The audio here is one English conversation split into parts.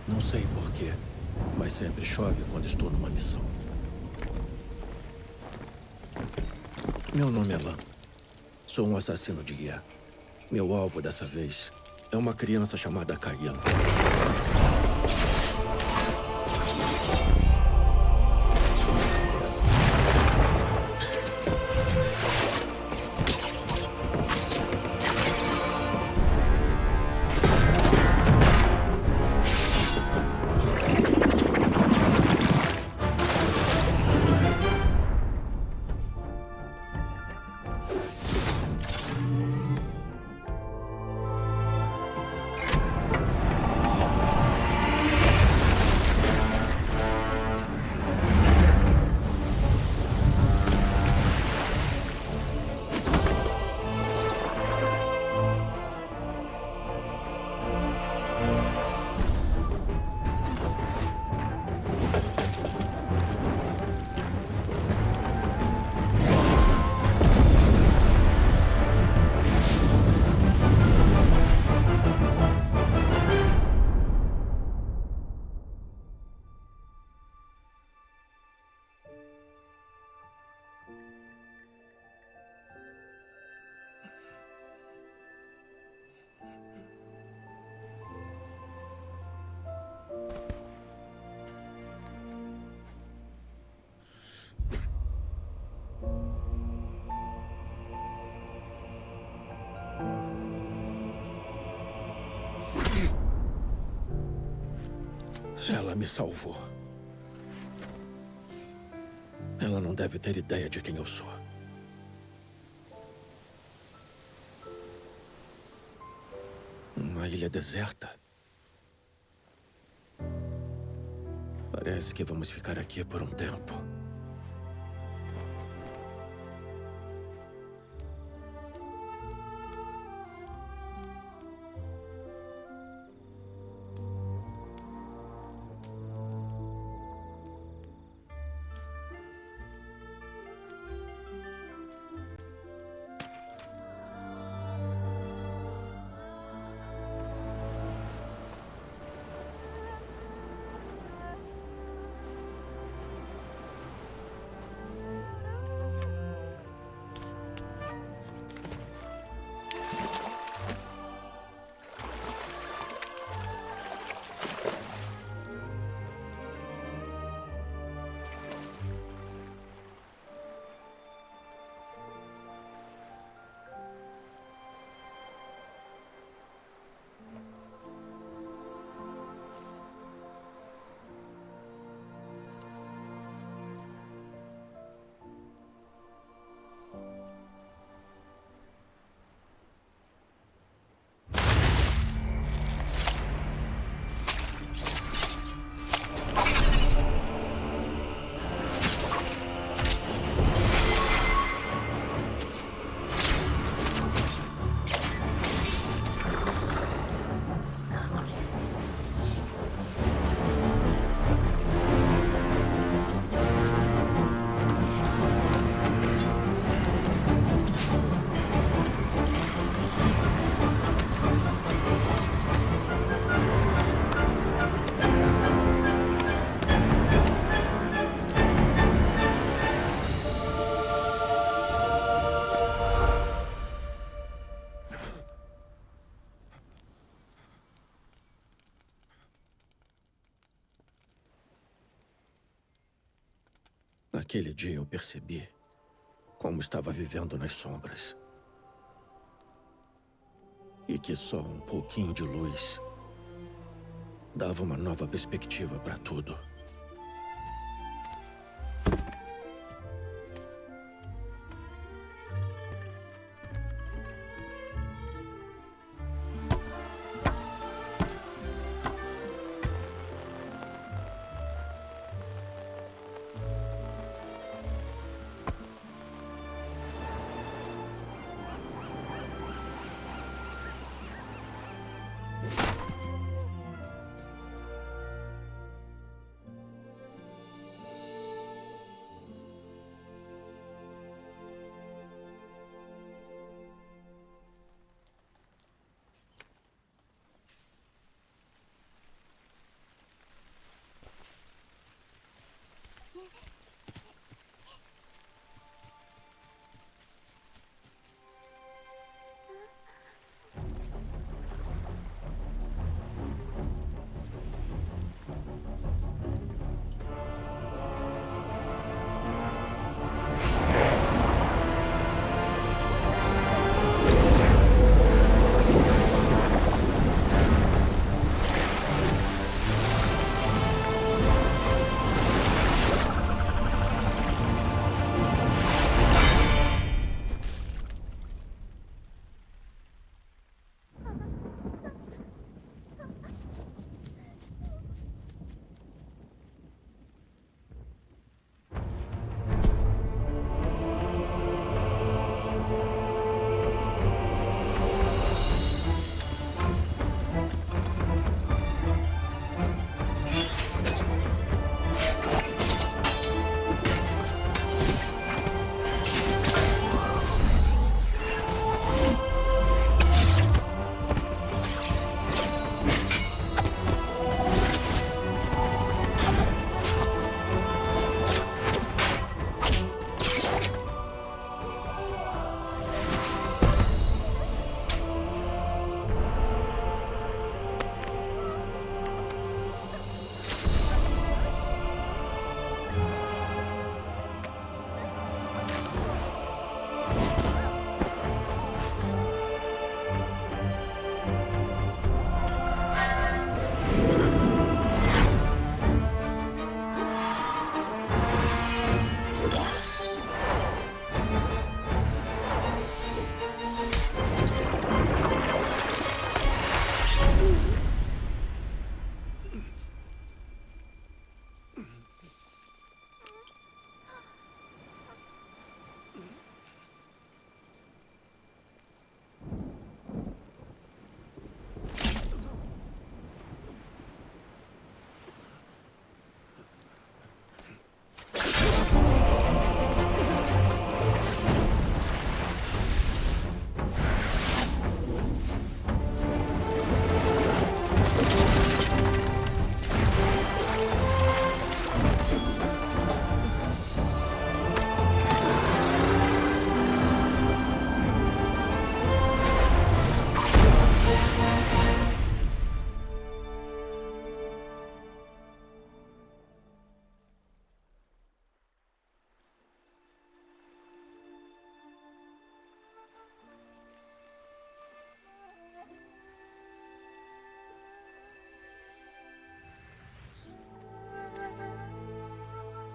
Não sei porquê, mas sempre chove quando estou numa missão. Meu nome é Lan. Sou um assassino de guia. Meu alvo dessa vez é uma criança chamada KAW. Ela me salvou. Ela não deve ter ideia de quem eu sou. Uma ilha deserta. Parece que vamos ficar aqui por um tempo. Naquele dia eu percebi como estava vivendo nas sombras. E que só um pouquinho de luz dava uma nova perspectiva para tudo.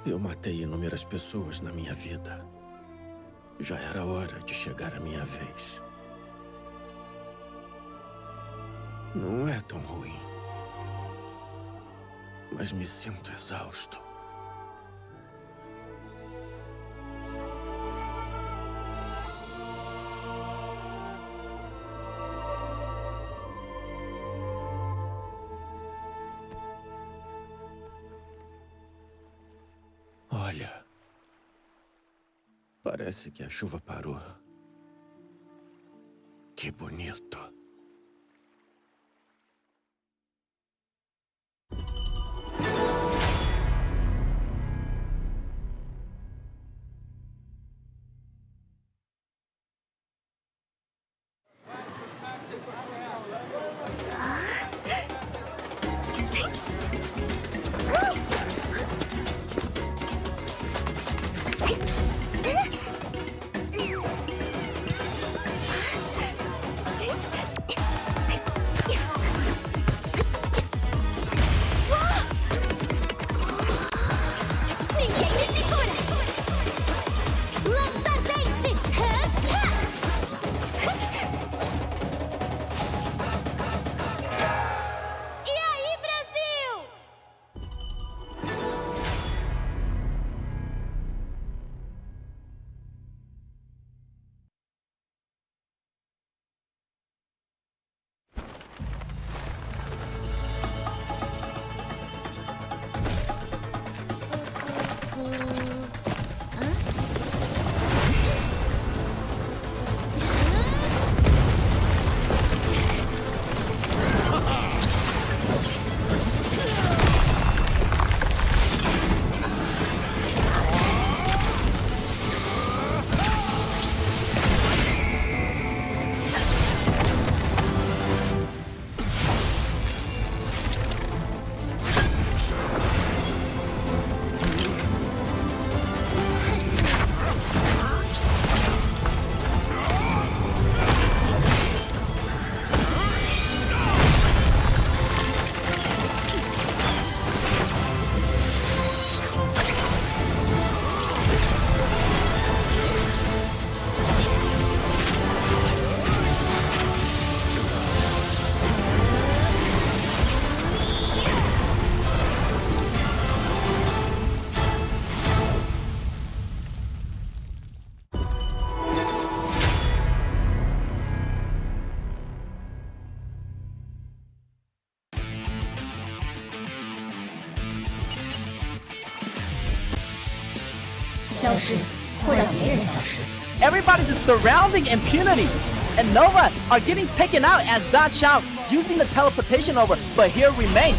Eu matei inúmeras pessoas na minha vida. Já era hora de chegar a minha vez. Não é tão ruim. Mas me sinto exausto. Olha, parece que a chuva parou. Que bonito. Everybody's just surrounding impunity, and Nova are getting taken out as Da Chao using the teleportation over, but here remains.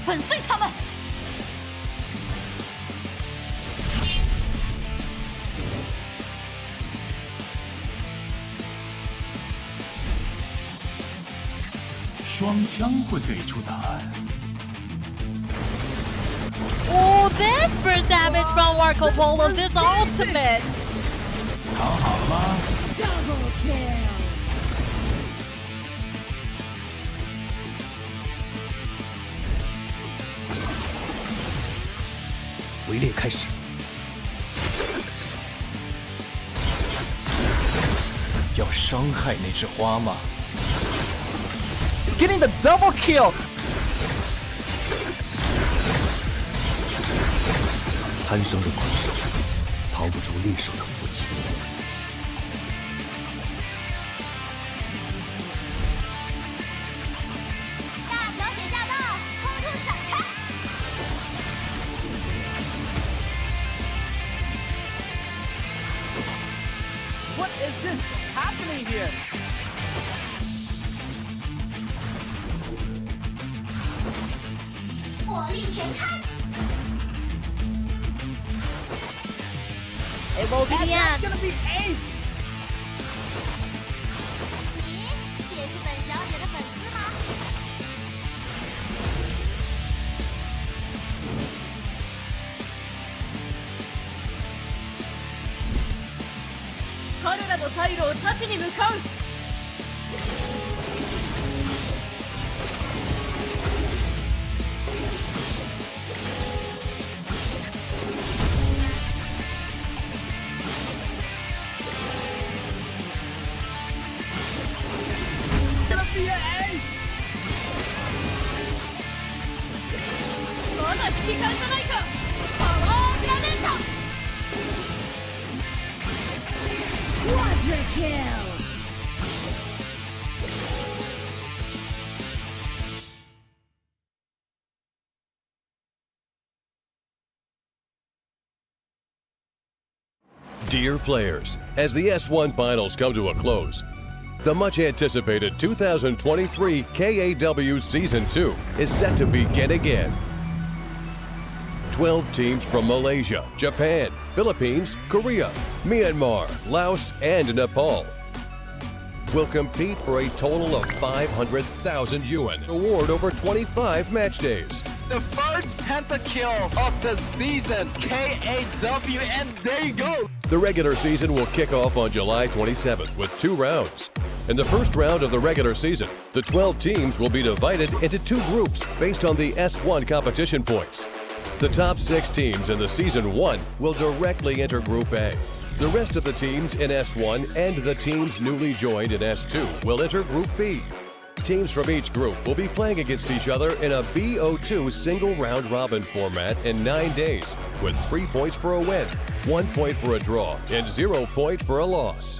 粉碎他们！双枪会给出答案。 Oh, this burst damage from Marco Polo, this ultimate! 藏好了吗？ Double kill! 围猎开始。要伤害那只花吗？ Getting the double kill! 贪生的困兽，逃不出猎手的伏击。大小姐驾到，空中闪开！ What is this happening here? 火力全开！ It will be the end. Gonna be ace. 你也是本小姐的粉丝吗？彼らの退路を断ちに向かう。Quadra kill! Dear players, as the S1 finals come to a close, the much-anticipated 2023 KAW Season 2 is set to begin again. 12 teams from Malaysia, Japan, Philippines, Korea, Myanmar, Laos, and Nepal will compete for a total of 500,000 yuan award over 25 match days. The first pentakill of the season, KAW, and there you go. The regular season will kick off on July 27th with 2 rounds. In the first round of the regular season, the 12 teams will be divided into 2 groups based on the S1 competition points. The top 6 teams in the Season 1 will directly enter Group A. The rest of the teams in S1 and the teams newly joined in S2 will enter Group B. Teams from each group will be playing against each other in a BO2 single round-robin format in 9 days, with 3 points for a win, 1 point for a draw, and 0 point for a loss.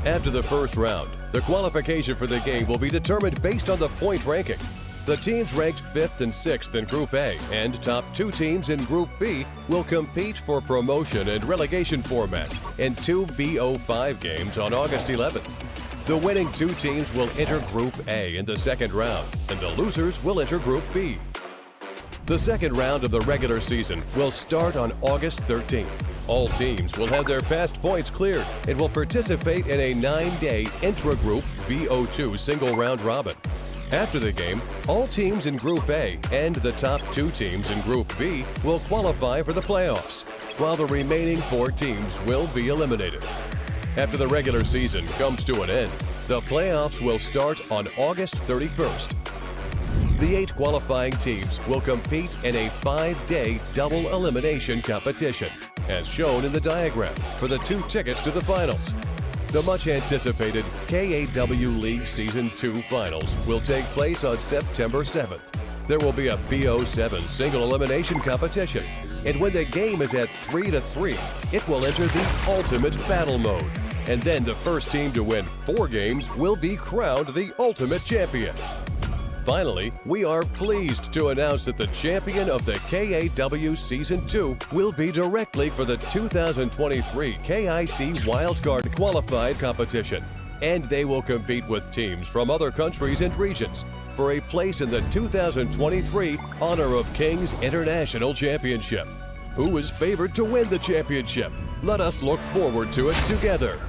After the first round, the qualification for the game will be determined based on the point ranking. The teams ranked 5th and 6th in Group A and top 2 teams in Group B will compete for promotion and relegation format in 2 BO5 games on August 11th. The winning 2 teams will enter Group A in the second round, and the losers will enter Group B. The second round of the regular season will start on August 13th. All teams will have their past points cleared and will participate in a 9-day intra-group BO2 single round robin. After the game, all teams in Group A and the top 2 teams in Group B will qualify for the playoffs, while the remaining 4 teams will be eliminated. After the regular season comes to an end, the playoffs will start on August 31st. The 8 qualifying teams will compete in a 5-day double elimination competition, as shown in the diagram, for the 2 tickets to the finals. The much-anticipated KAW League Season 2 finals will take place on September 7th. There will be a BO7 single elimination competition, and when the game is at 3-3, it will enter the Ultimate Battle Mode. And then the first team to win 4 games will be crowned the Ultimate Champion. Finally, we are pleased to announce that the champion of the KAW Season 2 will be directly for the 2023 KIC Wildcard Qualified competition, and they will compete with teams from other countries and regions for a place in the 2023 Honor of Kings International Championship. Who is favored to win the championship? Let us look forward to it together.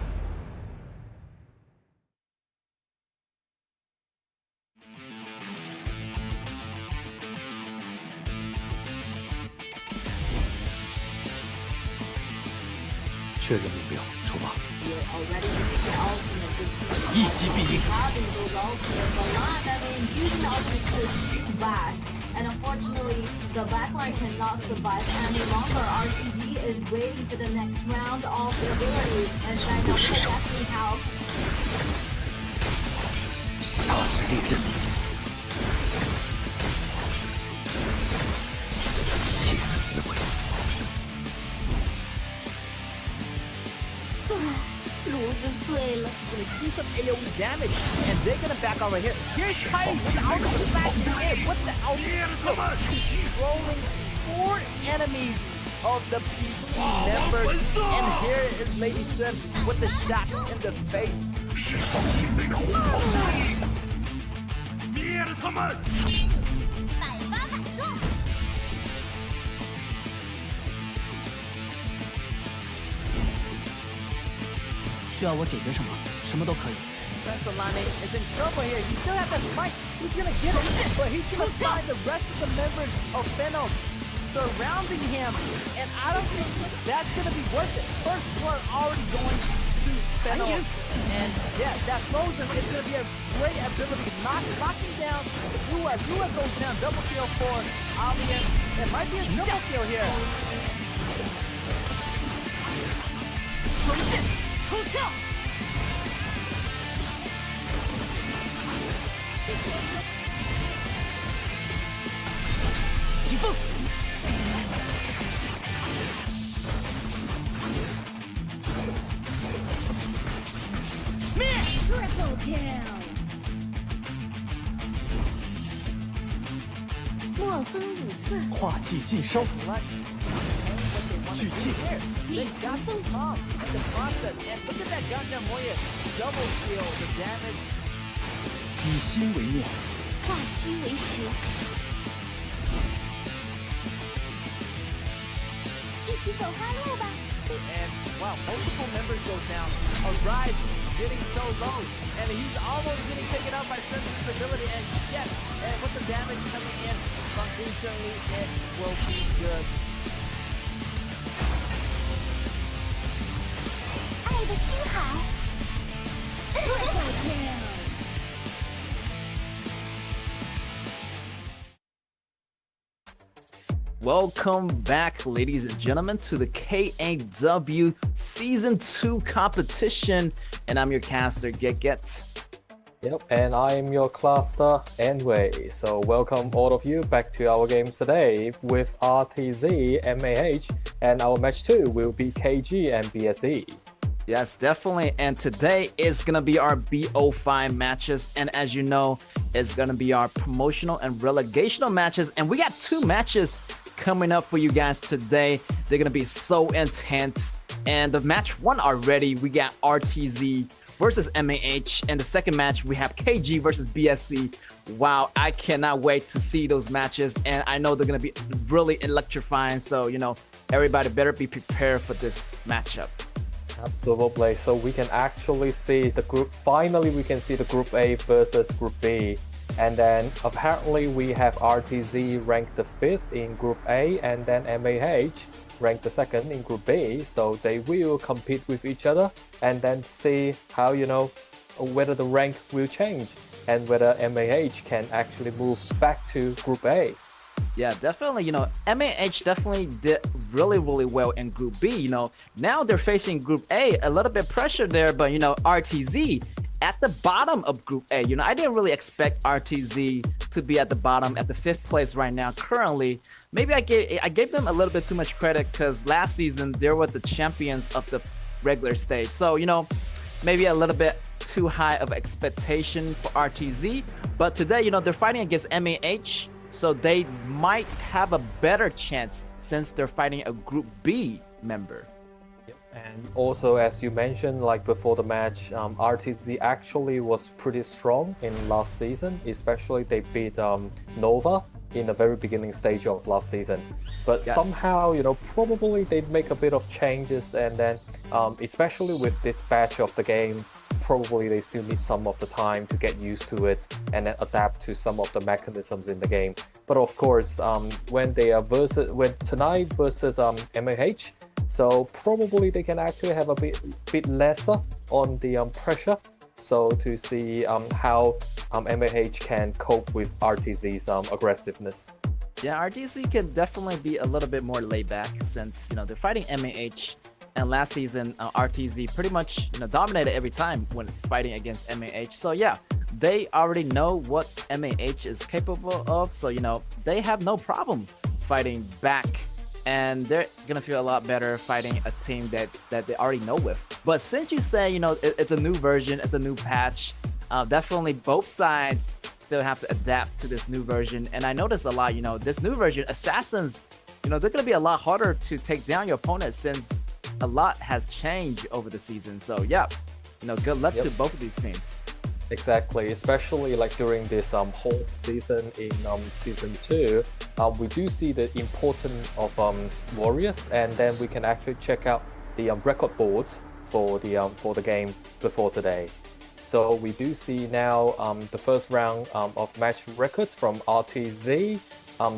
确认目标，出发！一击必应。 And unfortunately, the backline cannot survive any longer. RCG is waiting for the next round of abilities, and I know exactly how. 杀之猎刃，血的滋味。炉子碎了。 Gonna do some AoE damage, and they're gonna back over here. Here's Titan with the ultimate flashing in with the ultimate skill. Controlling 4 enemies of the PvP members, and here is Lady Sim with the shot in the face. 灭了他们！百发百中。 需要我解决什么？什么都可以。 Solane is in trouble here. He still has that smite. He's gonna get it, but he's gonna find the rest of the members of Phenos surrounding him, and I don't think that's gonna be worth it. First blood already going to Phenos, and yeah, that frozen is gonna be a great ability, knocking down Lua. Lua goes down, double kill for Alien. It might be a triple kill here. 出鞘！ 击 Triple kill. 墨分五色，化气尽收，聚气， They got the pump and the process. And look at that Gundam Warrior double kill the damage. 以心为念，化虚为实。一起走花路吧。 And wow, multiple members go down. Arise getting so low. And he's almost getting taken out by strength and stability. And yes, and with the damage coming in from instantly, it will be good. 爱的星海。 Triple kill. Welcome back, ladies and gentlemen, to the KAW Season 2 competition. And I'm your caster, Get. Yep, and I'm your cluster anyway. So welcome all of you back to our games today with RTZ, MAH, and our match 2 will be KG and BSE. Yes, definitely. And today is going to be our BO5 matches. And as you know, it's going to be our promotional and relegational matches. And we got 2 matches coming up for you guys today. They're going to be so intense. And the match 1 already, we got RTZ versus MAH. And the second match, we have KG versus BSC. Wow, I cannot wait to see those matches. And I know they're going to be really electrifying. So, you know, everybody better be prepared for this matchup. Absolutely. So we can actually see the group. Finally, we can see the Group A versus Group B. And then apparently we have RTZ ranked the 5th in Group A, and then MAH ranked the 2nd in Group B. So they will compete with each other and then see how, you know, whether the rank will change and whether MAH can actually move back to Group A. Yeah, definitely. You know, MAH definitely did really well in Group B. You know, now they're facing Group A, a little bit pressure there, but you know, RTZ at the bottom of Group A. You know, I didn't really expect RTZ to be at the bottom, at the 5th place right now. Currently, maybe I gave them a little bit too much credit because last season they were the champions of the regular stage. So, you know, maybe a little bit too high of expectation for RTZ. But today, you know, they're fighting against MAH. So they might have a better chance since they're fighting a Group B member. And also, as you mentioned, like before the match, RTZ actually was pretty strong in last season. Especially they beat Nova in the very beginning stage of last season. But yes, somehow, you know, probably they'd make a bit of changes, and then especially with this batch of the game, probably they still need some of the time to get used to it and then adapt to some of the mechanisms in the game. But of course, when tonight versus MAH, so probably they can actually have a bit lesser on the pressure. So to see how MAH can cope with RTZ's aggressiveness. Yeah, RTZ can definitely be a little bit more laid back since, you know, they're fighting MAH. And last season, RTZ pretty much, you know, dominated every time when fighting against MAH. So yeah, they already know what MAH is capable of. So, you know, they have no problem fighting back. And they're going to feel a lot better fighting a team that they already know with. But since you say, you know, it's a new version, it's a new patch, definitely both sides still have to adapt to this new version. And I noticed a lot, you know, this new version, Assassins, you know, they're going to be a lot harder to take down your opponent since a lot has changed over the season. So yeah, you know, good luck to both of these teams. Exactly, especially like during this whole season in season 2, we do see the importance of warriors, and then we can actually check out the record boards for the game before today. So we do see now the first round of match records from RTZ.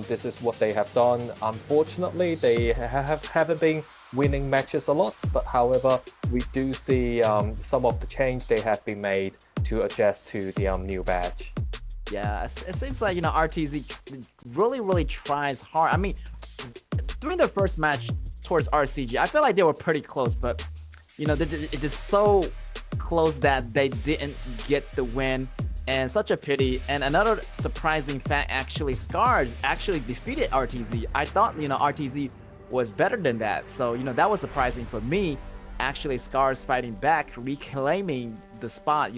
This is what they have done. Unfortunately, they haven't been winning matches a lot, but however, we do see some of the change they have been made to adjust to the new badge. Yeah, it seems like, you know, RTZ really tries hard. I mean, during their first match towards RCG, I feel like they were pretty close, but, you know, it's just so close that they didn't get the win. and such a pity. And another surprising fact, actually, Scars actually defeated RTZ. I thought, RTZ was better than that. So, that was surprising for me. Actually, Scars fighting back, reclaiming the spot,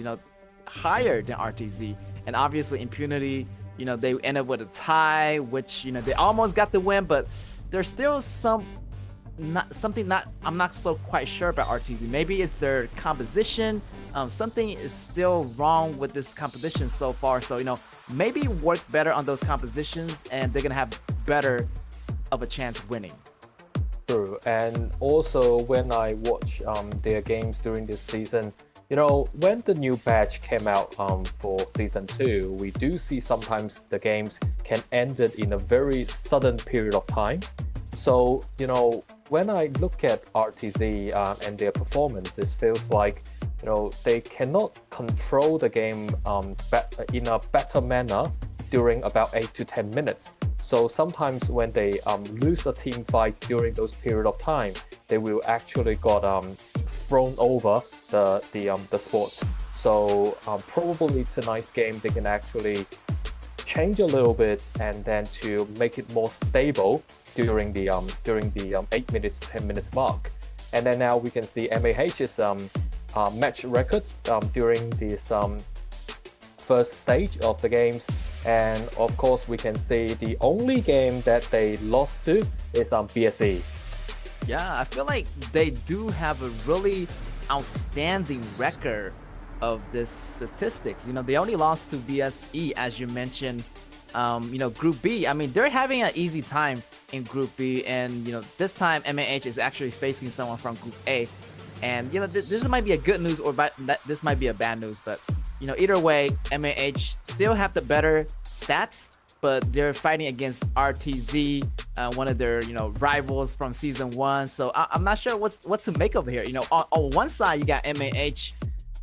higher than RTZ. And obviously, Impunity, they ended with a tie, which, they almost got the win, but there's still I'm not so quite sure about RTZ. Maybe it's their composition. Something is still wrong with this composition so far. So, maybe work better on those compositions and they're going to have better of a chance winning. True. And also when I watch their games during this season, when the new patch came out for Season 2, we do see sometimes the games can end it in a very sudden period of time. So, when I look at RTZ and their performance, it feels like, they cannot control the game in a better manner during about 8 to 10 minutes. So sometimes when they lose a team fight during those period of time, they will actually got thrown over the sport. So probably tonight's game they can actually change a little bit and then to make it more stable during the 8 minutes 10 minutes mark. And then now we can see MAH's match records during this first stage of the games. And of course, we can see the only game that they lost to is BSE. Yeah, I feel like they do have a really outstanding record of this statistics. They only lost to BSE, as you mentioned. Group B, I mean, they're having an easy time in Group B. And, this time MAH is actually facing someone from Group A. And, this might be a good news or this might be a bad news. But, either way, MAH still have the better stats, but they're fighting against RTZ, one of their, rivals from Season 1. So I'm not sure what to make of here. On one side, you got MAH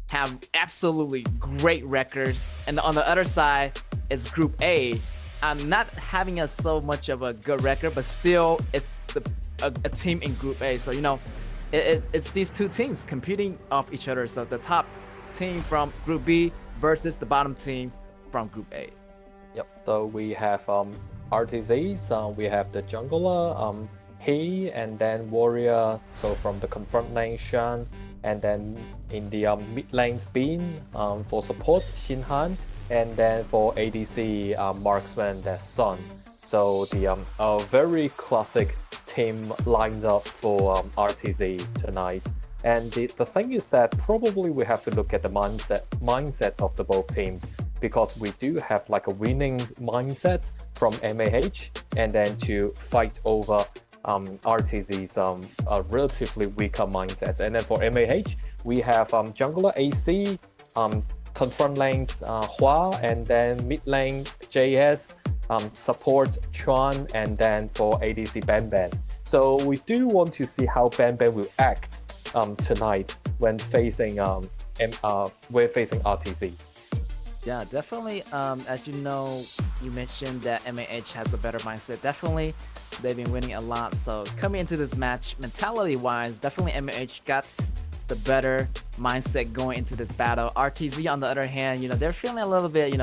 have absolutely great records. And on the other side, it's Group A. I'm not having so much of a good record, but still, it's a team in Group A. So, it's these two teams competing off each other. So the top team from Group B versus the bottom team from Group A. Yep. So we have RTZs, we have the jungler, He, and then Warrior. So from the Confront Nation, and then in the mid lanes Bean for support Shinhan, and then for ADC Marksman that's Sun. So the a very classic team lined up for RTZ tonight. And the thing is that probably we have to look at the mindset of the both teams, because we do have like a winning mindset from MAH and then to fight over RTZ's relatively weaker mindsets. And then for MAH, we have jungler AC, confront lanes Hua, and then mid lane JS, support Chuan, and then for ADC Ban. So we do want to see how Ban will act tonight when facing we're facing RTZ. Yeah, definitely. As you mentioned that MAH has a better mindset. Definitely, they've been winning a lot. So coming into this match, mentality-wise, definitely MAH got the better mindset going into this battle. RTZ, on the other hand, they're feeling a little bit,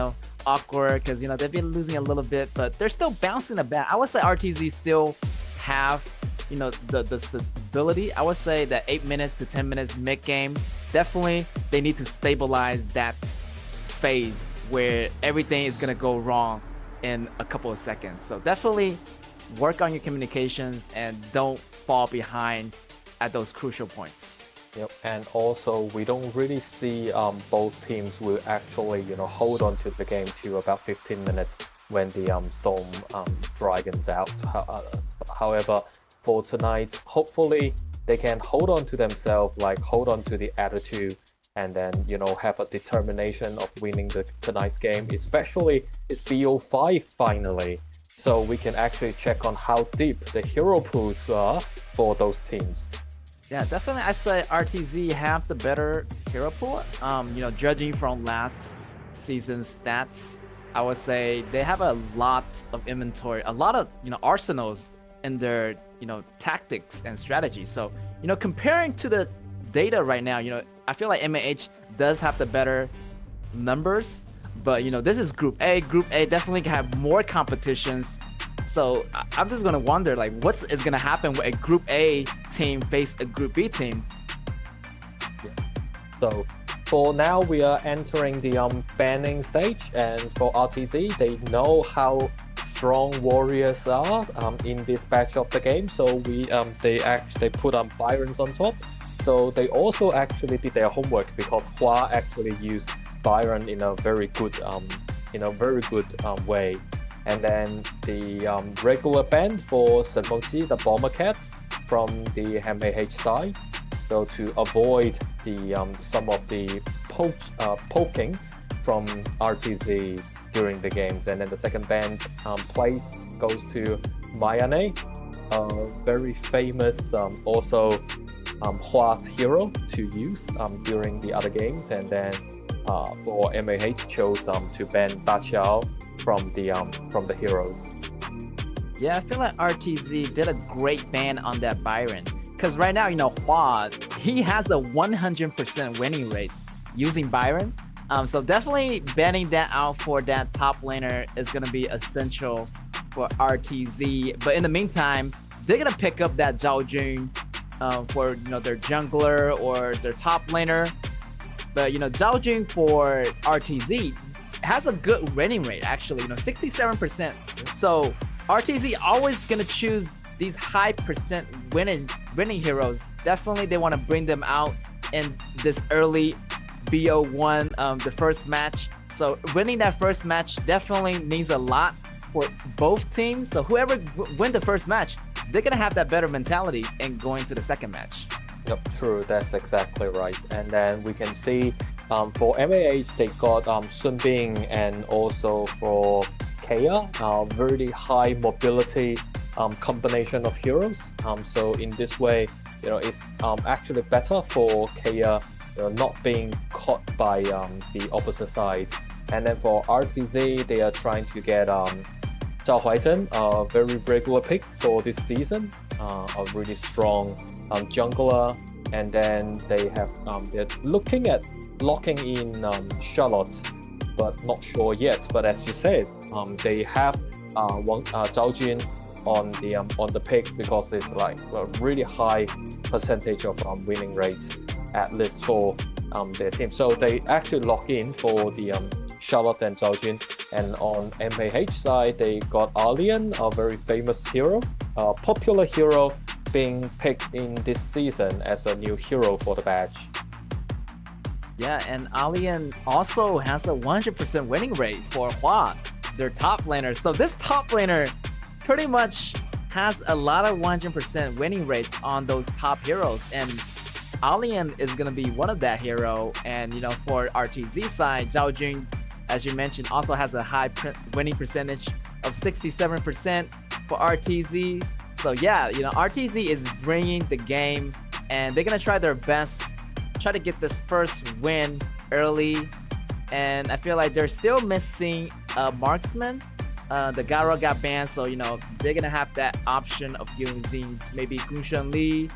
awkward because they've been losing a little bit, but they're still bouncing a bit. I would say RTZ still have the stability. I would say that 8 minutes to 10 minutes mid game, definitely they need to stabilize that phase where everything is gonna go wrong in a couple of seconds. So definitely work on your communications and don't fall behind at those crucial points. Yep, and also we don't really see both teams will actually hold on to the game to about 15 minutes when the Storm Dragon's out. However, for tonight, hopefully they can hold on to themselves, like hold on to the attitude, and then have a determination of winning tonight's game. Especially it's BO5 finally, so we can actually check on how deep the hero pools are for those teams. Yeah, definitely. I say RTZ have the better hero pool. Judging from last season's stats, I would say they have a lot of inventory, a lot of arsenals in their tactics and strategy. So comparing to the data right now, I feel like MAH does have the better numbers, But this is Group A. Group A definitely can have more competitions. So I'm just gonna wonder, like, what is gonna happen when a Group A team face a Group B team? So for now, we are entering the banning stage, and for RTZ, they know how strong warriors are in this batch of the game. So they put Byrons on top. So they also actually did their homework, because Hua actually used Byron in a very good way. And then the regular band for Senmoji, the Bomber Cat from the MAH side. So to avoid the some of the pokings from RTZ during the games. And then the second band place goes to Mayane, a very famous also Hua's hero to use during the other games. And then for MAH chose to ban Daqiao from the heroes. Yeah, I feel like RTZ did a great ban on that Byron. Because right now, Hua, he has a 100% winning rate using Byron. So definitely banning that out for that top laner is going to be essential for RTZ. But in the meantime, they're going to pick up that Zhao Jun for their jungler or their top laner. But Zhao Jun for RTZ has a good winning rate, actually, 67%. So RTZ always going to choose these high percent winning heroes. Definitely they want to bring them out in this early BO1, the first match. So winning that first match definitely means a lot for both teams. So whoever win the first match, they're gonna have that better mentality in going to the second match. Yep, true, that's exactly right. And then we can see for MAH they got Sun Bing, and also for KAW, very high mobility combination of heroes. So in this way, it's actually better for KAW not being caught by the opposite side. And then for RTZ, they are trying to get Zhao Huaizhen, very regular picks for this season, a really strong jungler. And then they're looking at locking in Charlotte, but not sure yet. But as you said, they have Zhao Jun on the picks, because it's like a really high percentage of winning rate, at least for their team. So they actually lock in for the Charlotte and Zhao Jun. And on MAH side, they got Alien, a very famous hero, a popular hero being picked in this season as a new hero for the badge. Yeah, and Alien also has a 100% winning rate for Hua, their top laner. So this top laner pretty much has a lot of 100% winning rates on those top heroes, and Alien is going to be one of that hero. And for RTZ side, Zhao Jun, as you mentioned, also has a high winning percentage of 67% for RTZ. So yeah, RTZ is bringing the game, and they're gonna try their best, try to get this first win early. And I feel like they're still missing a marksman. The Garo got banned, so they're gonna have that option of using maybe Gunshan Li,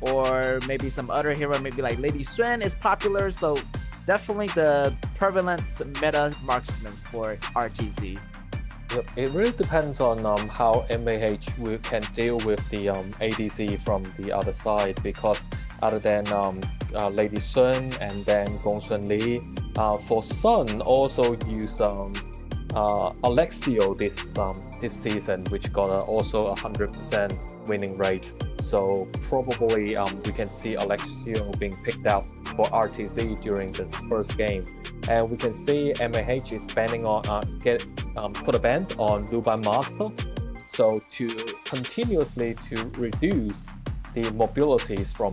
or maybe some other hero, maybe like Lady Xuan is popular. So definitely the prevalent meta marksmen for RTZ. Yep, it really depends on how MAH can deal with the ADC from the other side, because other than Lady Sun and then Gongsun Li, for Sun also use Alexio this season, which got also 100% winning rate. So probably we can see Alexio being picked out for RTZ during this first game. And we can see MAH is banning on put a ban on Luban Master, so to continuously to reduce the mobilities from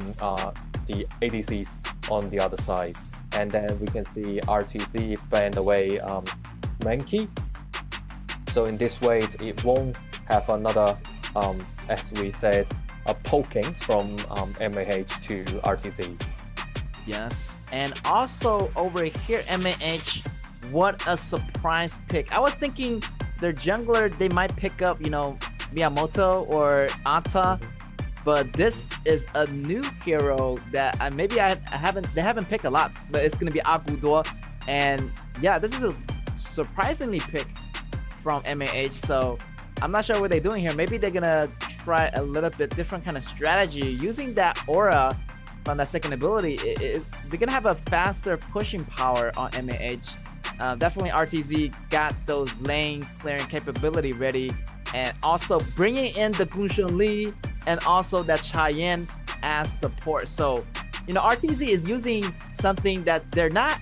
the ADCs on the other side. And then we can see RTZ ban away Mankey. So in this way, it won't have another, as we said, pokings from MAH to RTZ. Yes, and also over here, MAH, what a surprise pick. I was thinking their jungler, they might pick up, Miyamoto or Ata, but this is a new hero that they haven't picked a lot, but it's gonna be Agudor. And yeah, this is a surprisingly pick from MAH. So I'm not sure what they're doing here. Maybe they're gonna try a little bit different kind of strategy using that aura from that second ability. They're gonna have a faster pushing power on MAH. Definitely RTZ got those lane clearing capability ready, and also bringing in the Gunshan Lee and also that Cheyenne as support. So, you know, RTZ is using something that they're not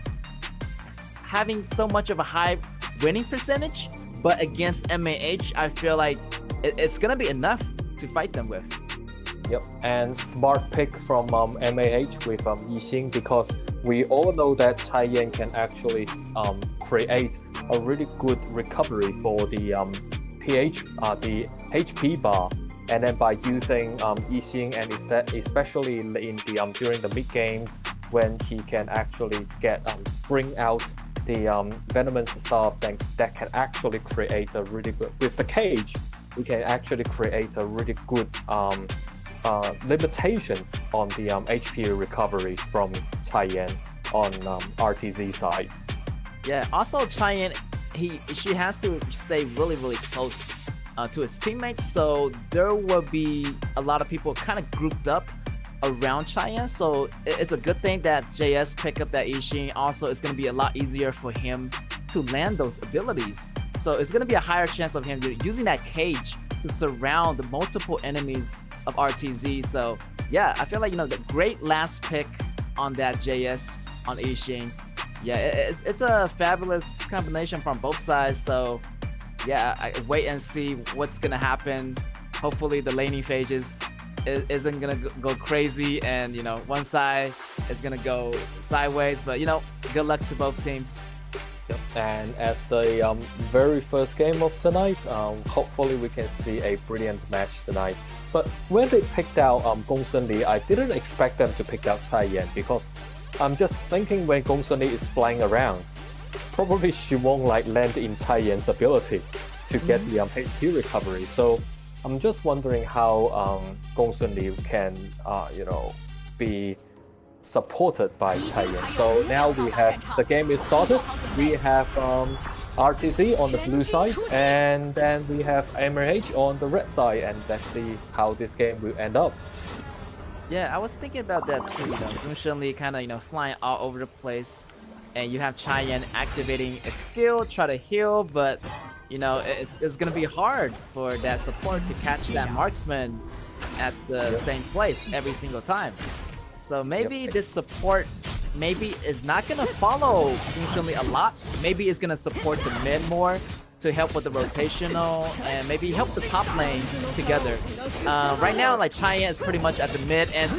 having so much of a high winning percentage, but against MAH, I feel like it's gonna be enough to fight them with. Yep, and smart pick from MAH with Yixing, because we all know that Cheyenne can actually create a really good recovery for the the HP bar, and then by using Yixing, and especially in the during the mid games when he can actually bring out the venomous stuff that can actually create a really good, with the cage, we can actually create a really good limitations on the HP recoveries from Cheyenne on RTZ side. Yeah, also Cheyenne, she has to stay really close to his teammates, so there will be a lot of people kind of grouped up around Cheyenne, so it's a good thing that JS pick up that Yixing. Also, it's going to be a lot easier for him to land those abilities, so it's going to be a higher chance of him using that cage to surround the multiple enemies of RTZ. So yeah, I feel like, you know, the great last pick on that JS on Yixing. Yeah, it's a fabulous combination from both sides. So yeah, I wait and see what's gonna happen. Hopefully the laning phases isn't gonna go crazy, and, you know, one side is gonna go sideways, but, you know, good luck to both teams. Yep. And as the very first game of tonight, hopefully we can see a brilliant match tonight. But when they picked out Gongsun Li, I didn't expect them to pick out Cheyenne, because I'm just thinking when Gongsun Li is flying around, probably she won't land in Cheyenne's ability to get the HP recovery. So I'm just wondering how Gongsun Li can be supported by Cheyenne. So now we have the game is started. We have RTZ on the blue side, and then we have MRH on the red side, and let's see how this game will end up. Yeah, I was thinking about that too. You know, Gunshan Lee kind of, you know, flying all over the place, and you have Cheyenne activating its skill, try to heal, but, you know, it's gonna be hard for that support to catch that marksman at the same place every single time. So maybe this support is not gonna follow Gunshan Lee a lot. Maybe it's gonna support the mid more to help with the rotational, and maybe help the top lane together. Right now, like, Cheyenne is pretty much at the mid, and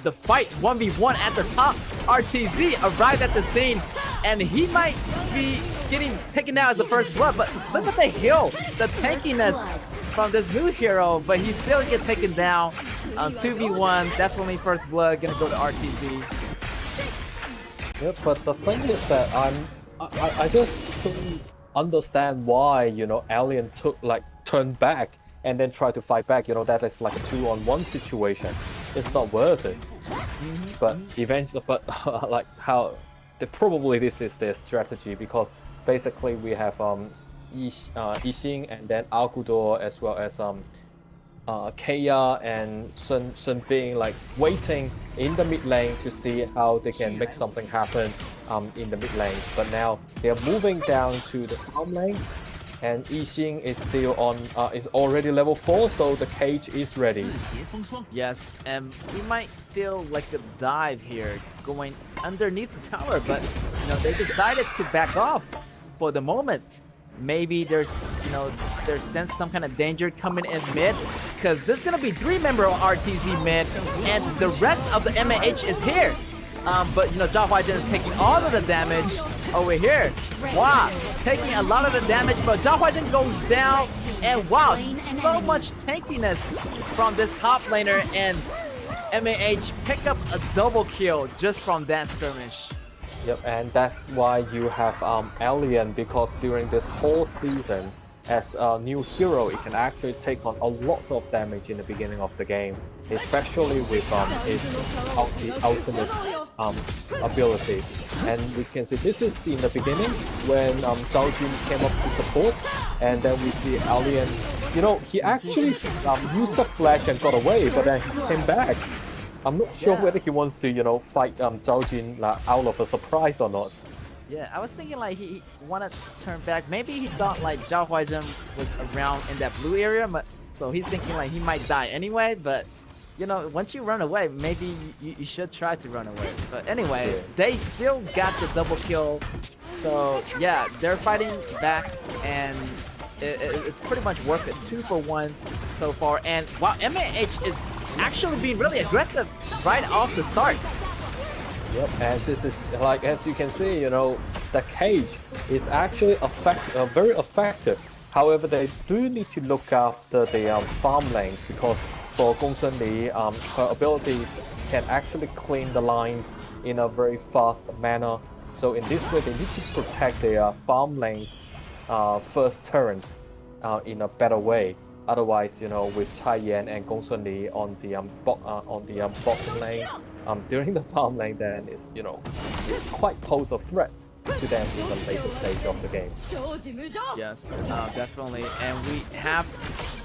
the fight 1v1 at the top. RTZ arrived at the scene, and he might be getting taken down as the first blood, but look at the heal, the tankiness from this new hero, but he still gets taken down. 2v1, definitely first blood, gonna go to RTZ. Yeah, but the thing is that I just don't understand why, you know, Alien turned back and then tried to fight back. You know, that is like a 2-on-1 situation. It's not worth it. But eventually, like, how probably this is their strategy, because basically we have Yixing and then Alcudor, as well as KAW and Sun being like waiting in the mid lane to see how they can make something happen in the mid lane. But now they are moving down to the top lane, and Yixing is still on is already level 4, so the cage is ready. Yes, and we might feel like a dive here going underneath the tower, but, you know, they decided to back off for the moment. Maybe there's sense some kind of danger coming in mid, because this is gonna be 3-member of RTZ mid, and the rest of the MAH is here. But, you know, Zhao Huaizhen is taking all of the damage over here. Wow, taking a lot of the damage, but Zhao Huaizhen goes down, and wow, so much tankiness from this top laner, and MAH pick up a double kill just from that skirmish. Yep, and that's why you have Alien, because during this whole season, as a new hero, it can actually take on a lot of damage in the beginning of the game, especially with its ultimate ability. And we can see this is in the beginning when Zhao Jun came up to support, and then we see Alien. You know, he actually used the flash and got away, but then he came back. I'm not sure whether he wants to, you know, fight Zhao Jun out of a surprise or not. Yeah, I was thinking like he wanted to turn back. Maybe he thought like Zhao Huaizhen was around in that blue area, but so he's thinking like he might die anyway. But you know, once you run away, maybe you should try to run away. But anyway, they still got the double kill. So yeah, they're fighting back, and it's pretty much worth it. 2 for 1 so far. And while MAH is actually being really aggressive right off the start. Yep, and this is like, as you can see, you know, the cage is actually very effective. However, they do need to look after the farm lanes, because for Gongsun Li, her ability can actually clean the lines in a very fast manner. So in this way, they need to protect their farm lanes first turns in a better way. Otherwise, you know, with Chai Yan and Gongsun Li on the bottom lane during the farm lane, then it's, you know, quite pose a threat to them in the later stage of the game. Yes, definitely. And we have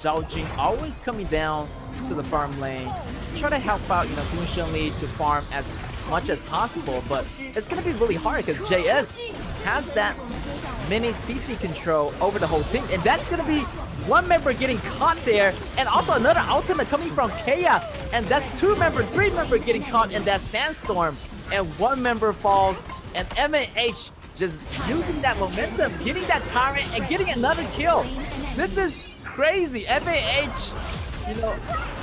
Zhao Jing always coming down to the farm lane to try to help out, you know, Gongsun Li to farm as much as possible. But it's going to be really hard because JS has that mini CC control over the whole team. And that's going to be one member getting caught there, and also another ultimate coming from KAW. And that's 3 member getting caught in that sandstorm. And 1 member falls, and MAH just using that momentum, getting that tyrant, and getting another kill. This is crazy. MAH, you know,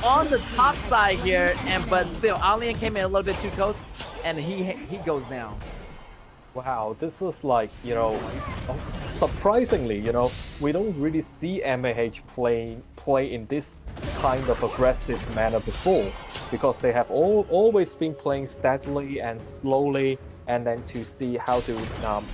on the top side here, but still, Alien came in a little bit too close, and he goes down. Wow, this is like, you know, surprisingly, you know, we don't really see MAH play in this kind of aggressive manner before, because they have always been playing steadily and slowly, and then to see how to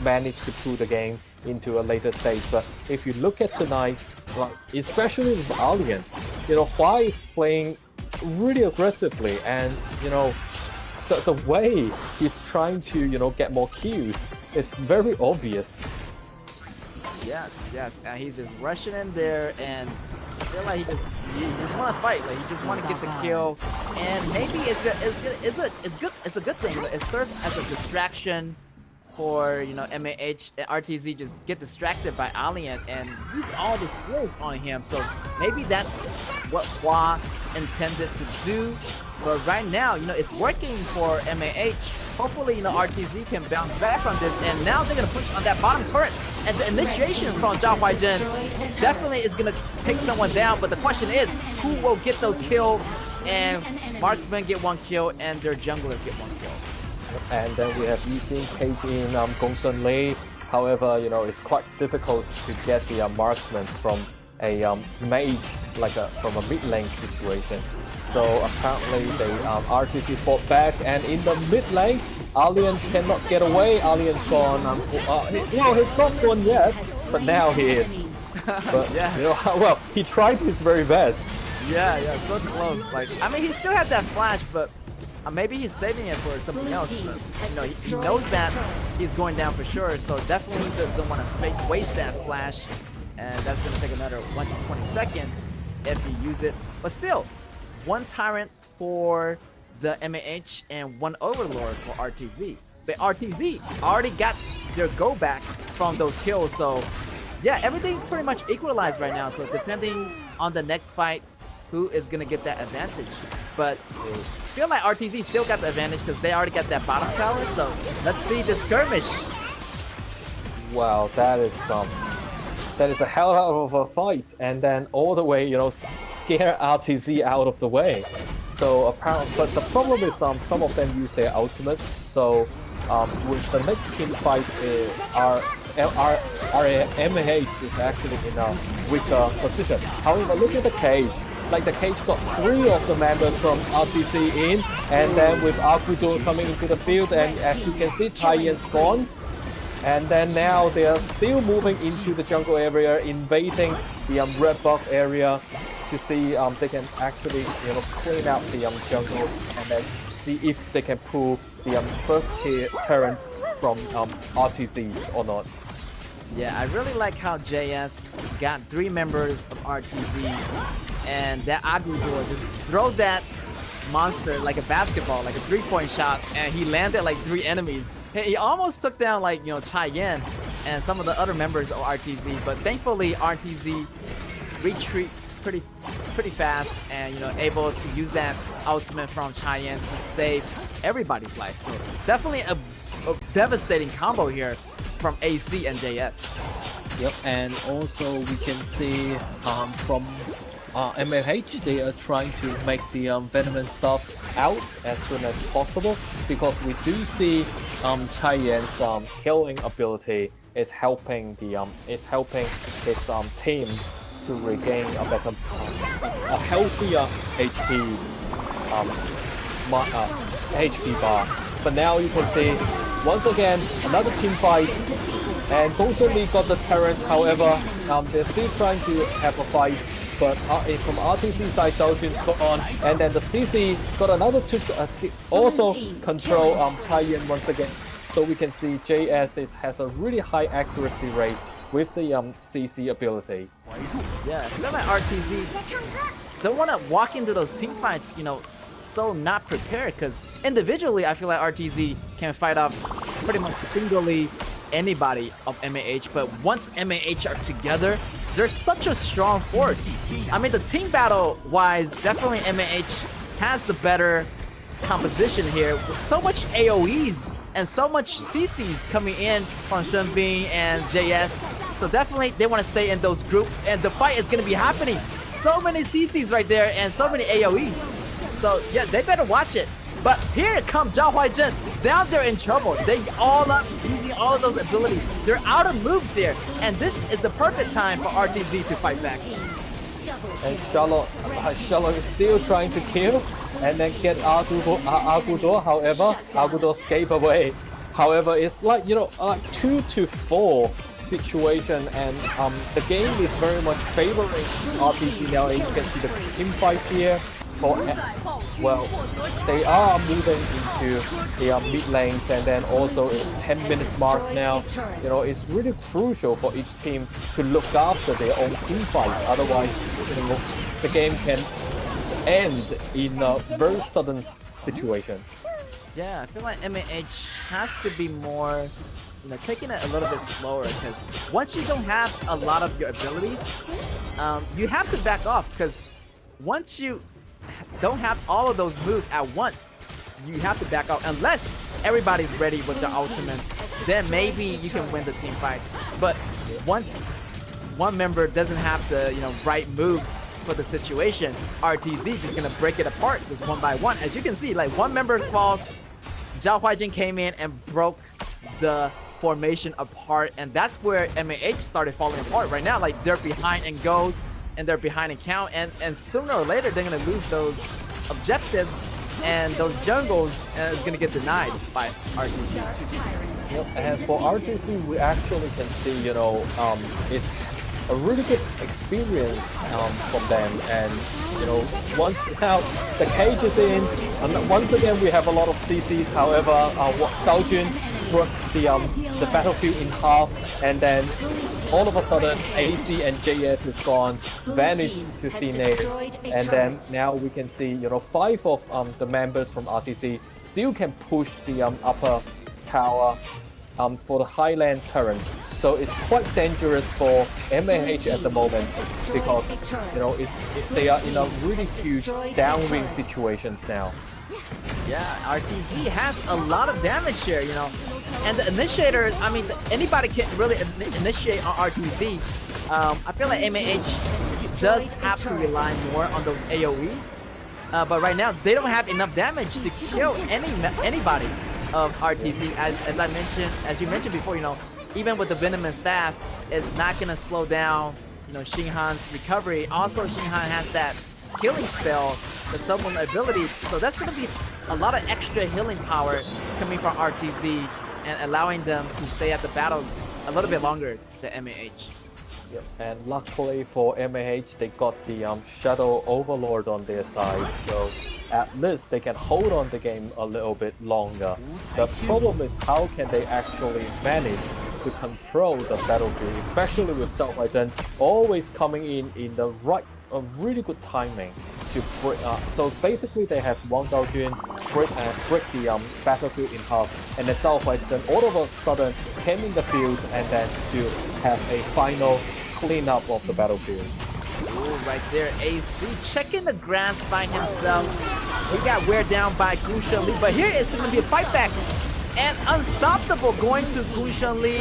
manage to pull the game into a later stage. But if you look at tonight, like, especially with Alien, you know, Hua is playing really aggressively, and, you know, the way he's trying to, you know, get more kills is very obvious. Yes, and he's just rushing in there, and I feel like he just want to fight. Like, he just want to get the kill, and maybe it's a good thing. It serves as a distraction for, you know, MAH and RTZ. Just get distracted by Alien and use all the skills on him. So maybe that's what Hua intended to do. But right now, you know, it's working for MAH. Hopefully, you know, RTZ can bounce back from this. And now they're going to push on that bottom turret. And the initiation from Zhao Huaizhen definitely is going to take someone down. But the question is, who will get those kills? And marksmen get 1 kill, and their junglers get 1 kill. And then we have Yixing cage in Gongsun Li. However, you know, it's quite difficult to get the marksmen from a mage, like from a mid lane situation. So apparently they RTC fought back, and in the mid lane, Alien cannot get away. Alien's gone. You know, he's not gone yet, but now he is. But you know, well, he tried his very best. Yeah, so close. Like, I mean, he still has that flash, but maybe he's saving it for something else. But, you know, he knows that he's going down for sure, so definitely doesn't want to waste that flash, and that's gonna take another 1 to 20 seconds if he use it. But still, 1 tyrant for the MAH and 1 overlord for RTZ. But RTZ already got their go back from those kills, so yeah, everything's pretty much equalized right now. So depending on the next fight, who is gonna get that advantage? But I feel like RTZ still got the advantage because they already got that bottom tower. So let's see the skirmish. Wow, that is a hell of a fight, and then all the way, you know, scare RTZ out of the way. So apparently, but the problem is some of them use their ultimate. So with the next team fight, our MAH is actually in a weaker position. However, look at the cage. Like, the cage got 3 of the members from RTC in, and then with Akudun coming into the field, and as you can see, Taiyan's gone. And then now they are still moving into the jungle area, invading the red buff area to see they can actually, you know, clean out the jungle and then see if they can pull the first tier Terrans from RTZ or not. Yeah, I really like how JS got 3 members of RTZ, and that Agudor just throw that monster like a basketball, like a 3-point shot, and he landed like 3 enemies. He almost took down like, you know, Cheyenne and some of the other members of RTZ, but thankfully RTZ retreat pretty fast, and you know, able to use that ultimate from Cheyenne to save everybody's life. So definitely a devastating combo here from AC and JS. Yep, and also we can see from MAH, they are trying to make the Venomous stuff out as soon as possible, because we do see Cheyenne's healing ability is helping his team to regain a better, a healthier HP bar. But now you can see once again another team fight, and both only got the Terrans. However, they're still trying to have a fight. But from RTC side, Zhaojun's gone, and then the CC got another also control Cheyenne once again. So we can see JS has a really high accuracy rate with the CC abilities. Yeah, I feel like RTZ don't want to walk into those team fights, you know, so not prepared, because individually I feel like RTZ can fight off pretty much singly anybody of MAH, but once MAH are together, they're such a strong force. I mean, the team battle wise, definitely MAH has the better composition here, with so much AoEs and so much CCs coming in from Shenbing and JS. So definitely they want to stay in those groups, and the fight is going to be happening. So many CCs right there and so many AoEs. So yeah, they better watch it. But here comes Zhao Huaizhen. Now they're in trouble. They all up using all of those abilities. They're out of moves here, and this is the perfect time for RTZ to fight back. And Charlotte is still trying to kill and then get Agudor. However, Agudor escape away. However, it's like, you know, 2-4 situation, and the game is very much favoring RPG now. And you can see the team fight here. Well, they are moving into the mid lanes, and then also it's 10 minutes mark now. You know, it's really crucial for each team to look after their own team fight. Otherwise, you know, the game can end in a very sudden situation. Yeah, I feel like MAH has to be more, you know, taking it a little bit slower, because once you don't have a lot of your abilities, you have to back off, because once you don't have all of those moves at once, you have to back out unless everybody's ready with their ultimates. Then maybe you can win the team fights. But once one member doesn't have the, you know, right moves for the situation, RTZ is just gonna break it apart just one by one. As you can see, like, one member falls, Zhao Huaizhen came in and broke the formation apart, and that's where MAH started falling apart right now. Like, they're behind in goals, and they're behind in count, and sooner or later they're gonna lose those objectives, and those jungles is gonna get denied by RTC. Yep. And for RTC, we actually can see, you know, it's a really good experience from them, and you know, once now the cage is in, and once again we have a lot of CCs. However, Zhaojun broke the battlefield in half, and then all of a sudden AC and JS is gone, vanished to thin air, and then now we can see, you know, 5 of the members from RTC still can push the upper tower for the Highland turret. So it's quite dangerous for MAH at the moment, because, you know, they are in a really huge downwind situations now. Yeah, RTZ has a lot of damage here, you know. And the initiator, I mean, anybody can really initiate on RTZ. I feel like MAH does have to rely more on those AoEs. But right now, they don't have enough damage to kill anybody of RTZ. As you mentioned before, you know, even with the Venomous Staff, it's not going to slow down, you know, Xinghan's recovery. Also, Xinghan has that healing spell, the Summon ability. So that's going to be a lot of extra healing power coming from RTZ, and allowing them to stay at the battles a little bit longer than MAH. Yep. And luckily for MAH, they got the Shadow Overlord on their side, so at least they can hold on the game a little bit longer. The problem is how can they actually manage to control the battlefield, especially with Zhao Huaizhen always coming in the really good timing to break. So basically, they have Wang Daojun break the battlefield in half, and then Zhao Huaizhen all of a sudden came in the field and then to have a final cleanup of the battlefield. Ooh, right there, AC checking the grass by himself. He got wear down by Gu Shenli, but here is going to be a fight back. And Unstoppable going to Gu Shenli,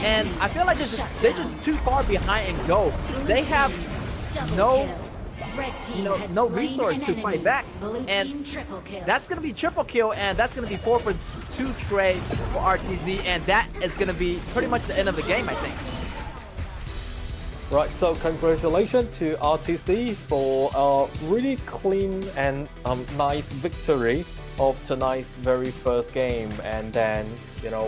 and I feel like they're just too far behind and go. They have no resource to fight back, and that's gonna be triple kill, and that's gonna be 4 for 2 trade for RTZ, and that is gonna be pretty much the end of the game, I think. Right, so congratulations to RTC for a really clean and nice victory of tonight's very first game, and then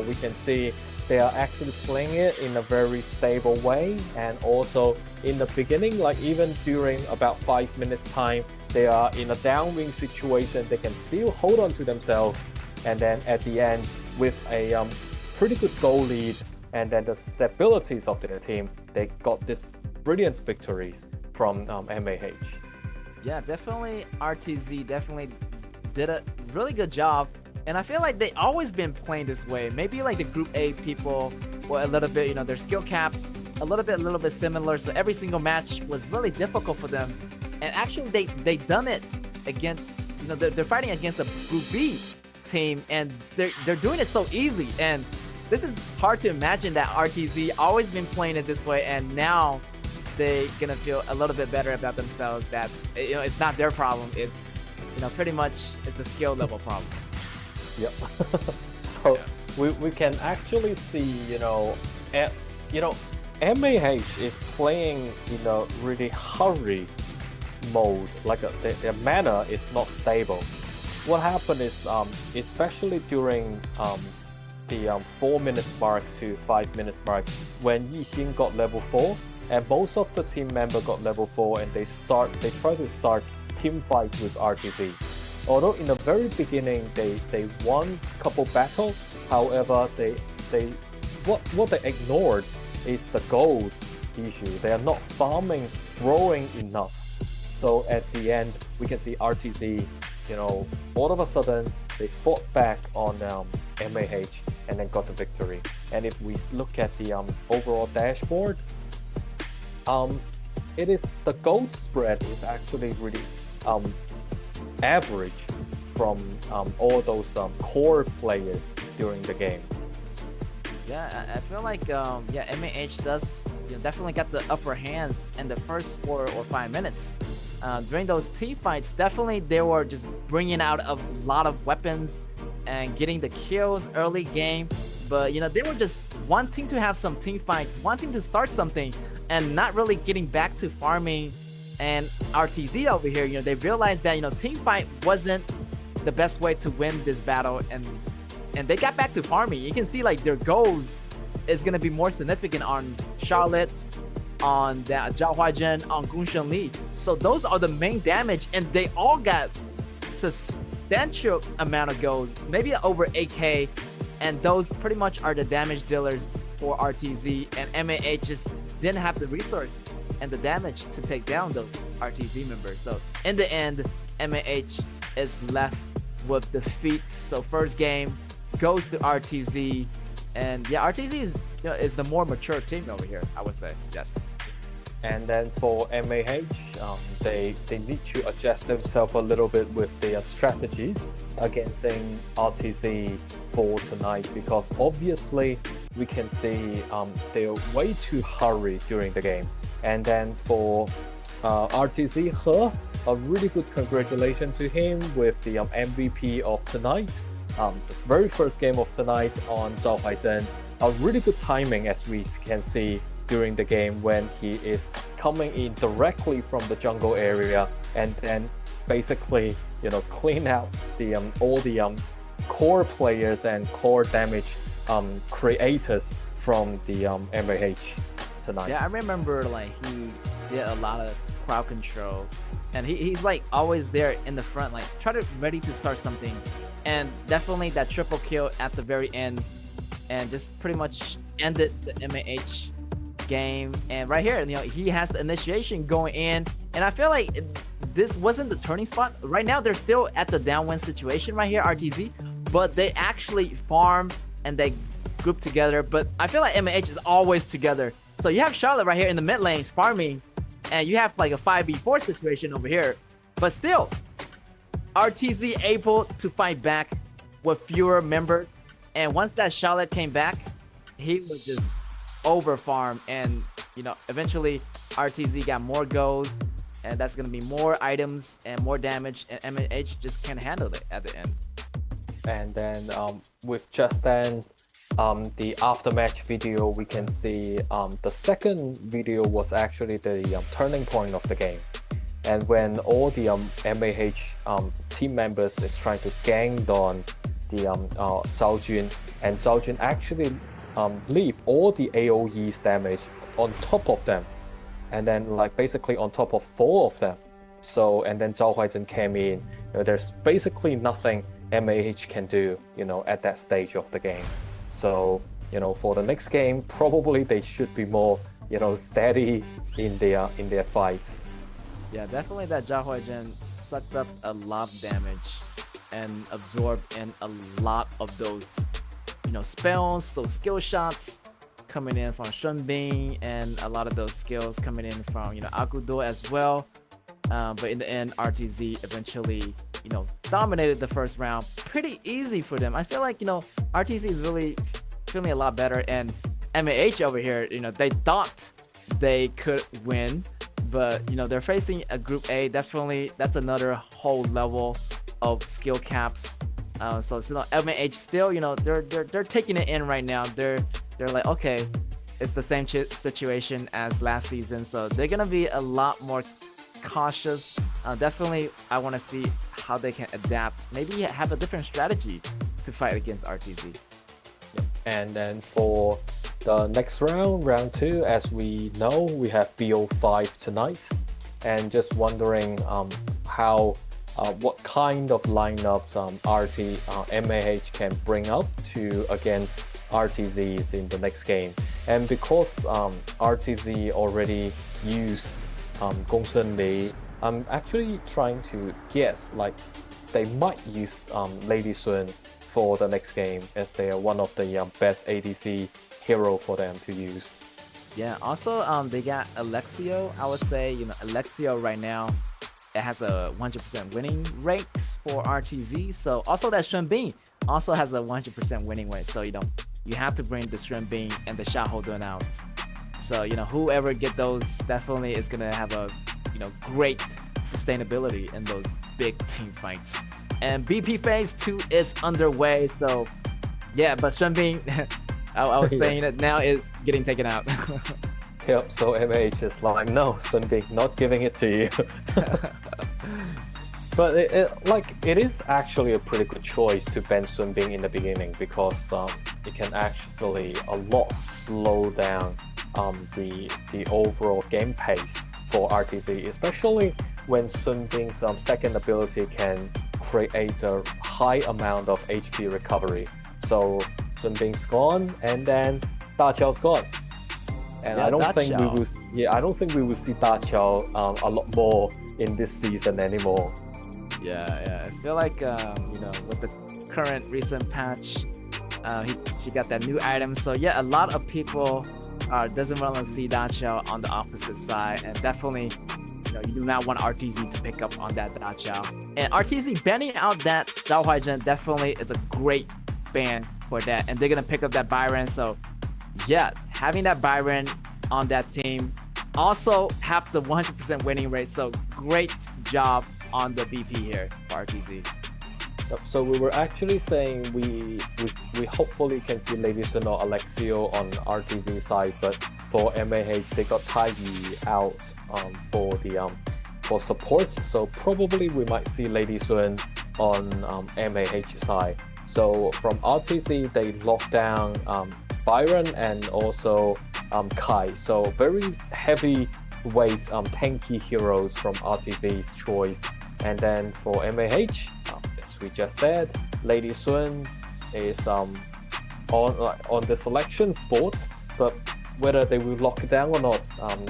we can see they are actually playing it in a very stable way, and also in the beginning, like even during about 5 minutes time, they are in a downwind situation, they can still hold on to themselves, and then at the end with a pretty good goal lead, and then the stabilities of their team, they got this brilliant victories from MAH. Yeah, definitely RTZ definitely did a really good job, and I feel like they always been playing this way. Maybe like the Group A people were a little bit, their skill caps a little bit similar, so every single match was really difficult for them. And actually they done it against, they're fighting against a Group B team, and they're doing it so easy. And this is hard to imagine that RTZ always been playing it this way, and now they're gonna feel a little bit better about themselves, that it's not their problem, it's pretty much it's the skill level problem. Yep. So we can actually see MAH is playing in a really hurry mode, like their mana is not stable. What happened is especially during the 4 minutes mark to 5 minutes mark, when Yixin got level 4 and most of the team member got level 4, and they try to start team fight with RTZ. Although in the very beginning they won a couple battles, however what they ignored is the gold issue. They are not farming, growing enough. So at the end we can see RTZ, all of a sudden they fought back on MAH and then got the victory. And if we look at the overall dashboard, it is the gold spread is actually really average from all those core players during the game. Yeah, I feel like MAH does definitely got the upper hands in the first 4 or 5 minutes. During those team fights, definitely they were just bringing out a lot of weapons and getting the kills early game. But they were just wanting to have some team fights, wanting to start something, and not really getting back to farming. And RTZ over here, they realized that team fight wasn't the best way to win this battle, and they got back to farming. You can see like their goals is gonna be more significant on Charlotte, on the Zhao Huaizhen, on Gu Shenli. So those are the main damage, and they all got substantial amount of goals, maybe over 8k, and those pretty much are the damage dealers for RTZ, and MAH just didn't have the resource and the damage to take down those RTZ members. So in the end, MAH is left with defeat. So first game goes to RTZ, and yeah, RTZ is the more mature team over here, I would say. Yes. And then for MAH, they need to adjust themselves a little bit with their strategies against RTZ for tonight, because obviously we can see they're way too hurried during the game. And then for RTZ He, a really good congratulations to him with the MVP of tonight. The very first game of tonight on Zhao Huaizhen. A really good timing, as we can see during the game, when he is coming in directly from the jungle area and then basically clean out the all the core players and core damage creators from the MAH. tonight. Yeah, I remember like he did a lot of crowd control, and he's like always there in the front, like ready to start something, and definitely that triple kill at the very end, and just pretty much ended the MAH game. And right here, he has the initiation going in, and I feel like this wasn't the turning spot. Right now, they're still at the downwind situation right here, RTZ, but they actually farm and they group together. But I feel like MAH is always together. So you have Charlotte right here in the mid lanes farming, and you have like a 5v4 situation over here. But still, RTZ able to fight back with fewer members. And once that Charlotte came back, he was just over farm, and eventually RTZ got more goals, and that's gonna be more items and more damage, and MH just can't handle it at the end. And then with Justin, the aftermatch video, we can see the second video was actually the turning point of the game. And when all the MAH team members is trying to gang on the Zhao Jun, and Zhao Jun actually leave all the AoE's damage on top of them, and then like basically on top of 4 of them. So, and then Zhao Huaizhen came in. There's basically nothing MAH can do, at that stage of the game. So, for the next game, probably they should be more, steady in their fight. Yeah, definitely that Zhao Huaizhen sucked up a lot of damage and absorbed in a lot of those, spells, those skill shots coming in from Shunbing, and a lot of those skills coming in from, Akudo as well. But in the end, RTZ eventually, dominated the first round. Pretty easy for them. I feel like, RTZ is really feeling a lot better, and MAH over here, they thought they could win, but, they're facing a Group A. Definitely, that's another whole level of skill caps. So MAH still, they're taking it in right now. They're like, okay, it's the same situation as last season, so they're gonna be a lot more cautious. Definitely, I want to see how they can adapt. Maybe have a different strategy to fight against RTZ. And then for the next round, round 2, as we know, we have BO5 tonight, and just wondering what kind of lineups MAH can bring up to against RTZs in the next game. And because RTZ already used Gong Sun Li, I'm actually trying to guess, like, they might use Lady Sun for the next game, as they are one of the best ADC hero for them to use. Yeah, also they got Alexio. I would say, Alexio right now, it has a 100% winning rate for RTZ. So also that Shunbing also has a 100% winning rate. So, you have to bring the Shunbing and the Xiaohoudun out. So, whoever get those definitely is going to have a, great sustainability in those big team fights. And BP Phase 2 is underway. So, yeah, but Shunbing, I was saying that now is getting taken out. Yep, so MAH is like, no, Sunbing, not giving it to you. But it is actually a pretty good choice to ban Sunbing in the beginning, because it can actually a lot slow down the overall game pace for RTZ, especially when Sunbing's second ability can create a high amount of HP recovery. So Sunbing's gone, and then Da Qiao's gone. And yeah, I don't think we will see Da Qiao a lot more in this season anymore. Yeah. I feel like with the current recent patch, he got that new item. So yeah, a lot of people doesn't want to see Da Qiao on the opposite side, and definitely, you do not want RTZ to pick up on that Da Qiao. And RTZ banning out that Zhao Huaizhen definitely is a great ban for that, and they're gonna pick up that Byron. So yeah, having that Byron on that team, also have the 100% winning rate. So great job on the BP here for RTZ. So we were actually saying we hopefully can see Lady Sun or Alexio on RTZ side, but for MAH they got Taiyi out for support. So probably we might see Lady Sun on MAH side. So from RTZ they locked down Byron and also Kai. So very heavy weight tanky heroes from RTZ's choice. And then for MAH, as we just said, Lady Sun is on the selection spot, but whether they will lock it down or not,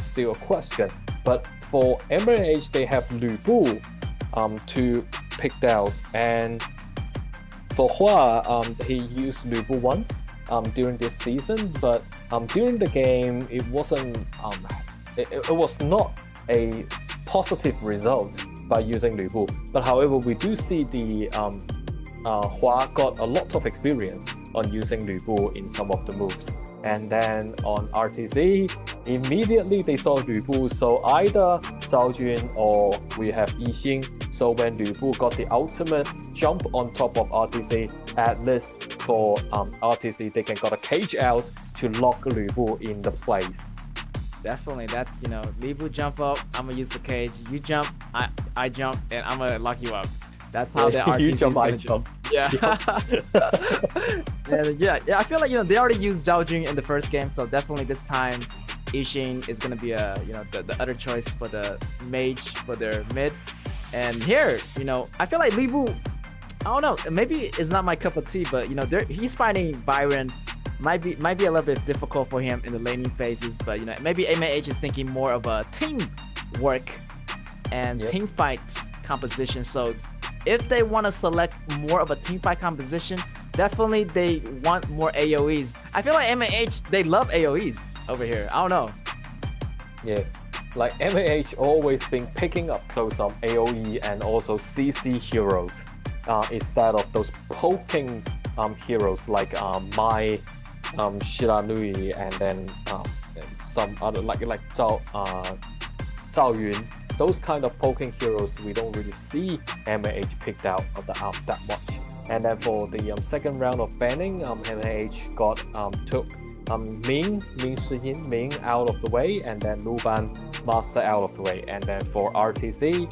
still a question. But for MAH, they have Lu Bu to picked out, and for Hua, he used Lu Bu once during this season, but during the game, it wasn't. It was not a positive result by using Lu Bu. But however, we do see the Hua got a lot of experience on using Lu Bu in some of the moves. And then on RTZ, immediately they saw Lu Bu, so either Zhao Jun or we have Yixing. So when Lu Bu got the ultimate jump on top of RTZ, at least for RTZ, they can got a cage out to lock Lu Bu in the place. Definitely, that's, Lu Bu jump up, I'm gonna use the cage. You jump, I jump, and I'm gonna lock you up. That's how the RTZ you is jump, I gonna jump. Yeah. yeah. I feel like they already used Zhao Jun in the first game, so definitely this time, Yixing is gonna be the other choice for the mage for their mid. And here, I feel like Lu Bu, I don't know, maybe it's not my cup of tea, but he's fighting Byron. Might be a little bit difficult for him in the laning phases, but maybe MAH is thinking more of a team work and team fight composition. So if they want to select more of a team fight composition, definitely they want more AoEs. I feel like MAH, they love AoEs over here. I don't know. Yeah, like MAH always been picking up close on AoE and also CC heroes instead of those poking heroes like Mai, Shiranui, and then some other like Zhao Yun. Those kind of poking heroes we don't really see MAH picked out of the that much. And then for the second round of banning, MAH took Ming Shiyin out of the way, and then Luban Master out of the way. And then for RTZ,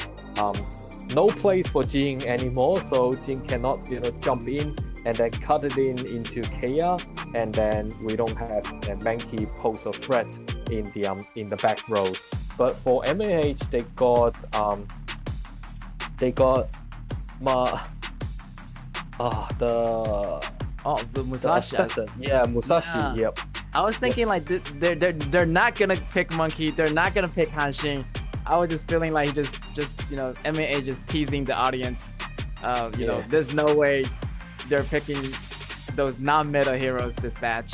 no place for Jin anymore, so Jin cannot jump in and then cut it into KAW, and then we don't have a Mankey pose a threat in the back row. But for MAH, they got the Musashi. Yeah, Musashi. Yeah. Yep. I was thinking like they're not gonna pick Monkey. They're not gonna pick Hanshin. I was just feeling like just MAH just teasing the audience. There's no way they're picking those non-meta heroes this batch.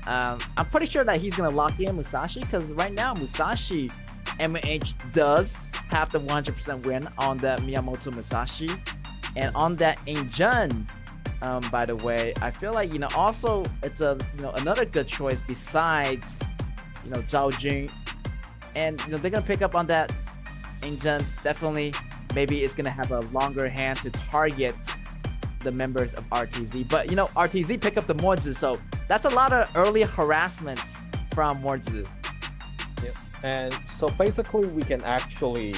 I'm pretty sure that he's gonna lock in Musashi, because right now Musashi, MAH does have the 100% win on that Miyamoto Musashi, and on that Injun. By the way, I feel like also it's another good choice besides Zhao Jun, and they're gonna pick up on that Injun. Definitely, maybe it's gonna have a longer hand to target the members of RTZ. But RTZ pick up the Mozi, so that's a lot of early harassments from Mozi. Yep. And so basically we can actually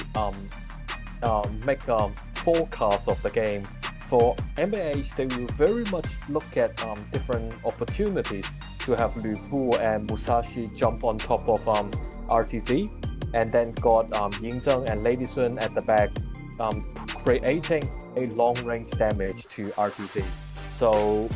make a forecast of the game. For MAH, they will very much look at different opportunities to have Lu Bu and Musashi jump on top of RTZ, and then got Yingzheng and Lady Sun at the back, creating a long-range damage to RTZ. So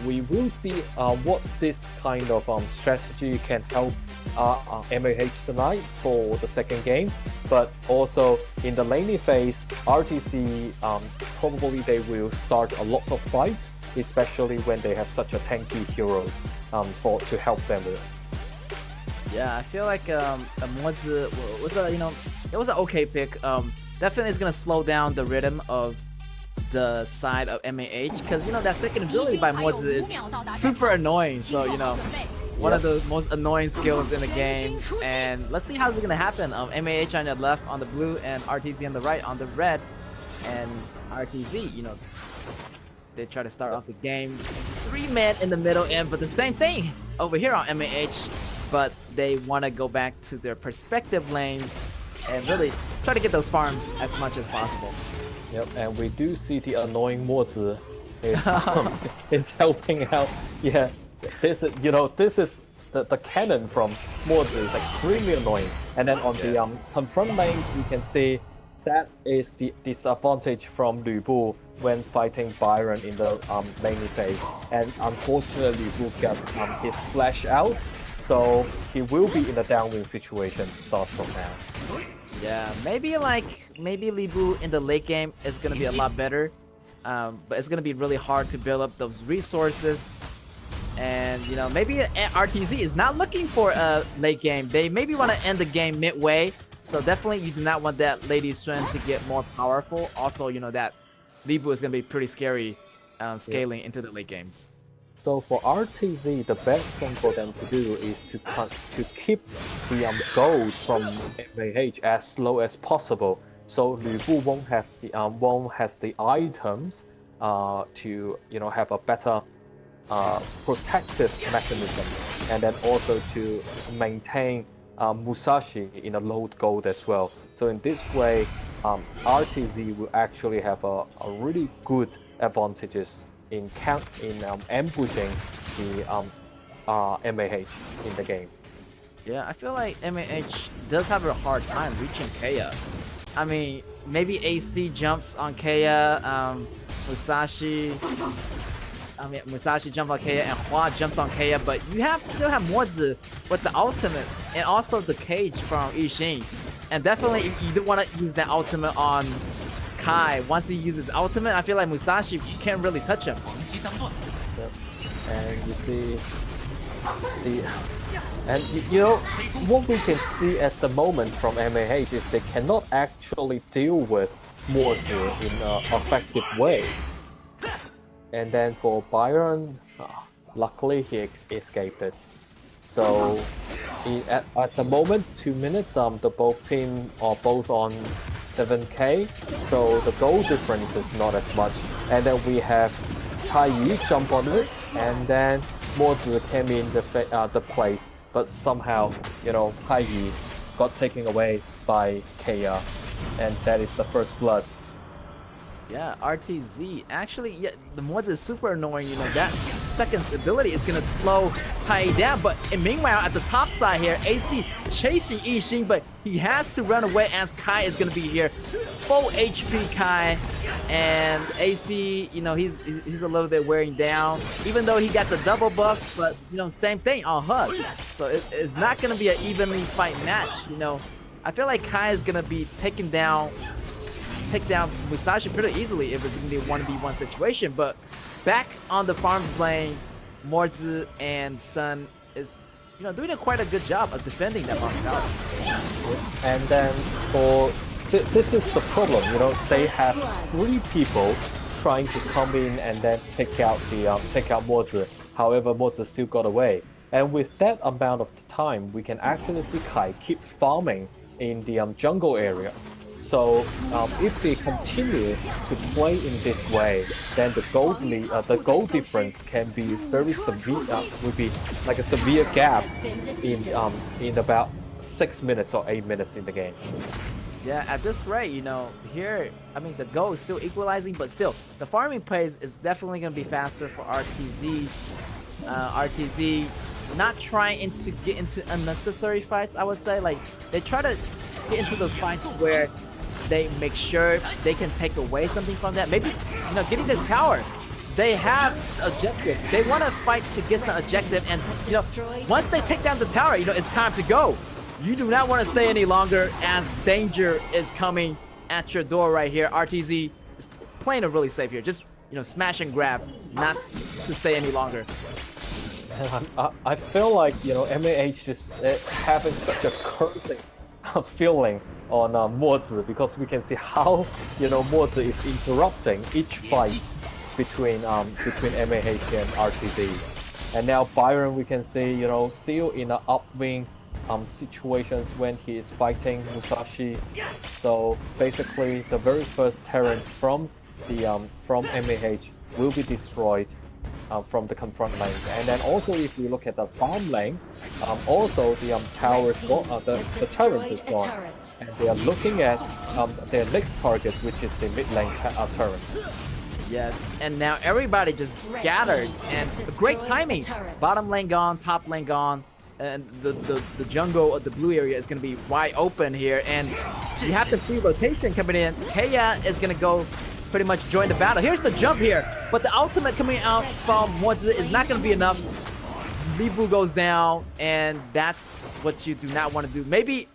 we will see what this kind of strategy can help MAH tonight for the second game. But also in the laning phase, RTC probably they will start a lot of fights, especially when they have such a tanky heroes to help them with it. Yeah, I feel like Mozi it was an okay pick. Definitely is gonna slow down the rhythm of the side of MAH, because that second ability by Mozi is super annoying. So one of the most annoying skills in the game, and let's see how's it gonna happen. MAH on the left on the blue, and RTZ on the right on the red. And RTZ, they try to start off the game 3 men in the middle end, but the same thing over here on MAH, but they want to go back to their perspective lanes and really try to get those farms as much as possible. Yep, and we do see the annoying Mozi is helping out. Yeah, this is the cannon from Mozi is extremely annoying. And then on the confront lanes, we can see that is the disadvantage from Lu Bu when fighting Byron in the laning phase. And unfortunately, Lu Bu got his flash out, so he will be in a downwind situation start from now. Yeah, maybe Li Bu in the late game is gonna be a lot better, but it's gonna be really hard to build up those resources. And you know, maybe RTZ is not looking for a late game. They maybe want to end the game midway. So definitely you do not want that Lady Swen to get more powerful. Also, you know, that Li Bu is gonna be pretty scary scaling into the late games. So for RTZ, the best thing for them to do is to keep the gold from MAH as low as possible. So Lu Bu won't have the items to have a better protective mechanism, and then also to maintain Musashi in a low gold as well. So in this way, RTZ will actually have a really good advantages in ambushing the MAH in the game. Yeah, I feel like MAH does have a hard time reaching Kaya. I mean, maybe AC jumps on Kaya, Musashi jumps on Kaya, and Hua jumps on Kaya, but you still have Mozi with the ultimate and also the cage from Yixing. And definitely you don't want to use that ultimate on Kai. Once he uses ultimate, I feel like Musashi, you can't really touch him. Yep. And you see you know what we can see at the moment from MAH is they cannot actually deal with Mozi in an effective way. And then for Byron, luckily he escaped it. So at the moment, 2 minutes, the both team are both on 7k, so the goal difference is not as much. And then we have Tai Yi jump on it, and then Mozi came in the place, but somehow, you know, Tai Yi got taken away by Kaya, and that is the first blood. Yeah, RTZ. Actually, yeah, the Mozi is super annoying. You know, that second ability is going to slow Tai down. But meanwhile, at the top side here, AC chasing Yixing, but he has to run away as Kai is going to be here. Full HP Kai. And AC, you know, he's a little bit wearing down. Even though he got the double buff, but, you know, same thing on Hug. So it's not going to be an evenly fight match, you know. I feel like Kai is going to be take down Musashi pretty easily if it's going to be a 1v1 situation. But back on the farms lane, Mozi and Sun is, you know, doing quite a good job of defending that farm tower. And then for this is the problem, you know, they have 3 people trying to come in and then take out Mozi. However, Mozi still got away. And with that amount of time, we can actually see Kai keep farming in the jungle area. So if they continue to play in this way, then the goal difference can be very severe. Would be like a severe gap in about 6 minutes or 8 minutes in the game. Yeah, at this rate, you know, here, I mean, the goal is still equalizing, but still, the farming pace is definitely going to be faster for RTZ. RTZ not trying to get into unnecessary fights, I would say. Like, they try to get into those fights where they make sure they can take away something from that. Maybe, you know, getting this tower, they have objective. They want to fight to get some objective, and, you know, once they take down the tower, you know, it's time to go. You do not want to stay any longer as danger is coming at your door right here. RTZ is playing it really safe here. Just, you know, smash and grab, not to stay any longer. I feel like, you know, MAH is having such a cursing feeling on Mozi, because we can see how, you know, Mozi is interrupting each fight between MAH and RTZ. And now Byron, we can see, you know, still in an upwing situations when he is fighting Musashi. So basically, the very first Terrans from MAH will be destroyed from the confront lanes. And then also, if we look at the farm lanes, also the towers, the turret is gone, and they are looking at their next target, which is the mid lane turret. Yes, and now everybody just gathered, and great timing. Bottom lane gone, top lane gone. and the jungle of the blue area is going to be wide open here, and you have the free rotation coming in. KAW is going to go pretty much join the battle. Here's the jump here, but the ultimate coming out from Mozi is not going to be enough. Ribu goes down, and that's what you do not want to do. Maybe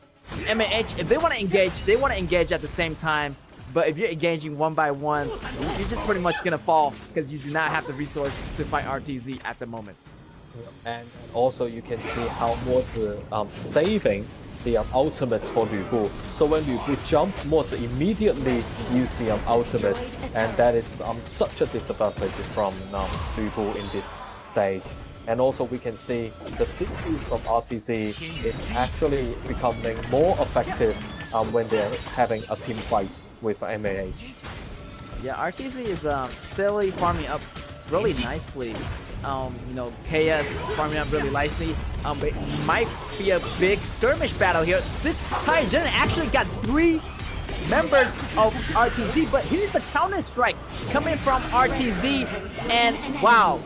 MAH, if they want to engage, they want to engage at the same time. But if you're engaging one by one, you're just pretty much going to fall because you do not have the resource to fight RTZ at the moment. And also you can see how Mozi saving the ultimates for Lu Bu. So when Lu Bu jump, Mozi immediately use the ultimate, and that is such a disadvantage from Lu Bu in this stage. And also we can see the series of RTZ is actually becoming more effective when they're having a team fight with MAH. Yeah, RTZ is steadily farming up really nicely. You know, KAW is farming up really nicely. But it might be a big skirmish battle here. This Taijin actually got 3 members of RTZ, but here's the counter strike coming from RTZ, and wow,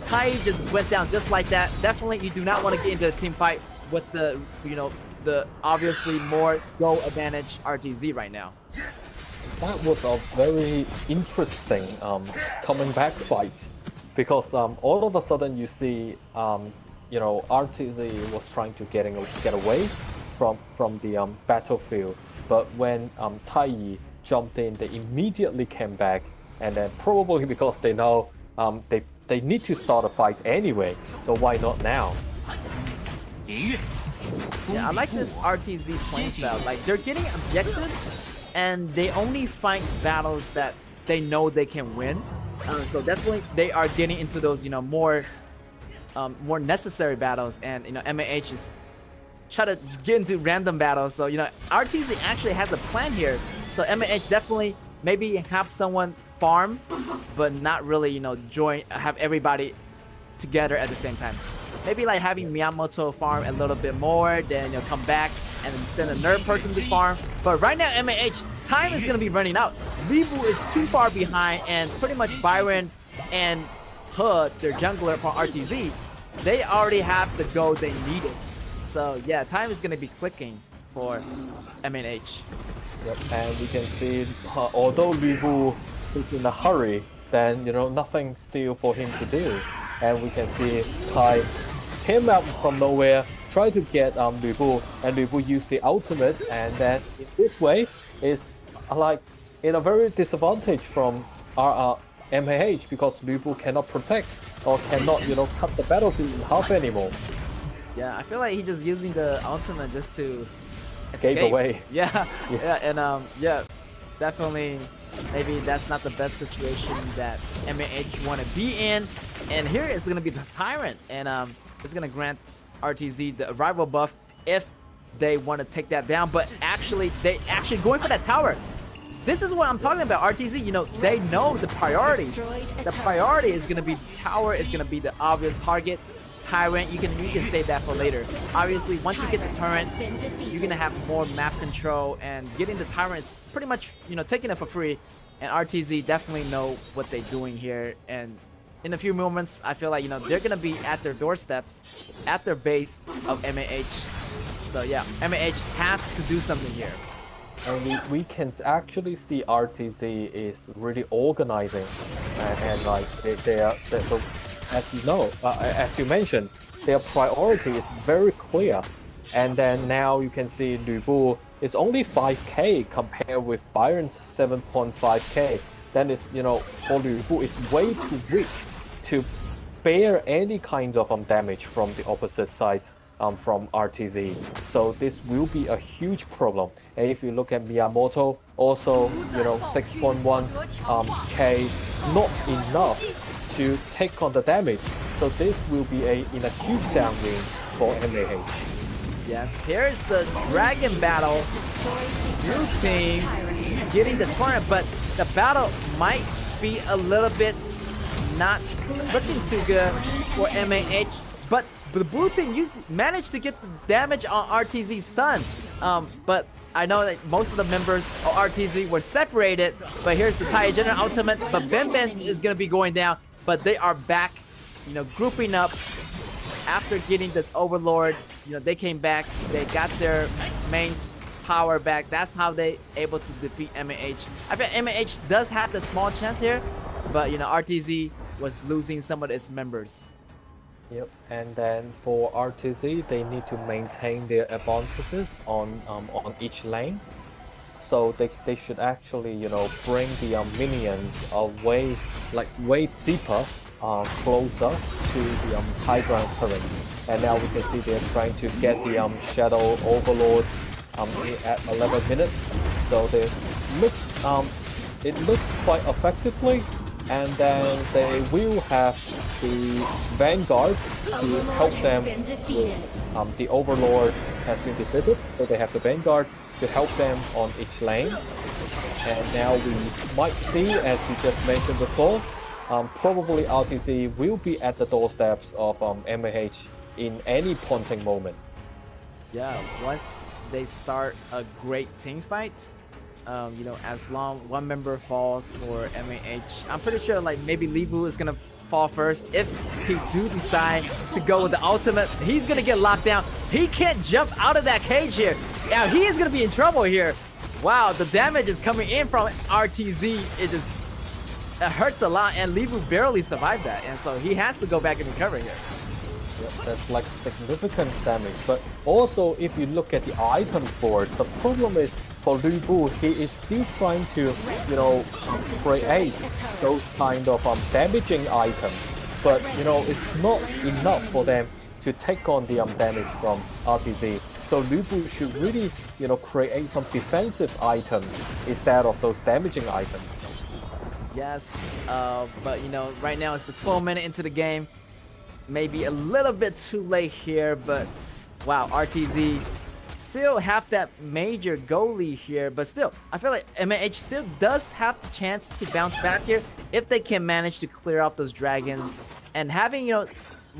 Tai just went down just like that. Definitely, you do not want to get into a team fight with the, you know, the obviously more go advantage RTZ right now. That was a very interesting coming back fight, because all of a sudden you see, you know, RTZ was trying to get away from the battlefield, but when Tai jumped in, they immediately came back, and then probably because they know they need to start a fight anyway, so why not now? Yeah, I like this RTZ playing style. Like, they're getting objectives, and they only fight battles that they know they can win. So definitely, they are getting into those, you know, more necessary battles, and you know, MAH is try to get into random battles. So you know, RTZ actually has a plan here. So MAH definitely maybe have someone farm, but not really, you know, have everybody together at the same time. Maybe like having Miyamoto farm a little bit more, then you'll come back and then send a nerd person to farm. But right now, MAH, time is going to be running out. Ribu is too far behind, and pretty much Byron and He, their jungler from RTZ, they already have the gold they needed. So yeah, time is going to be clicking for MAH. Yep, and we can see, although Ribu is in a hurry, then you know, nothing still for him to do. And we can see Tai came out from nowhere, try to get Lu Bu, and Lu Bu used the ultimate, and then in this way is like in a very disadvantage from our MAH, because Lu Bu cannot protect or cannot, you know, cut the battlefield in half anymore. Yeah, I feel like he's just using the ultimate just to escape away. Yeah, and yeah, definitely. Maybe that's not the best situation that MAH want to be in. And here is going to be the Tyrant, and it's going to grant RTZ the arrival buff if they want to take that down. But actually, they actually going for that tower. This is what I'm talking about. RTZ, you know, they know the priorities. The priority is going to be the tower, is going to be the obvious target. Tyrant, you can save that for later. Obviously, once you get the turret, you're gonna have more map control, and getting the Tyrant is pretty much, you know, taking it for free. And RTZ definitely know what they're doing here. And in a few moments, I feel like, you know, they're gonna be at their doorsteps, at their base of MAH. So yeah, MAH has to do something here. And we can actually see RTZ is really organizing, and like they are. As you know, as you mentioned, their priority is very clear. And then now you can see Lu Bu is only 5k compared with Byron's 7.5k. Then it's, you know, for Lu Bu is way too weak to bear any kind of damage from the opposite side from RTZ. So this will be a huge problem. And if you look at Miyamoto, also, you know, 6.1k, not enough to take on the damage. So this will be in a huge downwind for MAH. Yes, here's the Dragon battle. Blue team getting the tournament, but the battle might be a little bit not looking too good for MAH. But the blue team, you managed to get the damage on RTZ's son. But I know that most of the members of RTZ were separated. But here's the Taijin ultimate. But Ben is going to be going down. But they are back, you know, grouping up after getting the Overlord, they came back. They got their main power back. That's how they able to defeat MAH. I bet MAH does have the small chance here, but RTZ was losing some of its members. Yep, and then for RTZ, they need to maintain their advantages on each lane. So they should actually bring the minions way deeper, closer to the high ground turret. And now we can see they're trying to get the Shadow Overlord at 11 minutes. So it looks quite effectively. And then they will have the Vanguard to help them with, the Overlord has been defeated, so they have the Vanguard to help them on each lane. And now we might see, as you just mentioned before, probably RTZ will be at the doorsteps of MAH in any punting moment. Yeah, once they start a great team fight, as long one member falls for MAH, I'm pretty sure maybe Libu is gonna fall first. If he do decide to go with the ultimate, he's gonna get locked down. He can't jump out of that cage here. Yeah, he is gonna be in trouble here. Wow, the damage is coming in from RTZ. It hurts a lot, and Libu barely survived that, and so he has to go back and recover here. Yep, that's significant damage. But also, if you look at the items board, the problem is for Lu Bu, he is still trying to, create those kind of damaging items. But it's not enough for them to take on the damage from RTZ. So Lu Bu should really, create some defensive items instead of those damaging items. Yes, but right now it's the 12 minute into the game. Maybe a little bit too late here, but wow, RTZ still have that major goalie here, but still, I feel like MAH still does have the chance to bounce back here if they can manage to clear out those dragons and having,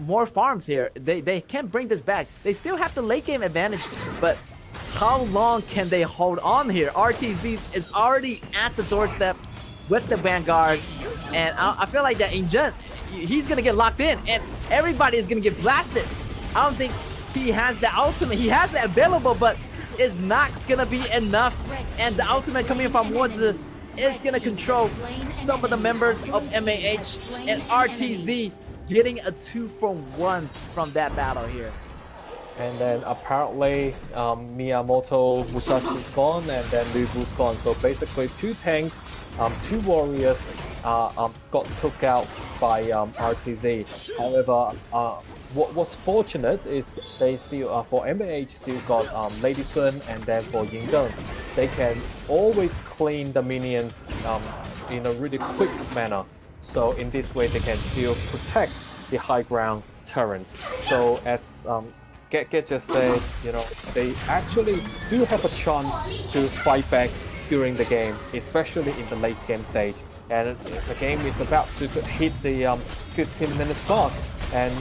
more farms here. They can bring this back. They still have the late game advantage, but how long can they hold on here? RTZ is already at the doorstep with the Vanguard, and I feel like that Injun, he's gonna get locked in, and everybody is gonna get blasted. I don't think he has the ultimate. He has it available, but it's not gonna be enough. And the ultimate coming from Woods is gonna control some of the members of MAH, and RTZ getting a 2-for-1 from that battle here. And then apparently Miyamoto Musashi's gone, and then Lubu's gone. So basically 2 tanks, 2 warriors got took out by RTZ. However, what's fortunate is they still, for MAH, still got Lady Sun, and then for Yingzheng, they can always clean the minions in a really quick manner. So in this way, they can still protect the high ground turret. So as Get just said, they actually do have a chance to fight back during the game, especially in the late game stage. And the game is about to hit the 15-minute mark, and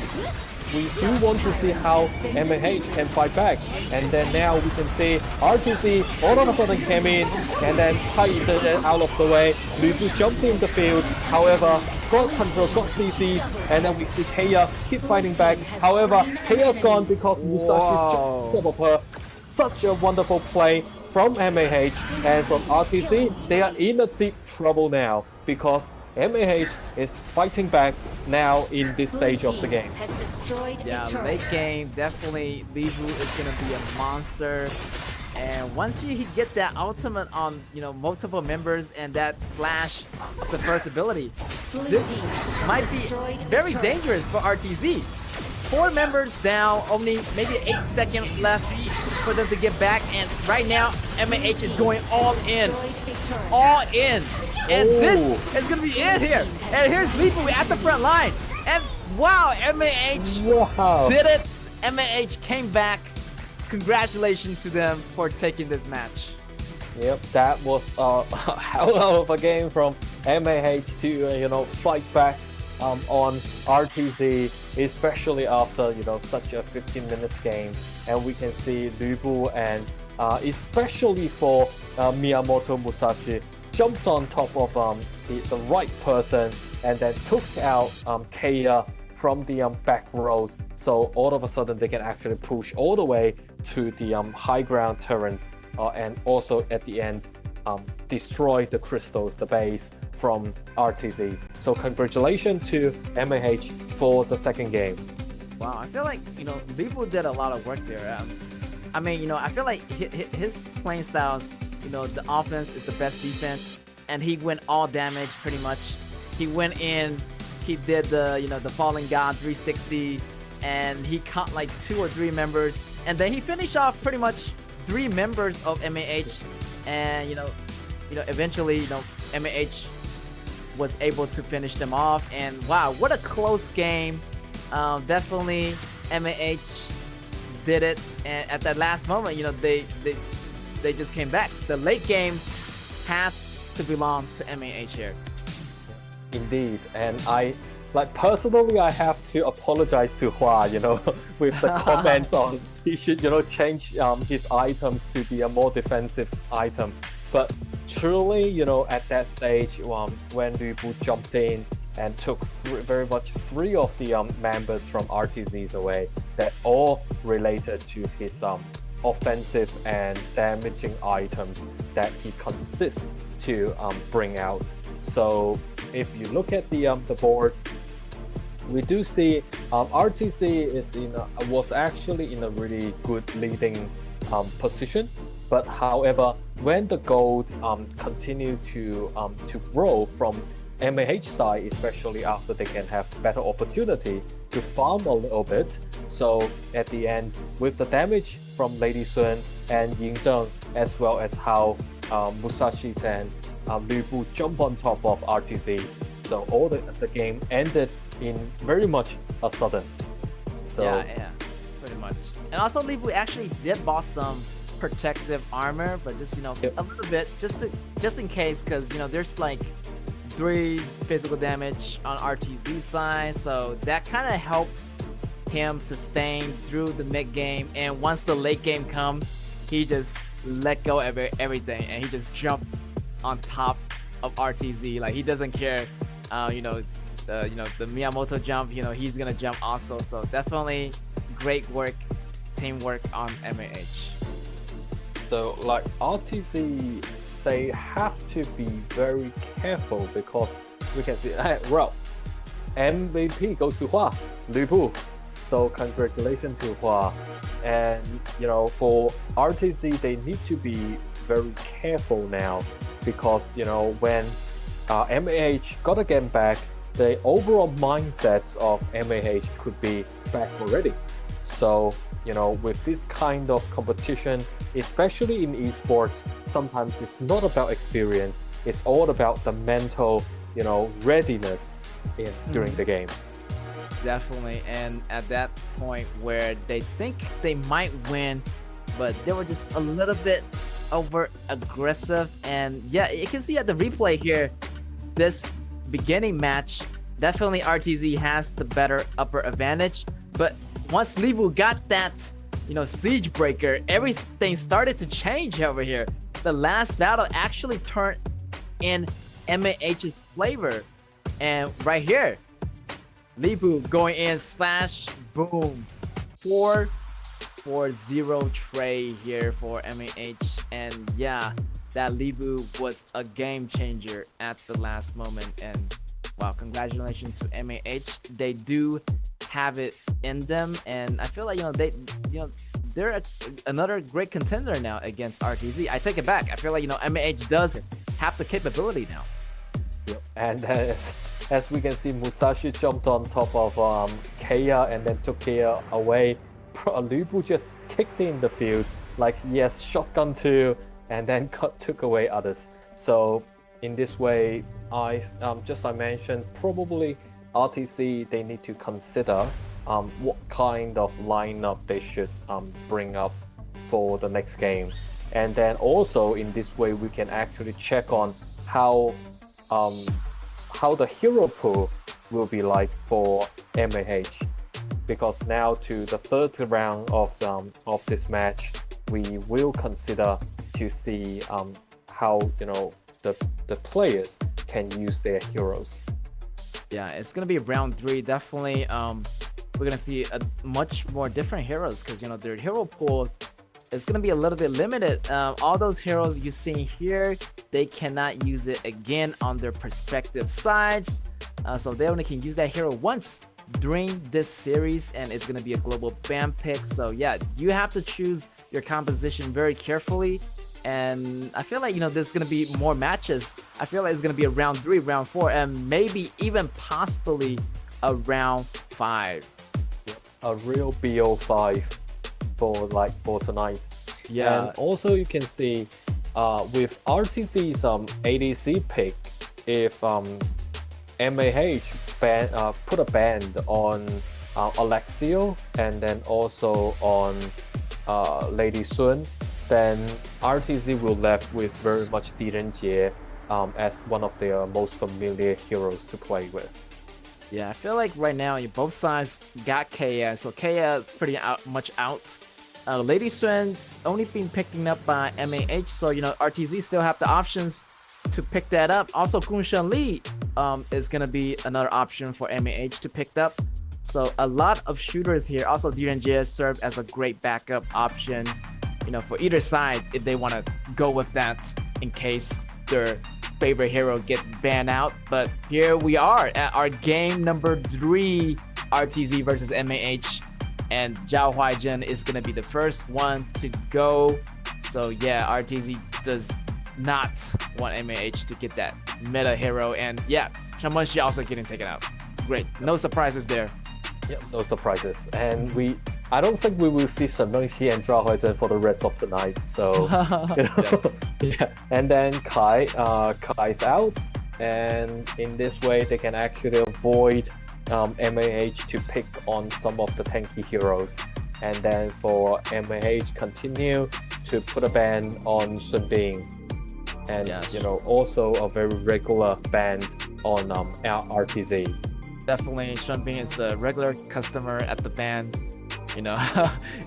we do want to see how MAH can fight back. And then now we can see RTZ all of a sudden came in and then kited it out of the way. Lubu jumped in the field, however, got control, got CC, and then we see Kaya keep fighting back. However, Kaya's gone because Musashi's jumped top of her. Such a wonderful play from MAH, and from RTZ, they are in a deep trouble now because MAH is fighting back now in this stage of the game. Yeah, late game, definitely Libu is going to be a monster. And once you get that ultimate on, multiple members and that slash of the first ability, this might be very dangerous for RTZ. 4 members down, only maybe 8 seconds left for them to get back. And right now, MAH is going all in. All in. And this is going to be it here. And here's Libu at the front line. And wow, MAH did it. MAH came back. Congratulations to them for taking this match. Yep, that was a hell of a game from MAH to, fight back on RTZ, especially after, such a 15 minutes game. And we can see Lubu and especially for Miyamoto Musashi jumped on top of the right person and then took out Kaya from the back road, so all of a sudden they can actually push all the way to the high ground turrets, and also at the end destroy the crystals, the base from RTZ. So congratulations to MAH for the second game. Wow, I feel like, Libu did a lot of work there. I mean, I feel like his playing styles, the offense is the best defense, and he went all damage pretty much. He went in, he did the Fallen God 360, and he caught like 2 or 3 members, and then he finished off pretty much 3 members of MAH, and eventually, MAH was able to finish them off, and wow, what a close game. Definitely MAH did it, and at that last moment, they just came back. The late game had to belong to MAH here. Indeed, and personally, I have to apologize to Hua, with the comments on he should, change his items to be a more defensive item. But truly, at that stage, when Lu Bu jumped in and took very much 3 of the members from RTZs away, that's all related to his offensive and damaging items that he consists to bring out. So if you look at the board, we do see RTZ was actually in a really good leading position. But however, when the gold continue to grow from MAH side, especially after they can have better opportunity to farm a little bit, so at the end, with the damage from Lady Sun and Ying Zheng, as well as how Musashi and Lu Bu jump on top of RTZ, so all the game ended in very much a sudden. So yeah, pretty much. And also, Lu Bu actually did bought some protective armor, but just a little bit, just in case, because there's like 3 physical damage on RTZ side, so that kind of helped him sustain through the mid game. And once the late game come, he just let go of everything, and he just jumped on top of RTZ. Like, he doesn't care, the Miyamoto jump, he's gonna jump also. So definitely great work, teamwork on MAH. So like RTZ, they have to be very careful, because we can see, well, MVP goes to Hua, Lu Bu. So congratulations to Hua. And for RTZ, they need to be very careful now, because when MAH got a game back, the overall mindsets of MAH could be back already. So with this kind of competition, especially in esports, sometimes it's not about experience, it's all about the mental, readiness during the game. Definitely. And at that point where they think they might win, but they were just a little bit over aggressive. And yeah, you can see at the replay here, this beginning match, definitely RTZ has the better upper advantage. But once Lu Bu got that, siege breaker, everything started to change over here. The last battle actually turned in MAH's flavor. And right here, Lu Bu going in, slash, boom, 4-0 trade here for MAH. And yeah, that Lu Bu was a game changer at the last moment. And wow, congratulations to MAH. They do have it in them, and I feel like they're another great contender now against RTZ. I take it back. I feel like MAH does have the capability now. Yep. And as we can see, Musashi jumped on top of KAW and then took KAW away. Lu Bu just kicked in the field, like yes, shotgun too, and then took away others. So in this way, I mentioned, probably RTC, they need to consider what kind of lineup they should bring up for the next game. And then also in this way, we can actually check on how the hero pool will be like for MAH. Because now to the 3rd round of this match, we will consider to see how the players can use their heroes. Yeah, it's gonna be round 3. Definitely, we're gonna see a much more different heroes because their hero pool is gonna be a little bit limited. All those heroes you see here, they cannot use it again on their respective sides, so they only can use that hero once during this series, and it's gonna be a global ban pick. So yeah, you have to choose your composition very carefully. And I feel like there's gonna be more matches. I feel like it's gonna be a round 3, round 4, and maybe even possibly a round 5. A real BO5 for tonight. Yeah. And also you can see with RTC's ADC pick, if MAH put a ban on Alexio and then also on Lady Sun, then RTZ will left with very much Direnjie as one of their most familiar heroes to play with. Yeah, I feel like right now both sides got KA, so KA is pretty much out. Lady Sun's only been picking up by MAH, so RTZ still have the options to pick that up. Also, Gunshan Li is gonna be another option for MAH to pick up. So a lot of shooters here. Also, Direnjie served as a great backup option, for either side if they want to go with that in case their favorite hero get banned out. But here we are at our game number 3, RTZ versus MAH, and Zhao Huaijun is gonna be the first one to go. So yeah, RTZ does not want MAH to get that meta hero, and yeah, Shenmunxi also getting taken out. Great, no surprises there. Yep, no surprises. And I don't think we will see Shenmunxi and Zhao Huaijun for the rest of the night. So Yes. yeah. And then Kai's out, and in this way they can actually avoid MAH to pick on some of the tanky heroes. And then for MAH continue to put a ban on Sun Bing. And Yes. also a very regular ban on RTZ. Definitely, Shenbing is the regular customer at the band.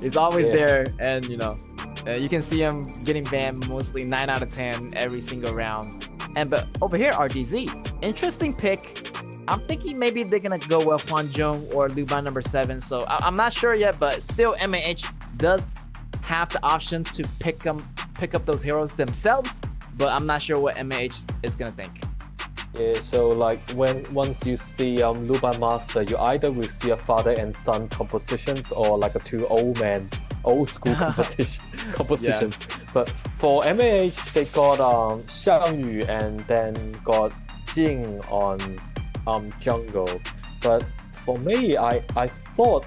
He's always Yeah. there, and you can see him getting banned mostly 9 out of 10 every single round. But over here, RTZ, interesting pick. I'm thinking maybe they're gonna go with Huanzhong or Luban number 7. So I'm not sure yet, but still, MAH does have the option to pick up those heroes themselves. But I'm not sure what MAH is gonna think. Yeah, so once you see Luban Master, you either will see a father and son compositions or like a 2 old school compositions. But for MAH, they got Xiang Yu and then got Jing on jungle. But for me, I thought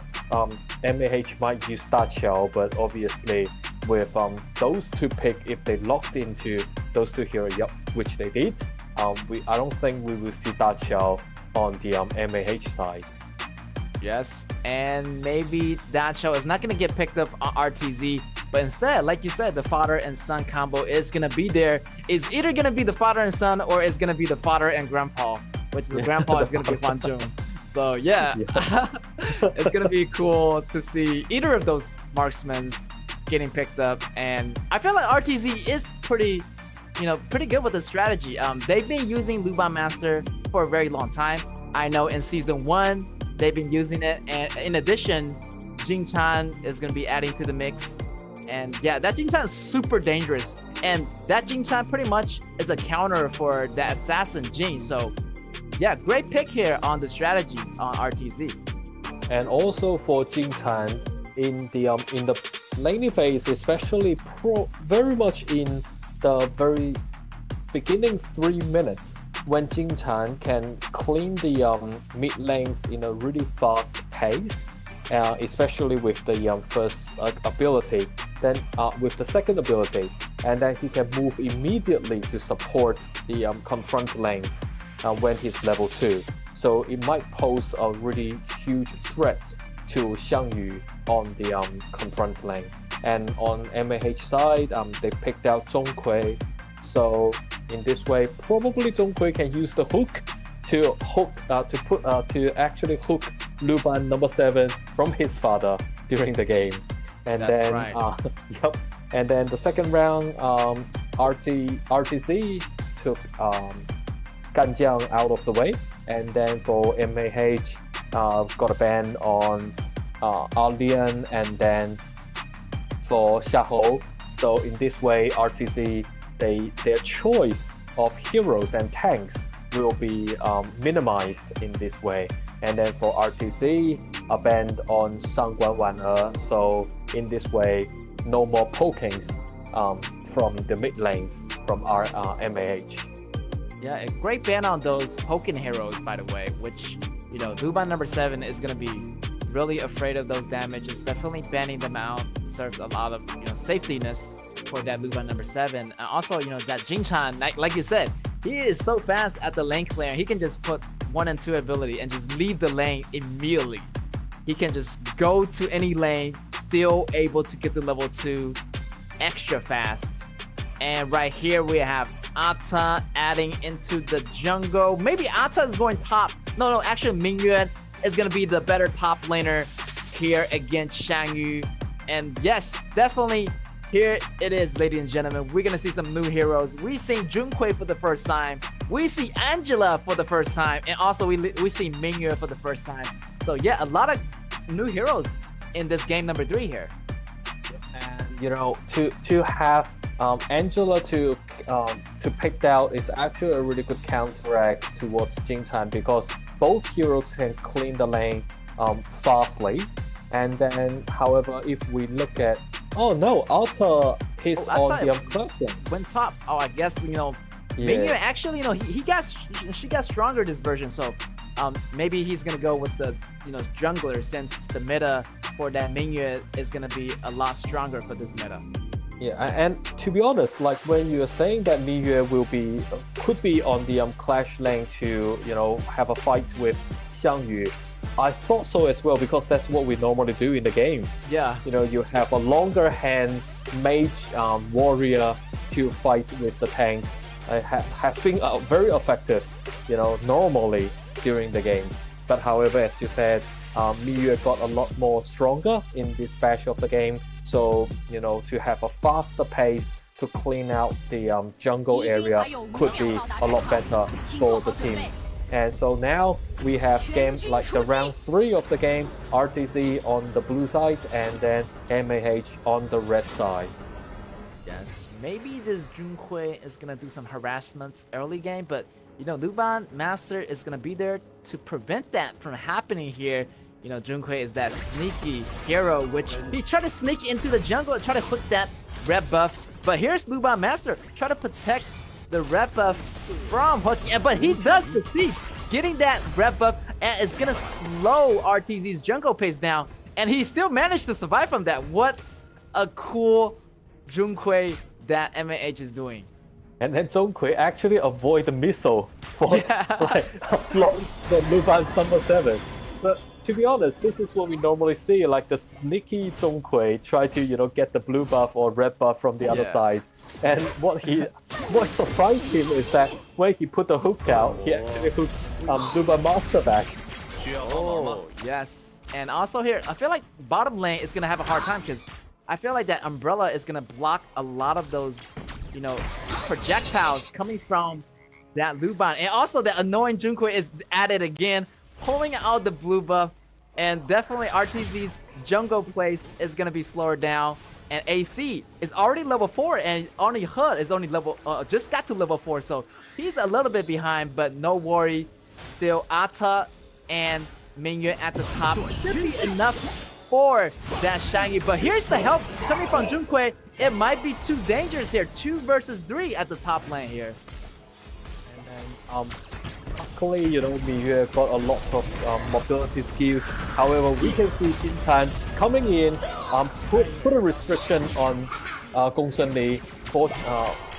MAH might use Da Qiao, but obviously with those 2 pick, if they locked into those 2 heroes, which they did, I don't think we will see Da Qiao on the MAH side. Yes, and maybe Da Qiao is not going to get picked up on RTZ, but instead, like you said, the father and son combo is going to be there. It's either going to be the father and son, or it's going to be the father and grandpa, which the grandpa is going to be Huanzhong. So yeah, it's going to be cool to see either of those marksmen getting picked up. And I feel like RTZ is pretty good with the strategy. They've been using Luban Master for a very long time. I know in season 1 they've been using it, and in addition, Jing Chan is going to be adding to the mix. And yeah, that Jing Chan is super dangerous, and that Jing Chan pretty much is a counter for that assassin Jing. So yeah, great pick here on the strategies on RTZ. And also for Jing Chan in the laning phase, especially very much in the very beginning 3 minutes, when Jing Chan can clean the mid lanes in a really fast pace, especially with the first ability, then with the second ability, and then he can move immediately to support the confront lane when he's level 2. So it might pose a really huge threat to Xiang Yu on the confront lane. And on MAH side, they picked out Zhongkui. So in this way, probably Zhongkui can use the hook to actually hook Luban number 7 from his father during the game. And That's then right. And then the second round, RTZ took Ganjiang out of the way, and then for MAH, got a ban on Alien, and then for Xiahou. So in this way, RTZ, their choice of heroes and tanks will be minimized in this way. And then for RTZ, a ban on Shangguan Wan. So in this way, no more pokings from the mid lanes from our MAH. Yeah, a great ban on those poking heroes, by the way, which, you know, Luban number 7 is going to be really afraid of those damages. Definitely banning them out serves a lot of, you know, safetyness for that Luban number 7. And also, you know, that Jingchan, like you said, he is so fast at the lane clear. He can just put 1 and 2 ability and just leave the lane immediately. He can just go to any lane, still able to get to level 2 extra fast. And right here we have Ata adding into the jungle. Maybe Ata is going top. No, actually Mingyuan is going to be the better top laner here against Shangyu. And yes, definitely here it is, ladies and gentlemen. We're going to see some new heroes. We see Junhui for the first time. We see Angela for the first time. And also we see Mingyuan for the first time. So yeah, a lot of new heroes in this game number 3 here. And you know, to have Angela to pick out is actually a really good counteract towards Jingchan, because both heroes can clean the lane fastly. And then, however, if we look at, oh no, Alta is on the collection. Went top. Oh, I guess, you know, Mingyuan actually, you know, she got stronger this version. So maybe he's gonna go with the, you know, jungler, since the meta for that Mingyuan is gonna be a lot stronger for this meta. Yeah, and to be honest, like when you are saying that Mingyuan could be on the Clash lane to, you know, have a fight with Xiangyu, I thought so as well, because that's what we normally do in the game. Yeah. You know, you have a longer hand mage warrior to fight with the tanks. Has been very effective, you know, normally during the games. But however, as you said, Mingyuan got a lot more stronger in this batch of the game. So, you know, to have a faster pace to clean out the jungle area could be a lot better for the teams. And so now we have games like the round 3 of the game, RTZ on the blue side and then MAH on the red side. Yes, maybe this Junhui is going to do some harassments early game, but, you know, Luban Master is going to be there to prevent that from happening here. You know, Junhui is that sneaky hero, which he tried to sneak into the jungle and try to hook that red buff. But here's Luban Master, try to protect the red buff from hook. But he does succeed getting that red buff, and it's going to slow RTZ's jungle pace down. And he still managed to survive from that. What a cool Junhui that MAH is doing. And then Zhonghui actually avoid the missile for Luban's number 7. But to be honest, this is what we normally see, like the sneaky Zhonghui try to, you know, get the blue buff or red buff from the other side. And what surprised him is that when he put the hook out, he actually hooked Luban Master back. Oh, yes. And also here, I feel like bottom lane is going to have a hard time, because I feel like that umbrella is going to block a lot of those, you know, projectiles coming from that Luban. And also that annoying Junhui is added again, pulling out the blue buff. And definitely RTZ's jungle place is going to be slower down. And AC is already level 4, and only HUD is only level, just got to level 4. So he's a little bit behind, but no worry. Still Ata and Mingyuan at the top should be enough for that Shangyu. But here's the help coming from Junhui. It might be too dangerous here. 2 versus 3 at the top lane here. And then, luckily, you know, Mingyuan got a lot of mobility skills. However, we can see Jingchan coming in, put a restriction on Gongsun Li,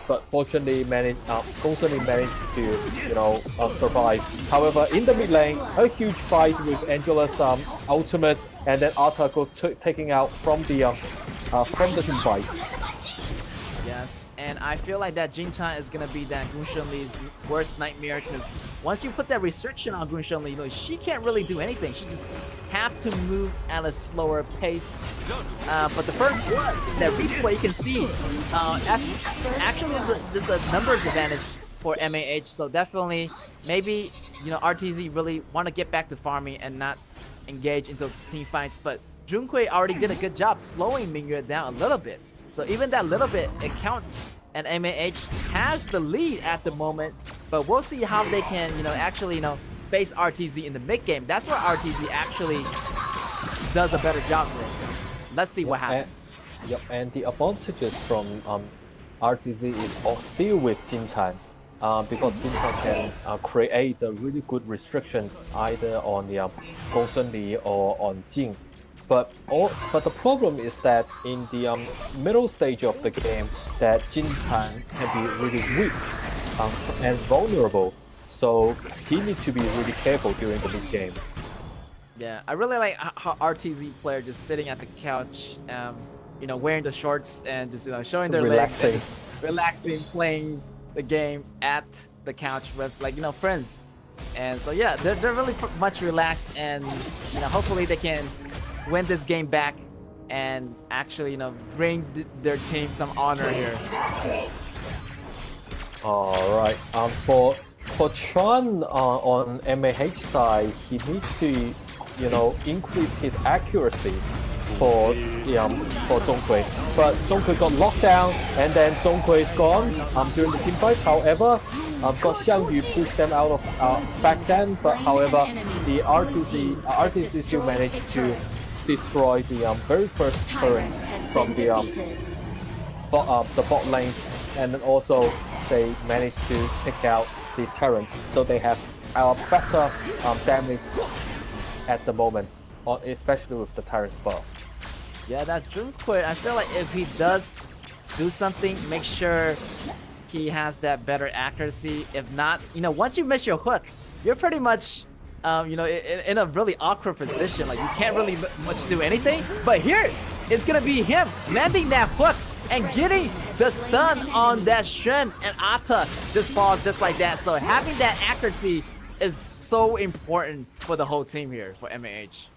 but fortunately Gongsun Li managed to, you know, survive. However, in the mid lane, a huge fight with Angela's ultimate, and then Ata taking out from the team fight. Yes, and I feel like that Jingchan is gonna be that Gongsun Li's worst nightmare, because once you put that restriction on Gongsun Li, you know, she can't really do anything. She just have to move at a slower pace. But the first one, that replay, you can see, actually there's a numbers advantage for MAH. So definitely, maybe RTZ really want to get back to farming and not engage into team fights. But Junkui already did a good job slowing Mingyue down a little bit. So even that little bit, it counts. And MAH has the lead at the moment. But we'll see how they can, actually, face RTZ in the mid game. That's where RTZ actually does a better job with. So let's see what happens. And the advantages from RTZ is still with Jin Chan, because Jin Chan can create really good restrictions either on the Gongsun Li or on Jing. But the problem is that in the middle stage of the game, that Jin Chan can be really weak and vulnerable. So he needs to be really careful during the mid game. Yeah, I really like how RTZ player just sitting at the couch, wearing the shorts and just showing their legs, and relaxing, playing the game at the couch with friends. And so yeah, they're really much relaxed, and hopefully they can win this game back and actually bring their team some honor here. All right. For Tron on MAH side, he needs to increase his accuracy for Zhongkui. But Zhongkui got locked down, and then Zhongkui is gone during the team fight. However, got Xiangyu pushed them out of back then. But however, the RTZ still managed to destroy the very first turret from the bot lane, and then also they managed to take out the turret, so they have better damage at the moment, especially with the turret's buff. Yeah, that Junkui, I feel like if he does do something, make sure he has that better accuracy. If not, once you miss your hook, you're pretty much in a really awkward position. Like, you can't really much do anything. But here, it's gonna be him landing that hook and getting the stun on that Shen, and Ata just falls just like that. So having that accuracy is so important for the whole team here for MAH.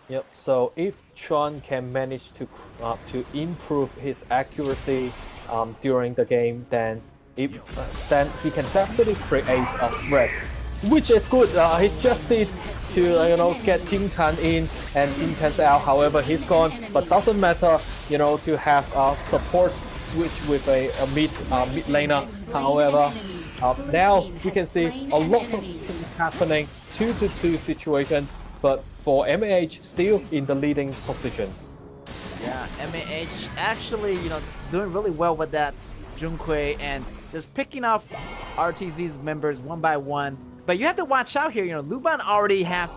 Yep. So if Tron can manage to improve his accuracy during the game, then he can definitely create a threat, which is good. He just need to get Jin Chan in, and Jin Chan's out. However, he's gone, but doesn't matter. To have support switch with a mid laner. However, now we can see a lot of things happening, 2-2 situation, but for MAH still in the leading position. Yeah, MAH actually, doing really well with that Junkui and just picking off RTZ's members one by one. But you have to watch out here. Luban already have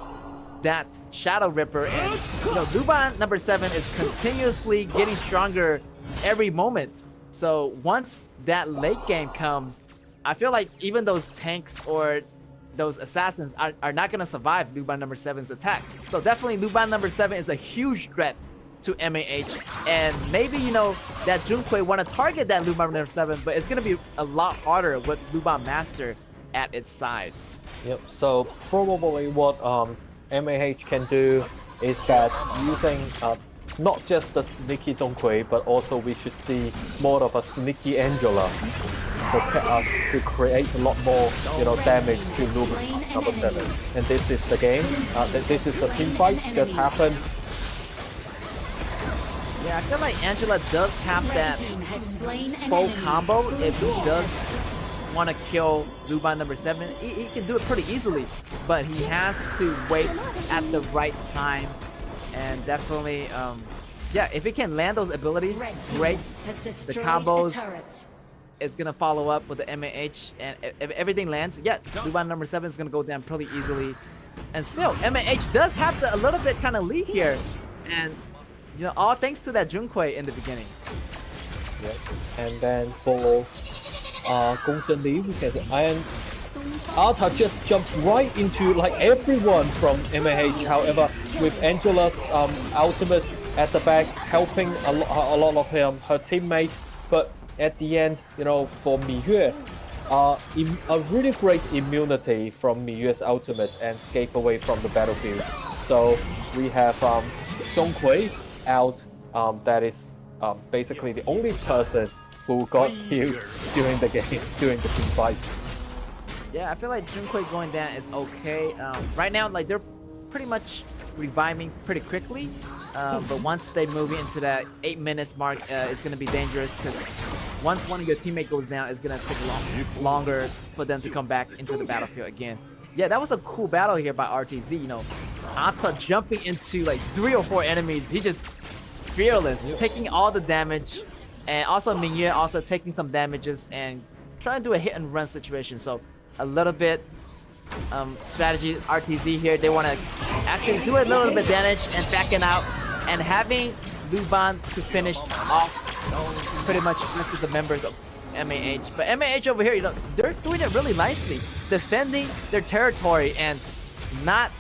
that Shadow Ripper, and Luban number 7 is continuously getting stronger every moment. So once that late game comes, I feel like even those tanks or those assassins are not going to survive Luban number 7's attack. So definitely Luban number 7 is a huge threat to MAH, and maybe that Junkui want to target that Luban number 7, but it's going to be a lot harder with Luban Master at its side. Yep. So probably what MAH can do is that using not just the sneaky Zhongkui, but also we should see more of a sneaky Angela to create a lot more damage to Luban number 7. And this is the game. This is the team fight just happened. Yeah, I feel like Angela does have that full combo if he does want to kill Luban number 7. He can do it pretty easily, but he has to wait at the right time. And definitely, yeah, if he can land those abilities, great. The combos is going to follow up with the MAH, and if everything lands, yeah, Luban number 7 is going to go down pretty easily. And still, MAH does have a little bit kind of lead here, and all thanks to that Junkui in the beginning. Yep. And then for Gongsun Li, we can, and Ata just jumped right into everyone from MAH. However, with Angela's ultimate at the back helping a lot of her teammates, but at the end, for Miyue, a really great immunity from Miyue's ultimate and escape away from the battlefield. So we have Zhongkui out. That is basically the only person who got killed during the game, during the team fight. Yeah, I feel like Junkoi going down is okay. Right now, like they're pretty much reviving pretty quickly. But once they move into that 8 minutes mark, it's gonna be dangerous because once one of your teammates goes down, it's gonna take longer for them to come back into the battlefield again. Yeah, that was a cool battle here by RTZ. You know, Ata jumping into like 3 or 4 enemies. He just fearless, taking all the damage, and also Mingyue also taking some damages and trying to do a hit and run situation. So a little bit strategy RTZ here. They want to actually do a little bit damage and backing out, and having Luban to finish off pretty much the rest of the members of MAH. But MAH over here, you know, they're doing it really nicely, defending their territory and not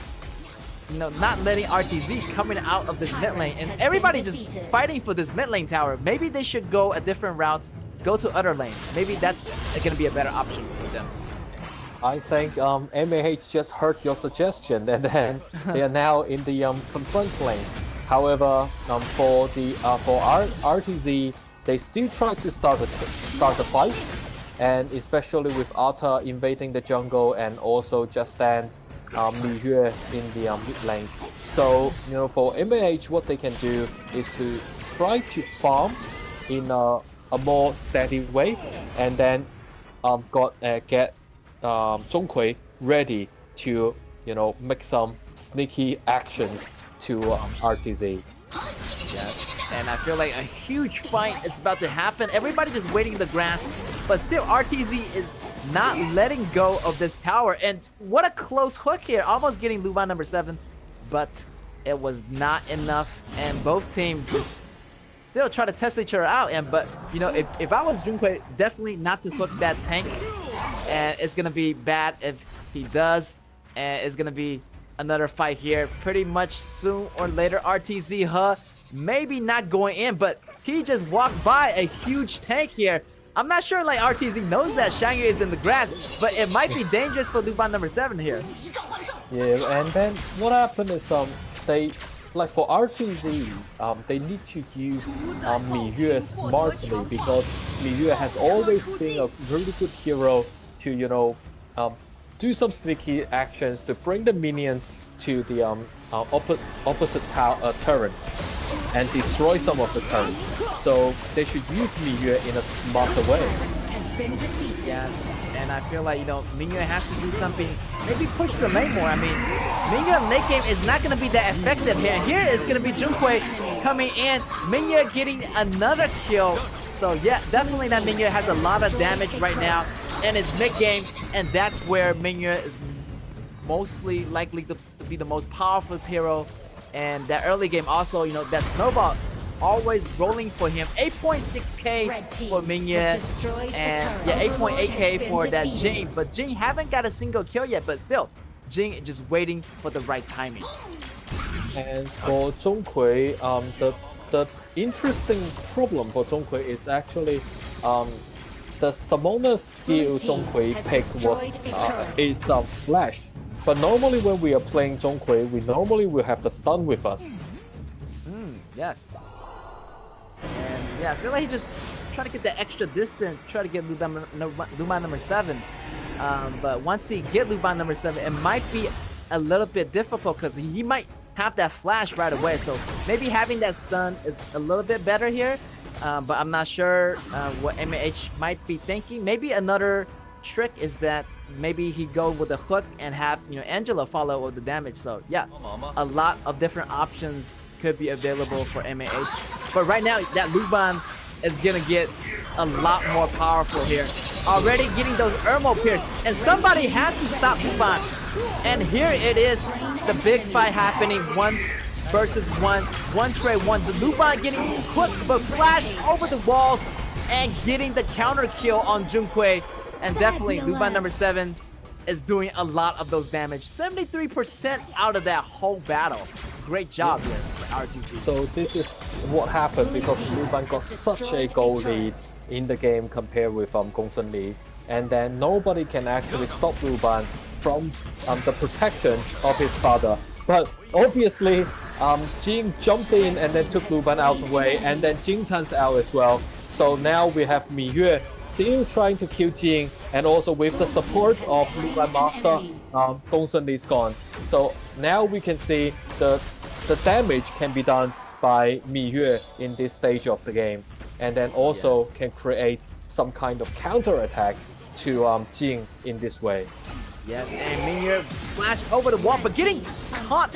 letting RTZ coming out of this mid lane, and everybody just fighting for this mid lane tower. Maybe they should go a different route, go to other lanes. Maybe that's gonna be a better option for them. I think MAH just heard your suggestion, and then they are now in the confront lane. However, for RTZ, they still try to start the fight, and especially with Ata invading the jungle and also Just Stand Mingyue in the mid lane. So, you know, for MAH, what they can do is to try to farm in a more steady way, and then get Zhongkui ready to, you know, make some sneaky actions to RTZ. Yes, and I feel like a huge fight is about to happen. Everybody just waiting in the grass, but still RTZ is not letting go of this tower. And what a close hook here, almost getting Luban number 7, but it was not enough. And both teams just still try to test each other out. And but you know, if I was Junkoi, definitely not to hook that tank. And it's gonna be bad if he does, and it's gonna be another fight here pretty much soon or later. RTZ maybe not going in, but he just walked by a huge tank here. I'm not sure like RTZ knows that Shangyu is in the grass, but it might be dangerous for Luban number 7 here. Yeah, and then what happened is they, like for RTZ, they need to use Mingyue smartly, because Mingyue has always been a really good hero to, you know, do some sneaky actions to bring the minions to the opposite turrets and destroy some of the turrets. So they should use Mingyue in a smarter way. Yes, and I feel like, you know, Mingyue has to do something, maybe push the lane more. I mean, Mingyue late game is not going to be that effective here. Here it's going to be Junkoi coming in, Mingyue getting another kill. So yeah, definitely that Mingyue has a lot of damage right now in his mid game, and that's where Mingyue is mostly likely to be the most powerful hero. And that early game also, you know, that snowball always rolling for him. 8.6k for Mingyue, and yeah, 8.8k for that Jing. But Jing haven't got a single kill yet, but still, Jing just waiting for the right timing. And for Zhongkui, the interesting problem for Zhongkui is actually the summoner skill Zhongkui picked is flash. But normally when we are playing Zhongkui, we normally will have the stun with us. Yes. And yeah, I feel like he just trying to get the extra distance, try to get Luban number 7. But once he get Luban number 7, it might be a little bit difficult because he might have that flash right away. So maybe having that stun is a little bit better here. But I'm not sure what MAH might be thinking. Maybe another trick is that maybe he go with a hook and have, you know, Angela follow with the damage. So yeah, a lot of different options could be available for MAH. But right now, that Luban is gonna get a lot more powerful here. Already getting those Ermo Pierce, and somebody has to stop Luban. And here it is, the big fight happening. 1 versus 1, 1-3-1. The Luban getting quick but flash over the walls and getting the counter kill on Junkoi. And definitely Luban number 7 is doing a lot of those damage. 73% out of that whole battle. Great job here for RTG. So this is what happened because Luban got such a goal lead in the game compared with Gongsun Li. And then nobody can actually stop Luban from the protection of his father. But obviously, Jing jumped in and then took Luban out of the way, and then Jing Chan's out as well. So now we have Mingyue still trying to kill Jing, and also with the support of Luban Master, Gongsun Li's gone. So now we can see the damage can be done by Mi Yue in this stage of the game, and then also can create some kind of counter attack to Jing in this way. Yes, and Minier flash over the wall, but getting caught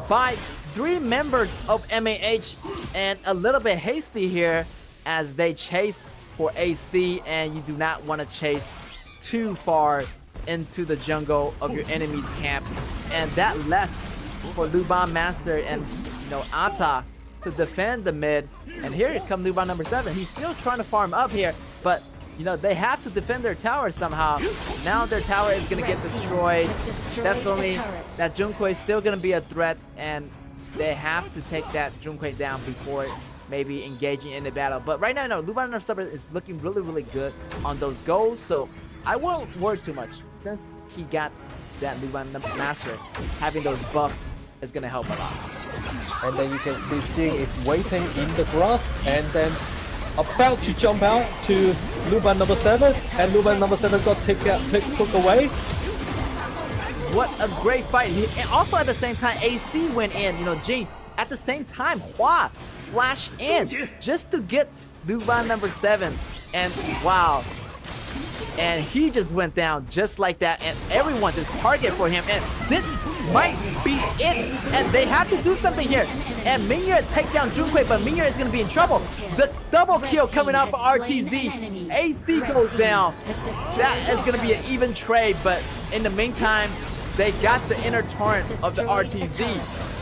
by 3 members of MAH, and a little bit hasty here as they chase for AC, and you do not want to chase too far into the jungle of your enemy's camp. And that left for Luban Master and Ata to defend the mid. And here comes Luban number 7. He's still trying to farm up here, but they have to defend their tower somehow. Now their tower is going to get destroyed. Definitely, that Junkoi is still going to be a threat, and they have to take that Junkoi down before maybe engaging in the battle. But right now, Luban number 7 is looking really, really good on those goals, so I won't worry too much. Since he got that Luban Master, having those buffs is going to help a lot. And then you can see Jing is waiting in the grass, and then about to jump out to Luban number 7, and Luban number 7 got took away. What a great fight. And also at the same time, AC went in. Jing, at the same time, Hua flashed in just to get Luban number 7. And wow. And he just went down just like that, and everyone just target for him, and this might be it, and they have to do something here. And Mingya take down Junkoi, but Mingya is going to be in trouble. The double kill coming out for RTZ. AC goes down. That is going to be an even trade, but in the meantime, they got the inner torrent of the RTZ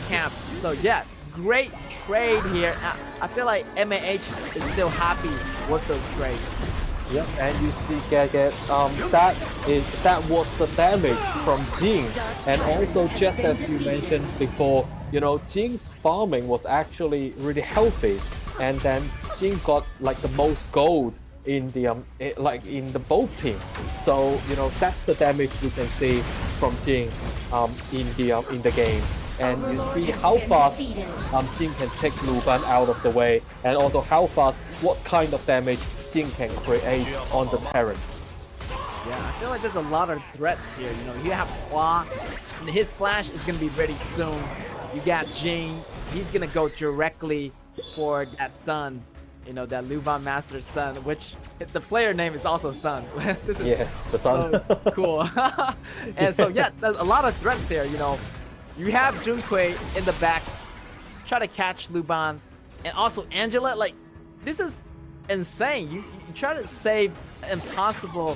camp. So yeah, great trade here. I feel like MAH is still happy with those trades. Yep, and you see that was the damage from Jing, and also just as you mentioned before, Jing's farming was actually really healthy, and then Jing got like the most gold in the in the both teams. So that's the damage we can see from Jing in the game. And you see how fast Jing can take Luban out of the way, and also how fast, what kind of damage Jing can create on the terrains. Yeah, I feel like there's a lot of threats here. You have Hua, and his flash is going to be ready soon. You got Jing, he's going to go directly for that Sun, that Luban Master's son, which the player name is also Sun. This is the Sun. So cool. And so yeah, there's a lot of threats there. You have Junkoi in the back, try to catch Luban, and also Angela. Like, this is insane. You try to save impossible,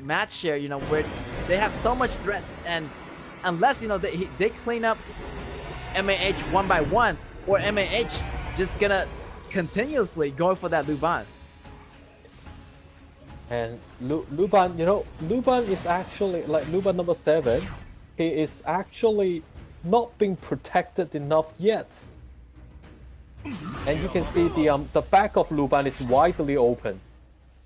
match here. Where they have so much threats, and unless they clean up MAH one by one, or MAH just gonna continuously go for that Luban. And Luban, Luban is actually like Luban number 7. He is actually not being protected enough yet. And you can see the back of Luban is widely open.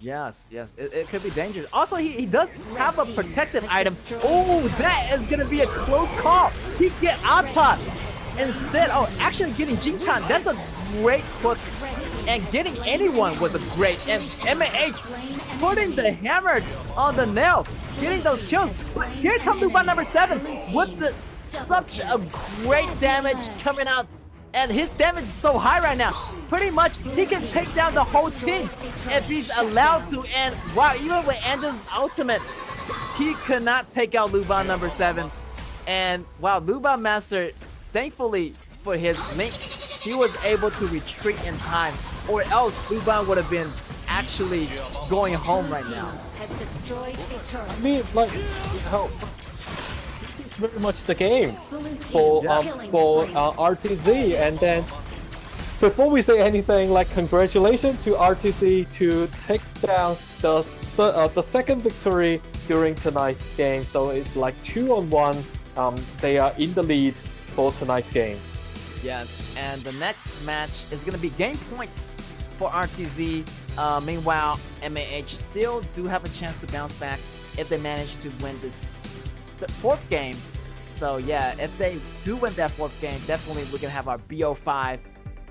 Yes, it could be dangerous. Also, he does have a protective item. Oh, that is gonna be a close call. He get Ata instead. Oh, actually getting Jin-chan, that's a great hook. And getting anyone was a great. And MAH putting the hammer on the nail, getting those kills. But here comes Luban number 7 with such a great damage coming out. And his damage is so high right now. Pretty much, he can take down the whole team if he's allowed to. And wow, even with Angel's ultimate, he could not take out Luban number 7. And wow, Luban Master, thankfully for his link, he was able to retreat in time, or else Luban would have been actually going home right now. I mean, like, it's very much the game for RTZ. And then before we say anything, like, congratulations to RTZ to take down the second victory during tonight's game. So it's like 2-on-1. They are in the lead for tonight's game. Yes, and the next match is going to be game points for RTZ. Meanwhile, MAH still do have a chance to bounce back if they manage to win the 4th game. So yeah, if they do win that 4th game, definitely we can have our BO5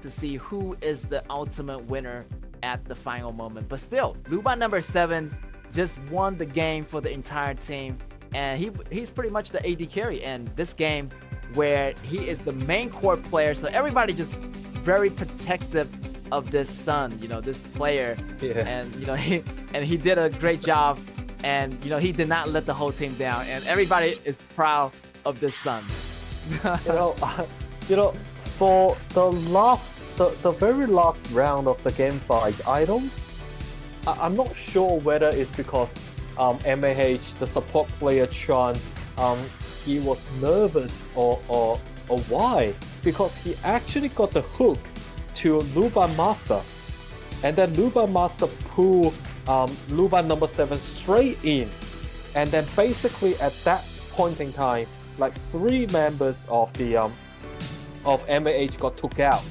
to see who is the ultimate winner at the final moment. But still, Luban number 7 just won the game for the entire team, and he's pretty much the AD carry in this game, where he is the main core player. So everybody just very protective of this Sun, this player. Yeah. And he did a great job, and he did not let the whole team down, and everybody is proud of this Sun. For the very last round of the game fight, I'm not sure whether it's because MAH, the support player Chan, he was nervous or why, because he actually got the hook to Luban Master, and then Luban Master pulled Luban number 7 straight in, and then basically at that point in time, like 3 members of the of MAH got took out.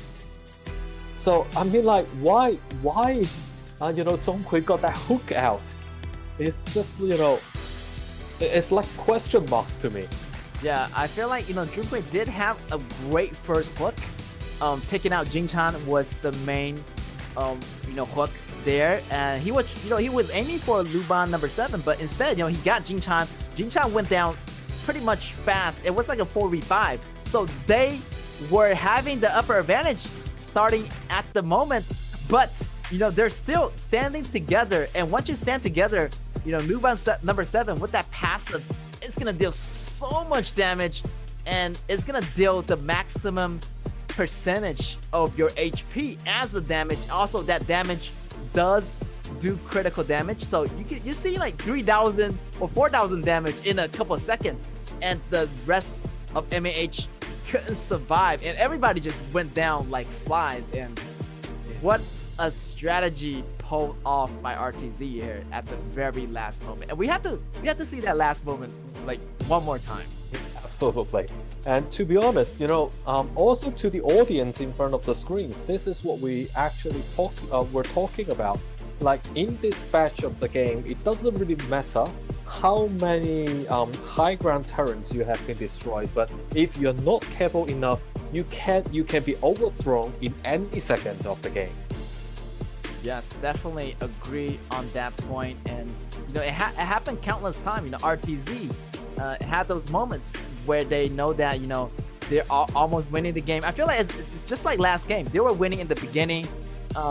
So I mean, like, why Zhonghui got that hook out? It's just it's like question marks to me. Yeah, I feel like Zhonghui did have a great first hook. Taking out Jingchan was the main hook there, and he was aiming for Luban number 7, but instead he got Jingchan. Jingchan went down pretty much fast. It was like a 4v5, so they were having the upper advantage starting at the moment, but they're still standing together, and once you stand together, Luban number 7 with that passive, it's gonna deal so much damage, and it's gonna deal the maximum percentage of your HP as the damage. Also, that damage does do critical damage, so you see like 3,000 or 4,000 damage in a couple of seconds, and the rest of MAH couldn't survive, and everybody just went down like flies. And what a strategy pulled off by RTZ here at the very last moment, and we have to see that last moment like one more time. Absolutely. And to be honest, also to the audience in front of the screens, this is what we actually we're talking about. Like, in this batch of the game, it doesn't really matter how many high ground turrets you have been destroyed, but if you're not careful enough, you can be overthrown in any second of the game. Yes, definitely agree on that point. And it happened countless times. RTZ had those moments where they know that they're almost winning the game. I feel like it's just like last game. They were winning in the beginning,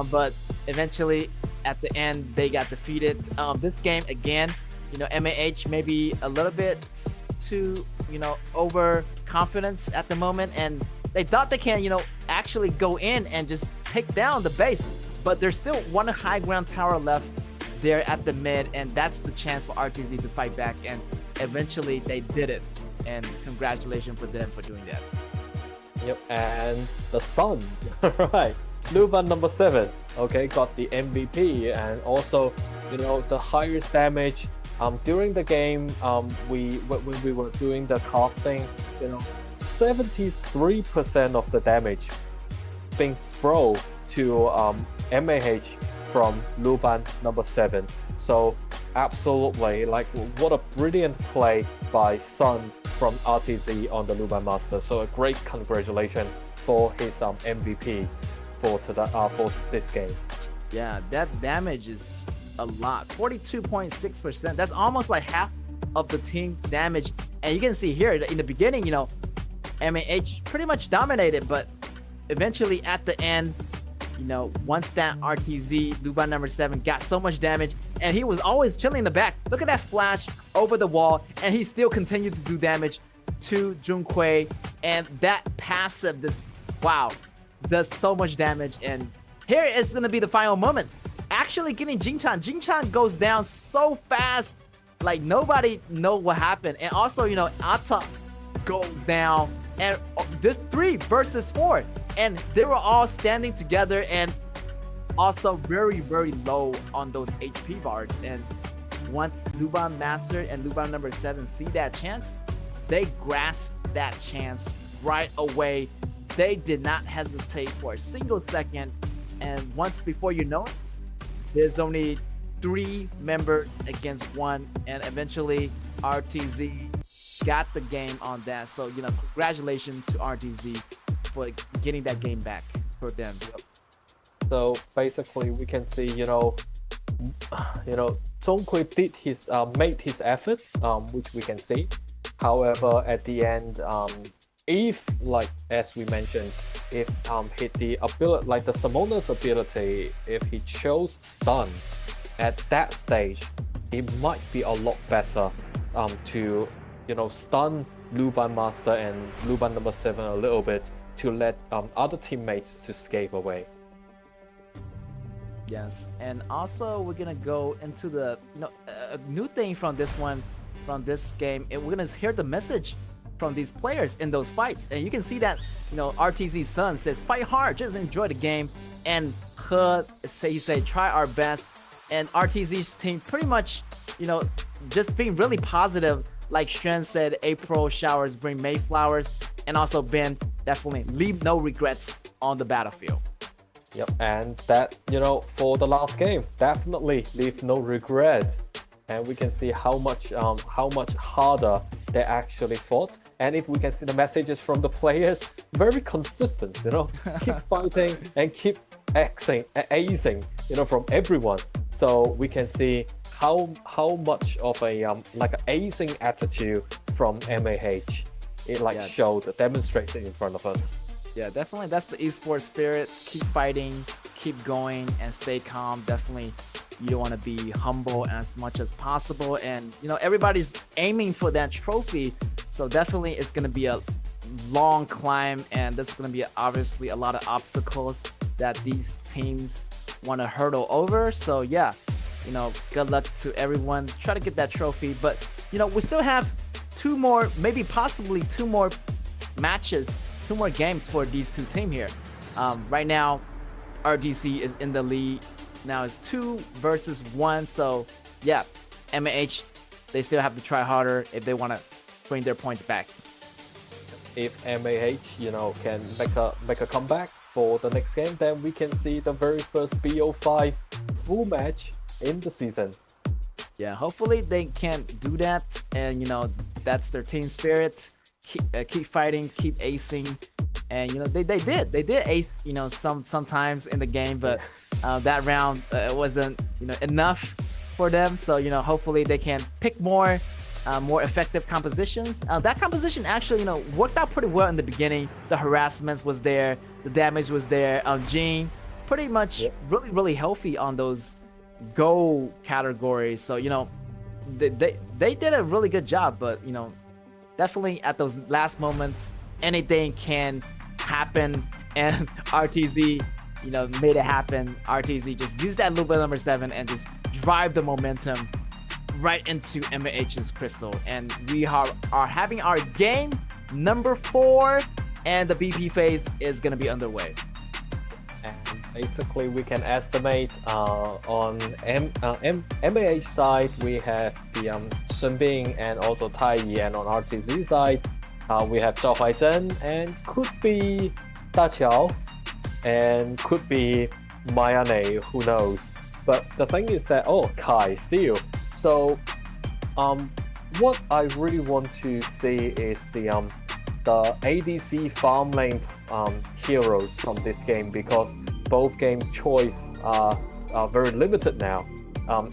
but eventually at the end they got defeated. This game again, MAH maybe a little bit too overconfidence at the moment, and they thought they can actually go in and just take down the base, but there's still one high ground tower left there at the mid, and that's the chance for RTZ to fight back, and eventually they did it, and congratulations for them for doing that. Yep, and the Sun, right? Luban number 7, okay, got the MVP, and also the highest damage. During the game, when we were doing the casting, 73% of the damage being thrown to MAH from Luban number 7. So absolutely, like, what a brilliant play by Sun from RTZ on the Luban Master. So a great congratulations for his MVP for this game. Yeah, that damage is a lot. 42.6%. That's almost like half of the team's damage. And you can see here in the beginning, MAH pretty much dominated, but eventually at the end, once that RTZ Luban number 7 got so much damage, and he was always chilling in the back. Look at that flash over the wall, and he still continued to do damage to Zhonghui, and that passive, does so much damage. And here is going to be the final moment. Actually getting Jingchan. Jingchan goes down so fast, like nobody know what happened. And also, Ata goes down, and this 3 versus 4, and they were all standing together, and also very, very low on those HP bars. And once Luban Master and Luban number 7 see that chance, they grasp that chance right away. They did not hesitate for a single second, and once before you know it, there's only 3 members against 1, and eventually RTZ got the game on that. So, congratulations to RTZ for getting that game back for them. So basically, we can see, Zhonghui did his made his effort, which we can see. However, at the end, if like as we mentioned, if hit the ability like the summoner's ability, if he chose stun at that stage, it might be a lot better to stun Luban Master and Luban number 7 a little bit to let other teammates to escape away. Yes, and also we're gonna go into the a new thing from this game, and we're gonna hear the message from these players in those fights, and you can see that RTZ's son says fight hard, just enjoy the game, and he said try our best, and RTZ's team pretty much just being really positive. Like Xuan said, April showers bring Mayflowers, and also Ben definitely leave no regrets on the battlefield. Yep, and that, for the last game, definitely leave no regret. And we can see how much harder they actually fought. And if we can see the messages from the players, very consistent, keep fighting and keep acing, from everyone. So we can see how much of a like an acing attitude from MAH it showed, demonstrated in front of us. Yeah, definitely. That's the esports spirit. Keep fighting, keep going, and stay calm. Definitely, you don't want to be humble as much as possible. And, everybody's aiming for that trophy. So definitely it's going to be a long climb. And there's going to be obviously a lot of obstacles that these teams want to hurdle over. So, yeah, good luck to everyone. Try to get that trophy. But, we still have possibly two more matches, 2 more games for these two teams here. Right now, RDC is in the lead. Now it's 2 versus 1. So yeah, MAH, they still have to try harder if they want to bring their points back. If MAH, can make a comeback for the next game, then we can see the very first BO5 full match in the season. Yeah, hopefully they can do that, and that's their team spirit. Keep fighting, keep acing, and they did ace sometimes in the game, but that round wasn't enough for them. So hopefully they can pick more effective compositions. That composition actually worked out pretty well in the beginning. The harassments was there, the damage was there. Jin pretty much really healthy on those go categories. So they did a really good job, but definitely at those last moments, anything can happen, and RTZ, made it happen. RTZ just used that Luba number 7 and just drive the momentum right into MAH's Crystal. And we are having our game number 4, and the BP phase is going to be underway. And basically, we can estimate on MAH side, we have the Shenbing and also Taiyi, and on RTZ side, we have Zhao Huaizhen, and could be Da Qiao, and could be Mayane, who knows. But the thing is that, Kai still. So, what I really want to see is the ADC farm lane heroes from this game, because both games' choice are very limited now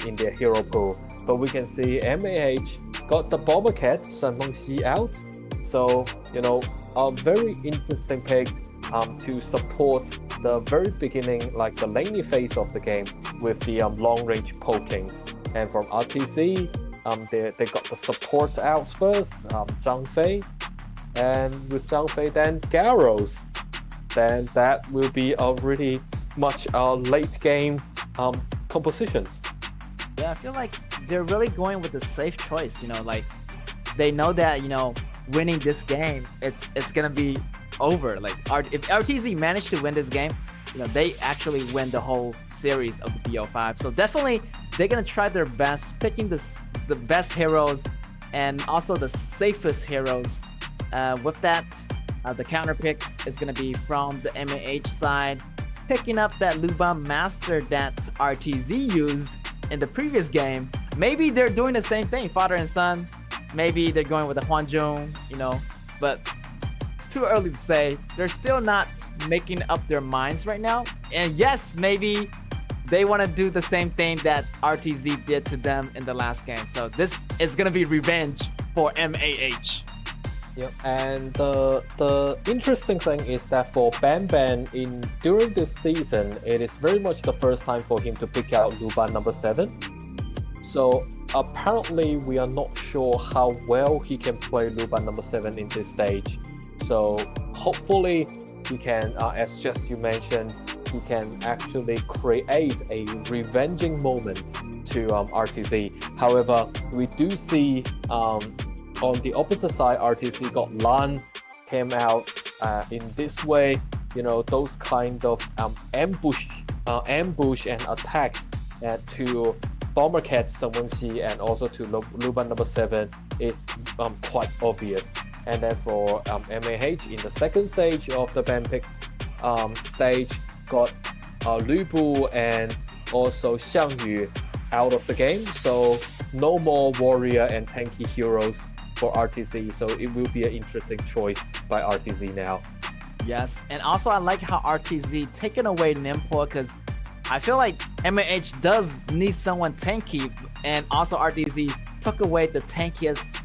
in their hero pool. But we can see MAH got the Bomber Cat Shen Mengxi out, so a very interesting pick to support the very beginning, like the laning phase of the game, with the long range pokings. And from RTC, they got the supports out first, Zhang Fei. And with Zhang Fei, then Garros. Then that will be a really much late game compositions. Yeah, I feel like they're really going with the safe choice. Like they know that winning this game, it's gonna be over. Like if RTZ managed to win this game, they actually win the whole series of the BO5. So definitely they're gonna try their best, picking the best heroes and also the safest heroes. With that, the counter picks is going to be from the MAH side, picking up that Luban Master that RTZ used in the previous game. Maybe they're doing the same thing, father and son. Maybe they're going with the Huanzhong, but it's too early to say. They're still not making up their minds right now. And yes, maybe they want to do the same thing that RTZ did to them in the last game. So this is gonna be revenge for MAH. Yep. And the interesting thing is that for Ban Ban during this season, it is very much the first time for him to pick out Luban number 7. So apparently we are not sure how well he can play Luban number 7 in this stage. So hopefully he can, as just you mentioned, he can actually create a revenging moment to RTZ. However, we do see on the opposite side, RTC got Lan came out in this way. You know, those kind of ambush and attacks to Bomber Cat Sungwon-si and also to Luban number 7 is quite obvious. And then for MAH in the second stage of the Banpix stage, got Lu Bu and also Xiang Yu out of the game. So no more warrior and tanky heroes for RTZ, so it will be an interesting choice by RTZ now. Yes, and also I like how RTZ taken away Nimpo, because I feel like MAH does need someone tanky, and also RTZ took away the tankiest,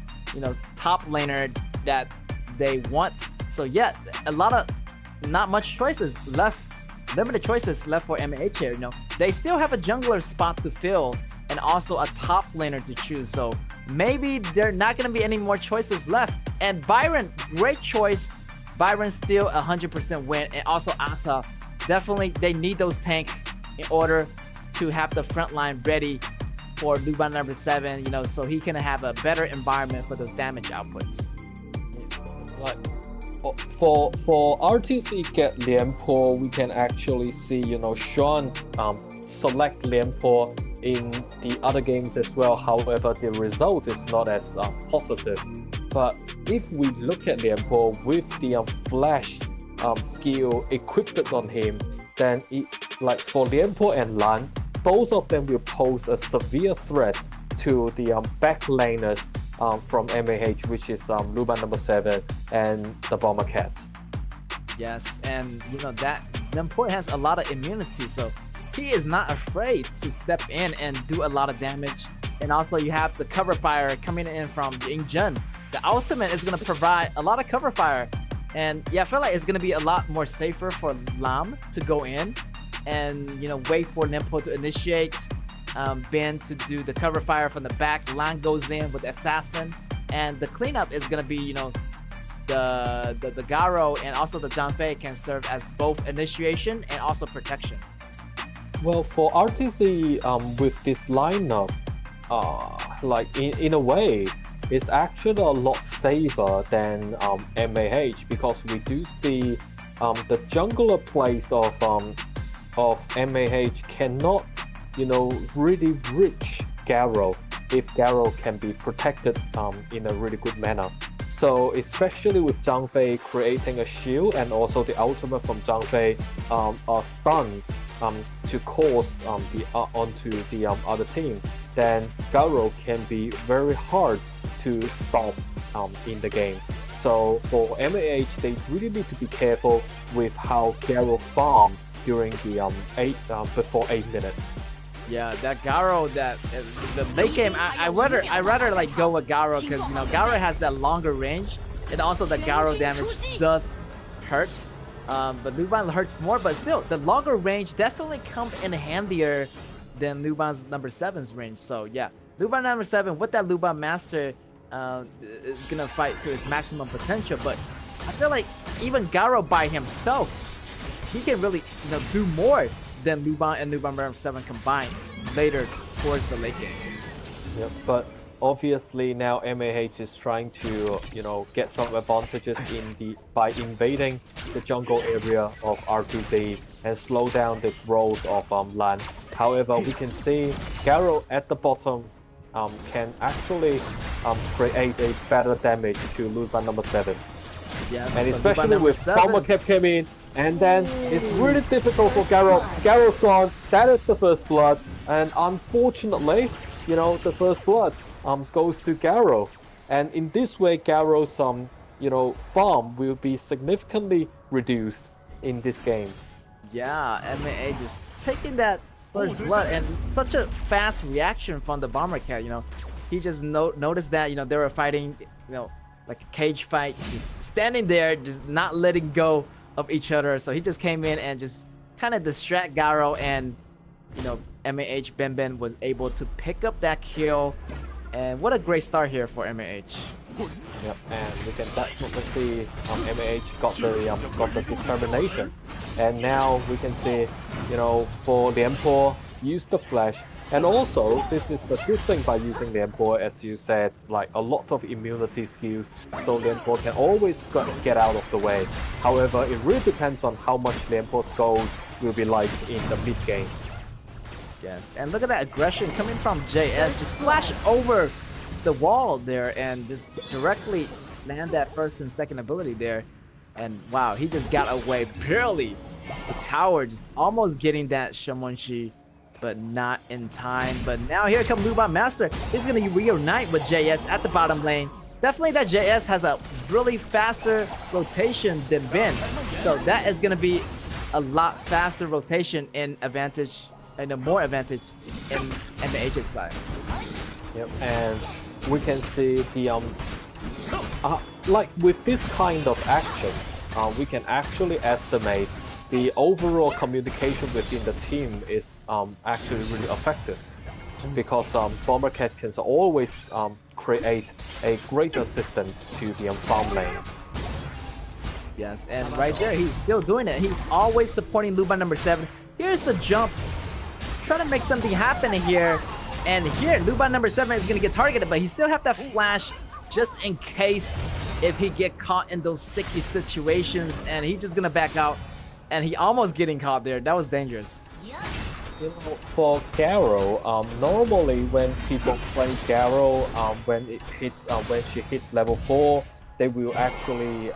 top laner that they want. So yeah, not much choices left, limited choices left for MAH here. They still have a jungler spot to fill and also a top laner to choose. So maybe there are not going to be any more choices left. And Byron, great choice. Byron still 100% win. And also Ata, definitely they need those tanks in order to have the front line ready for Luban number 7, so he can have a better environment for those damage outputs. Like for RTC get Lianpo, we can actually see, Sean select Lianpo in the other games as well. However, the result is not as positive. But if we look at Lianpo with the flash skill equipped on him, then like for Lianpo and Lan, both of them will pose a severe threat to the back laners from MAH, which is Luban number 7 and the Bomber Cat. Yes, and that Lianpo has a lot of immunity, so he is not afraid to step in and do a lot of damage. And also you have the cover fire coming in from Yingjun. The ultimate is going to provide a lot of cover fire. And yeah, I feel like it's going to be a lot more safer for Lam to go in and, wait for Nimpo to initiate, Ben to do the cover fire from the back. Lan goes in with Assassin. And the cleanup is going to be, the Garo and also the Janfei can serve as both initiation and also protection. Well, for RTC, with this lineup, like in a way, it's actually a lot safer than MAH, because we do see the jungler plays of MAH cannot, really reach Garo if Garo can be protected in a really good manner. So especially with Zhang Fei creating a shield and also the ultimate from Zhang Fei a stun to cause onto the other team, then Garo can be very hard to stop in the game. So for MAH, they really need to be careful with how Garo farm during the before 8 minutes. Yeah, that Garo, the late game, I rather like go with Garo, because Garo has that longer range, and also the Garo damage does hurt. But Luban hurts more, but still, the longer range definitely come in handier than Luban's number 7's range. So yeah, Luban number 7 with that Luban Master is gonna fight to his maximum potential. But I feel like even Garo by himself, he can really do more than Luban and Luban number 7 combined later towards the late game. Yeah, but obviously now MAH is trying to get some advantages by invading the jungle area of RTZ and slow down the growth of Lan. However, we can see Garo at the bottom can actually create a better damage to Luban number 7. Yes, and especially with Bomber Cap came in, and then it's really difficult for Garo. Garo's gone. That is the first blood, and unfortunately, the first blood goes to Garo, and in this way, Garo's farm will be significantly reduced in this game. Yeah, MMA just taking that first blood and such a fast reaction from the Bomber Cat. He just noticed that they were fighting, like a cage fight, just standing there, just not letting go of each other. So he just came in and just kind of distract Garo, and MAH Ben was able to pick up that kill. And what a great start here for MAH. Yep, and we can definitely see MAH got the determination, and now we can see, for Lianpo, use the flash, and also this is the good thing by using Lianpo, as you said, like a lot of immunity skills, so Lianpo can always get out of the way. However, it really depends on how much Lianpo's gold will be like in the mid game. Yes, and look at that aggression coming from JS, just flash over the wall there and just directly land that first and second ability there. And wow, he just got away barely. The tower just almost getting that Shamonshi, but not in time. But now here comes Luba Master. He's going to reunite with JS at the bottom lane. Definitely that JS has a really faster rotation than Ben. So that is going to be a lot faster rotation in advantage, and a more advantage in MAH's side. Yep, and we can see the like with this kind of action, we can actually estimate the overall communication within the team is actually really effective, because Bomber Cat can always create a great assistance to the farm lane. Yes, and right there, he's still doing it. He's always supporting Luba number 7. Here's the jump, trying to make something happen here. And here, Luba number 7 is going to get targeted, but he still have that flash just in case if he get caught in those sticky situations, and he's just going to back out. And he almost getting caught there. That was dangerous. For Garo, normally when people play Garo, when she hits level 4, they will actually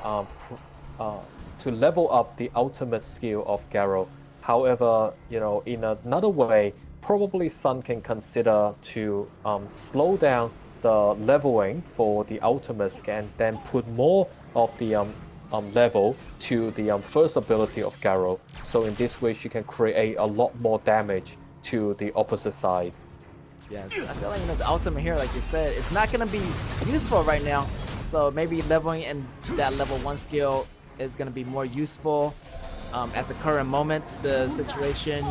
to level up the ultimate skill of Garo. However, in another way, probably Sun can consider to slow down the leveling for the ultimate and then put more of the level to the first ability of Garo. So in this way, she can create a lot more damage to the opposite side. Yes, I feel like the ultimate here, like you said, it's not going to be useful right now. So maybe leveling in that level 1 skill is going to be more useful. At the current moment, the situation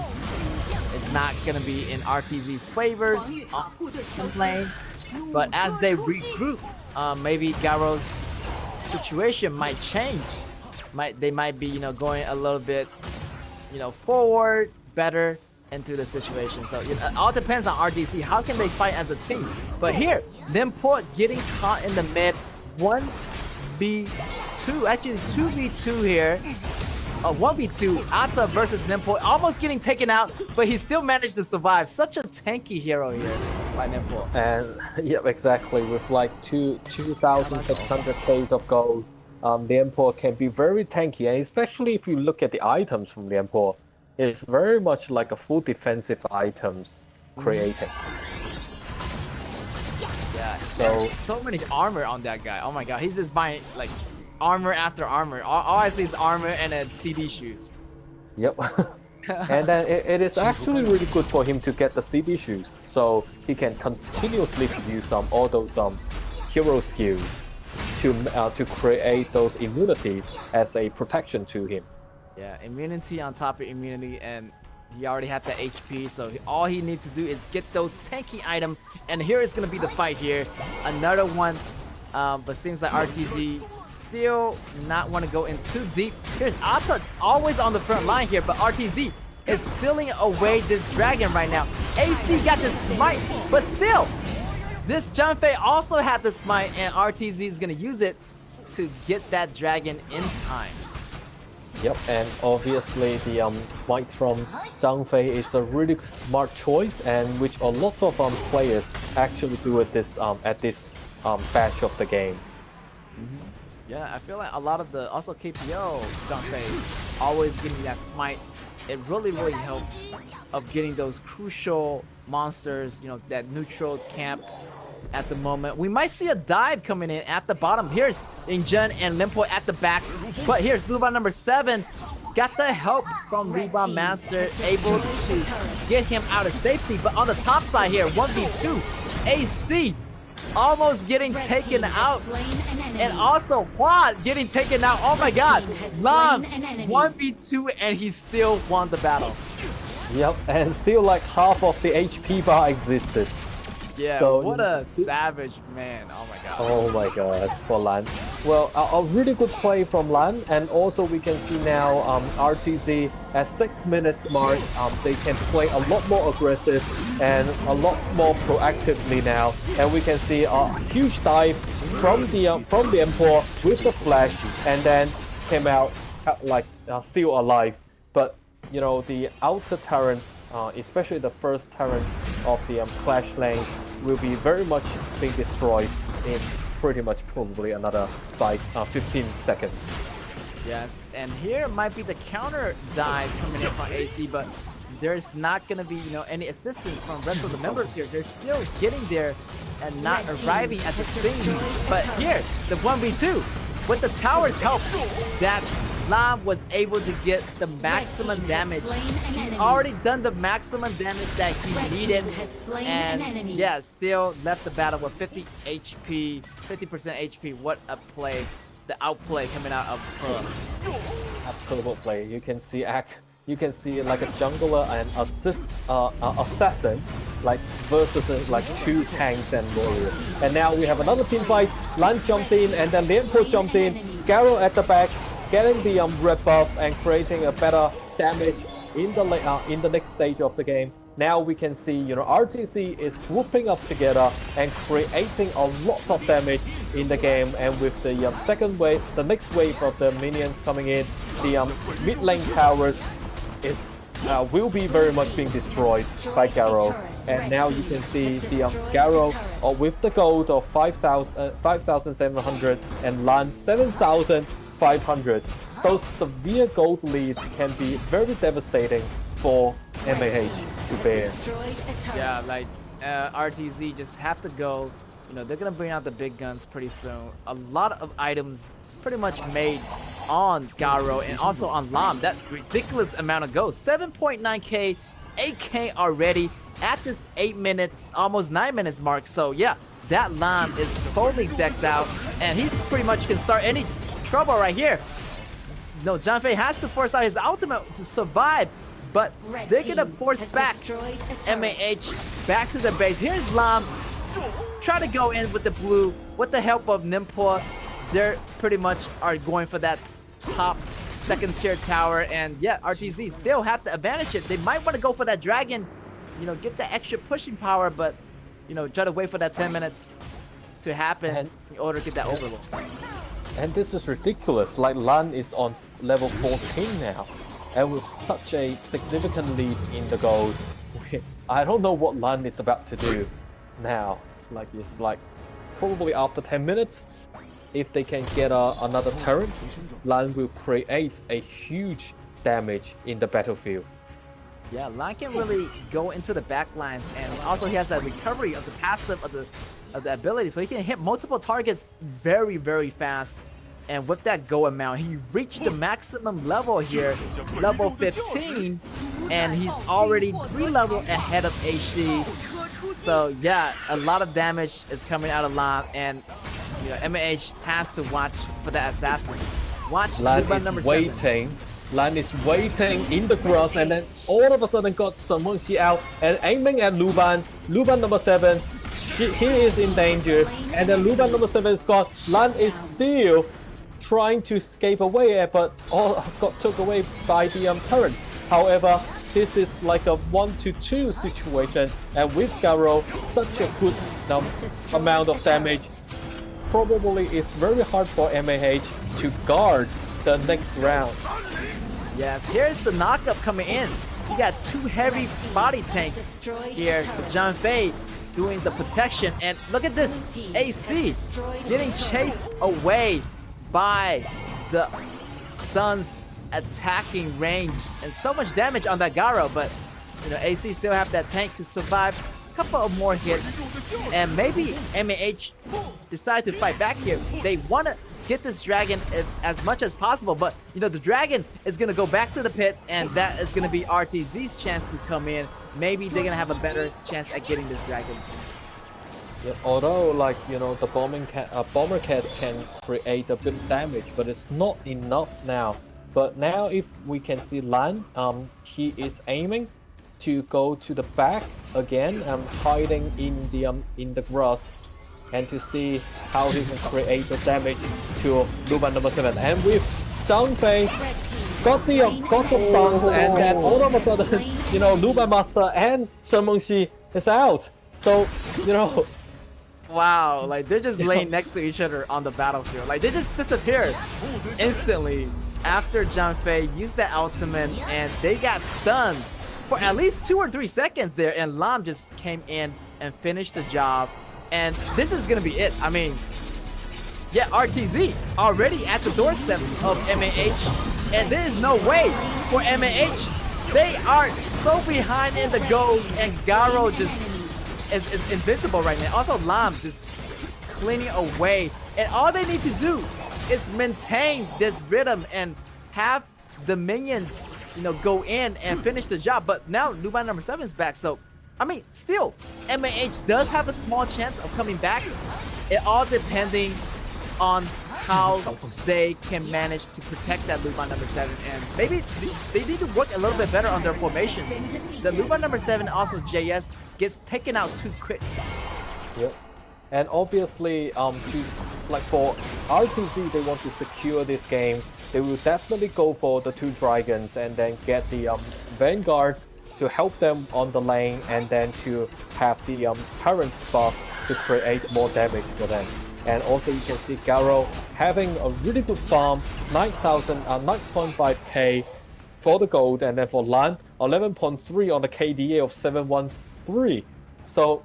is not going to be in RTZ's favors on some lane. But as they regroup, maybe Garo's situation might change. They might be, going a little bit, forward, better into the situation. So it all depends on RDC. How can they fight as a team? But here, Limport getting caught in the mid, 1v2, actually 2v2 here. 1v2, Ata versus Limport, almost getting taken out, but he still managed to survive. Such a tanky hero here by Limport. And yeah, exactly. With like 2,600 Ks of gold, Limport can be very tanky, and especially if you look at the items from Limport, it's very much like a full defensive items creating. Yeah, so many armor on that guy. Oh my god, he's just buying like armor after armor. All I see is armor and a CD shoe. Yep. And then it is actually really good for him to get the CD shoes, so he can continuously use all those hero skills to create those immunities as a protection to him. Yeah, immunity on top of immunity, and he already had the HP, so all he needs to do is get those tanky items. And here is going to be the fight here. Another one, but seems like RTZ still not want to go in too deep. Here's Ata always on the front line here, but RTZ is stealing away this dragon right now. AC got the smite, but still, this Junfei also had the smite, and RTZ is going to use it to get that dragon in time. Yep, and obviously the smite from Zhang Fei is a really smart choice, and which a lot of players actually do at this batch of the game. Yeah, I feel like a lot of the also KPO Zhang Fei always getting that smite. It really helps of getting those crucial monsters, that neutral camp at the moment. We might see a dive coming in at the bottom. Here's Injun and Limpo at the back, but here's Luba number 7 got the help from Rebound Master, able to get him out of safety. But on the top side here, 1v2, AC almost getting taken out. And also Hua getting taken out. Oh my god. Lam 1v2 and he still won the battle. Yep, and still like half of the HP bar existed. Yeah, so, what a savage man. Oh my god. Oh my god, for Lan. Well, a really good play from Lan, and also we can see now RTZ at 6 minutes mark, they can play a lot more aggressive and a lot more proactively now, and we can see a huge dive from the Emperor with the flash, and then came out like still alive. But you know, the outer turrets, especially the first turret of the Clash lanes, will be very much being destroyed in pretty much probably another 15 seconds. Yes, and here might be the counter dive coming in from AC, but there's not going to be, you know, any assistance from rest of the members here. They're still getting there and not arriving at the scene. But here, the 1v2, with the tower's help, that Lam was able to get the maximum damage. He already done the maximum damage that he needed, and yeah, still left the battle with 50 HP, 50% HP. What a play! The outplay coming out of her. Absolute play. You can see like a jungler and assassin, like versus like two tanks and warriors. And now we have another team fight. Lan jumped in, and then Lianpo jumped in. Garo at the back, getting the red buff and creating a better damage in the next stage of the game. Now we can see, you know, RTC is grouping up together and creating a lot of damage in the game. And with the second wave, the next wave of the minions coming in, the mid lane towers will be very much being destroyed by Garo. And now you can see the Garo with the gold of 5,700 and Lan 7,500. Those severe gold leads can be very devastating for MAH to bear. Yeah, like RTZ just have to go. You know, they're gonna bring out the big guns pretty soon. A lot of items pretty much made on Garo and also on Lam. That ridiculous amount of gold. 7.9k, 8k already at this 8 minutes, almost 9 minutes mark. So yeah, that Lam is fully decked out, and he pretty much can start any trouble right here. No, Janfei has to force out his ultimate to survive, but they're gonna force back MAH back to the base. Here's Lam, try to go in with the blue with the help of Nimpo. They're pretty much are going for that top second tier tower, and yeah, RTZ still have the advantage. They might want to go for that dragon, you know, get the extra pushing power, but you know, try to wait for that 10 minutes to happen in order to get that overload. And this is ridiculous. Like Lan is on level 14 now, and with such a significant lead in the gold, I don't know what Lan is about to do now. Like it's like probably after 10 minutes, if they can get another turret, Lan will create a huge damage in the battlefield. Yeah, Lan can really go into the back lines, and also he has that recovery of the passive of the ability, so he can hit multiple targets very, very fast. And with that go amount, he reached the maximum level here, level 15, and he's already 3 levels ahead of AC. So yeah, a lot of damage is coming out of Lan, and you know, MAH has to watch for that assassin. Watch Lan Luban is number waiting. 7. Lan is waiting in the grass, and then all of a sudden got Sun Wengxi out and aiming at Luban. Luban number 7, he is in danger, and then Luban number 7 is gone. Lan is still trying to escape away, but all got took away by the turret. However, this is like a 1-2 situation, and with Garo, such a good amount of damage, probably it's very hard for MAH to guard the next round. Yes, here's the knockup coming in. You got 2 heavy body tanks here with Janfei doing the protection, and look at this, AC getting chased away by the Sun's attacking range, and so much damage on that Garo, but you know, AC still have that tank to survive a couple of more hits, and maybe MAH decide to fight back here. They want to get this dragon as much as possible. But, you know, the dragon is going to go back to the pit, and that is going to be RTZ's chance to come in. Maybe they're going to have a better chance at getting this dragon. Yeah, although, like, you know, the bomber cats can create a bit of damage, but it's not enough now. But now if we can see Lan, he is aiming to go to the back again, hiding in the grass, and to see how he can create the damage to Luban number 7. And with Zhang Fei got the stuns, and then all of a sudden, you know, Luban Master and Shen Mengxi is out. So, you know, wow, like they're just laying next to each other on the battlefield. Like they just disappeared instantly after Zhang Fei used that ultimate, and they got stunned for at least 2 or 3 seconds there, and Lam just came in and finished the job. And this is gonna be it. I mean, yeah, RTZ already at the doorstep of MAH, and there is no way for MAH. They are so behind in the goal, and Garo just is invincible right now. Also, Lam just cleaning away, and all they need to do is maintain this rhythm and have the minions, you know, go in and finish the job. But now Luban number 7 is back, so I mean, still, MAH does have a small chance of coming back. It all depending on how they can manage to protect that Luban number 7, and maybe they need to work a little bit better on their formations. The Luban number 7, also JS, gets taken out too quick. Yep. And obviously, like for RTZ, they want to secure this game. They will definitely go for the 2 dragons and then get the vanguards to help them on the lane, and then to have the Tyrant buff to create more damage for them. And also you can see Garo having a really good farm, 9.5k for the gold, and then for Lan, 11.3 on the KDA of 713. So,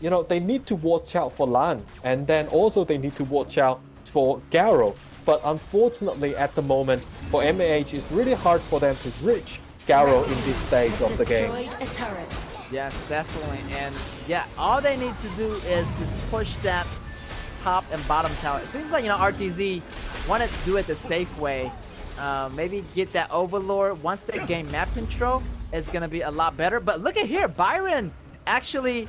you know, they need to watch out for Lan, and then also they need to watch out for Garo. But unfortunately at the moment for MAH, it's really hard for them to reach Garo in this stage of the game. Yes, definitely. And yeah, all they need to do is just push that top and bottom tower. It seems like, you know, RTZ wanted to do it the safe way. Maybe get that Overlord. Once they gain map control, it's going to be a lot better. But look at here, Byron actually,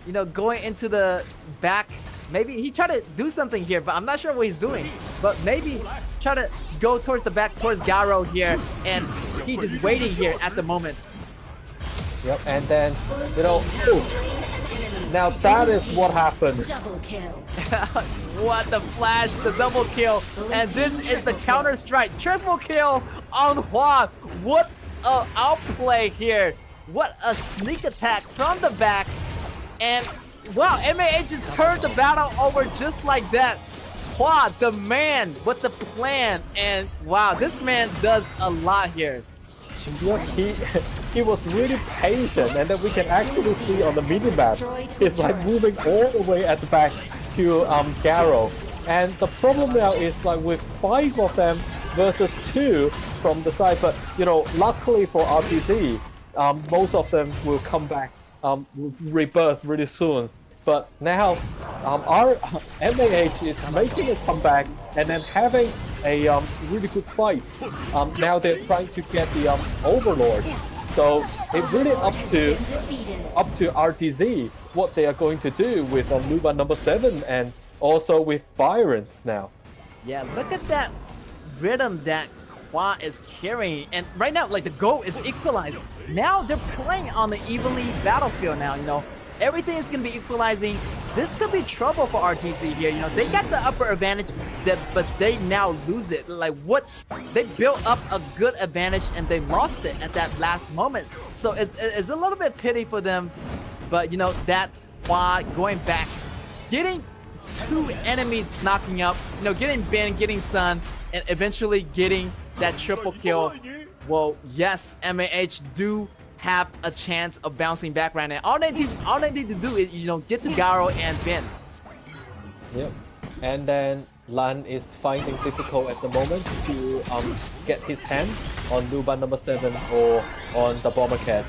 you know, going into the back. Maybe he tried to do something here, but I'm not sure what he's doing. But maybe try to go towards the back, towards Garo here, and he's just waiting here at the moment. Yep, and then, you know, now that is what happened. Double kill. What the flash, the double kill, and this is the counter strike, triple kill on Hua. What a outplay here! What a sneak attack from the back, and wow, MAH just turned the battle over just like that. Hua, the man with the plan, and wow, this man does a lot here. Yeah, he was really patient, and then we can actually see on the minimap, it's like moving all the way at the back to Garo. And the problem now is like with 5 of them versus 2 from the side, but you know, luckily for RTZ, most of them will come back, rebirth really soon. But now our MAH is making a comeback and then having a really good fight. Now they're trying to get the Overlord. So it's really up to RTZ what they are going to do with Luban number 7 and also with Byron's now. Yeah, look at that rhythm that KAW is carrying, and right now, like, the goal is equalized. Now they're playing on the evenly battlefield now, you know. Everything is going to be equalizing. This could be trouble for RTZ here. You know, they got the upper advantage, but they now lose it. Like, what? They built up a good advantage and they lost it at that last moment. So it's a little bit pity for them. But, you know, that KAW going back, getting 2 enemies knocking up, you know, getting Ben, getting Sun, and eventually getting that triple kill. Well, yes, MAH do have a chance of bouncing back right now. All they need to do is, you know, get to Garo and Ben. Yep. And then Lan is finding difficult at the moment to get his hand on Luban number 7 or on the Bomber Cat.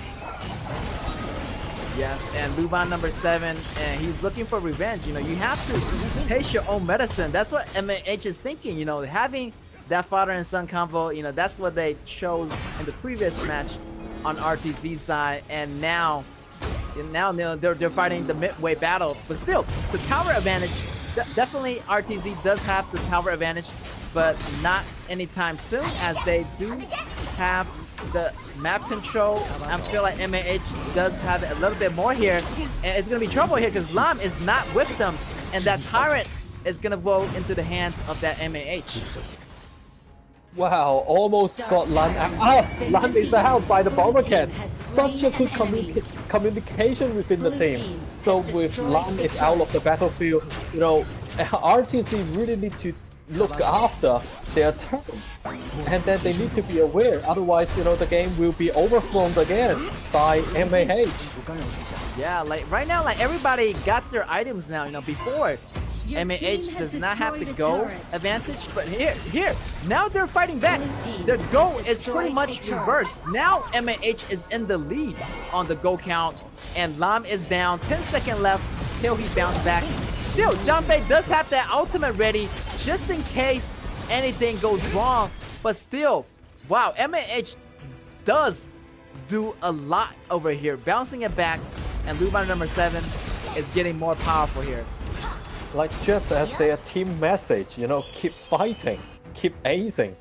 Yes, and Luban number 7, and he's looking for revenge. You know, you have to taste your own medicine. That's what MAH is thinking. You know, having that father and son combo, you know, that's what they chose in the previous match on RTZ's side, and now they're fighting the midway battle. But still, the tower advantage, definitely RTZ does have the tower advantage, but not anytime soon, as they do have the map control. I feel like MAH does have a little bit more here, and it's gonna be trouble here because Lam is not with them, and that tyrant is gonna go into the hands of that MAH. Wow, almost got Lan out. Lan is out by the Bombercat. Such a good communication within the team. So with Lan is out of the battlefield, you know, RTC really need to look after their turn, and then they need to be aware. Otherwise, you know, the game will be overthrown again by MAH. Yeah, like right now, like everybody got their items now. You know, before MAH does not have the go advantage, but here, now they're fighting back. Their go is pretty much reversed. Now MAH is in the lead on the go count, and Lam is down. 10 seconds left till he bounced back. Still, Junpei does have that ultimate ready just in case anything goes wrong, but still, wow, MAH does do a lot over here, bouncing it back, and Luban number 7 is getting more powerful here. Like just as their team message, you know, keep fighting, keep acing.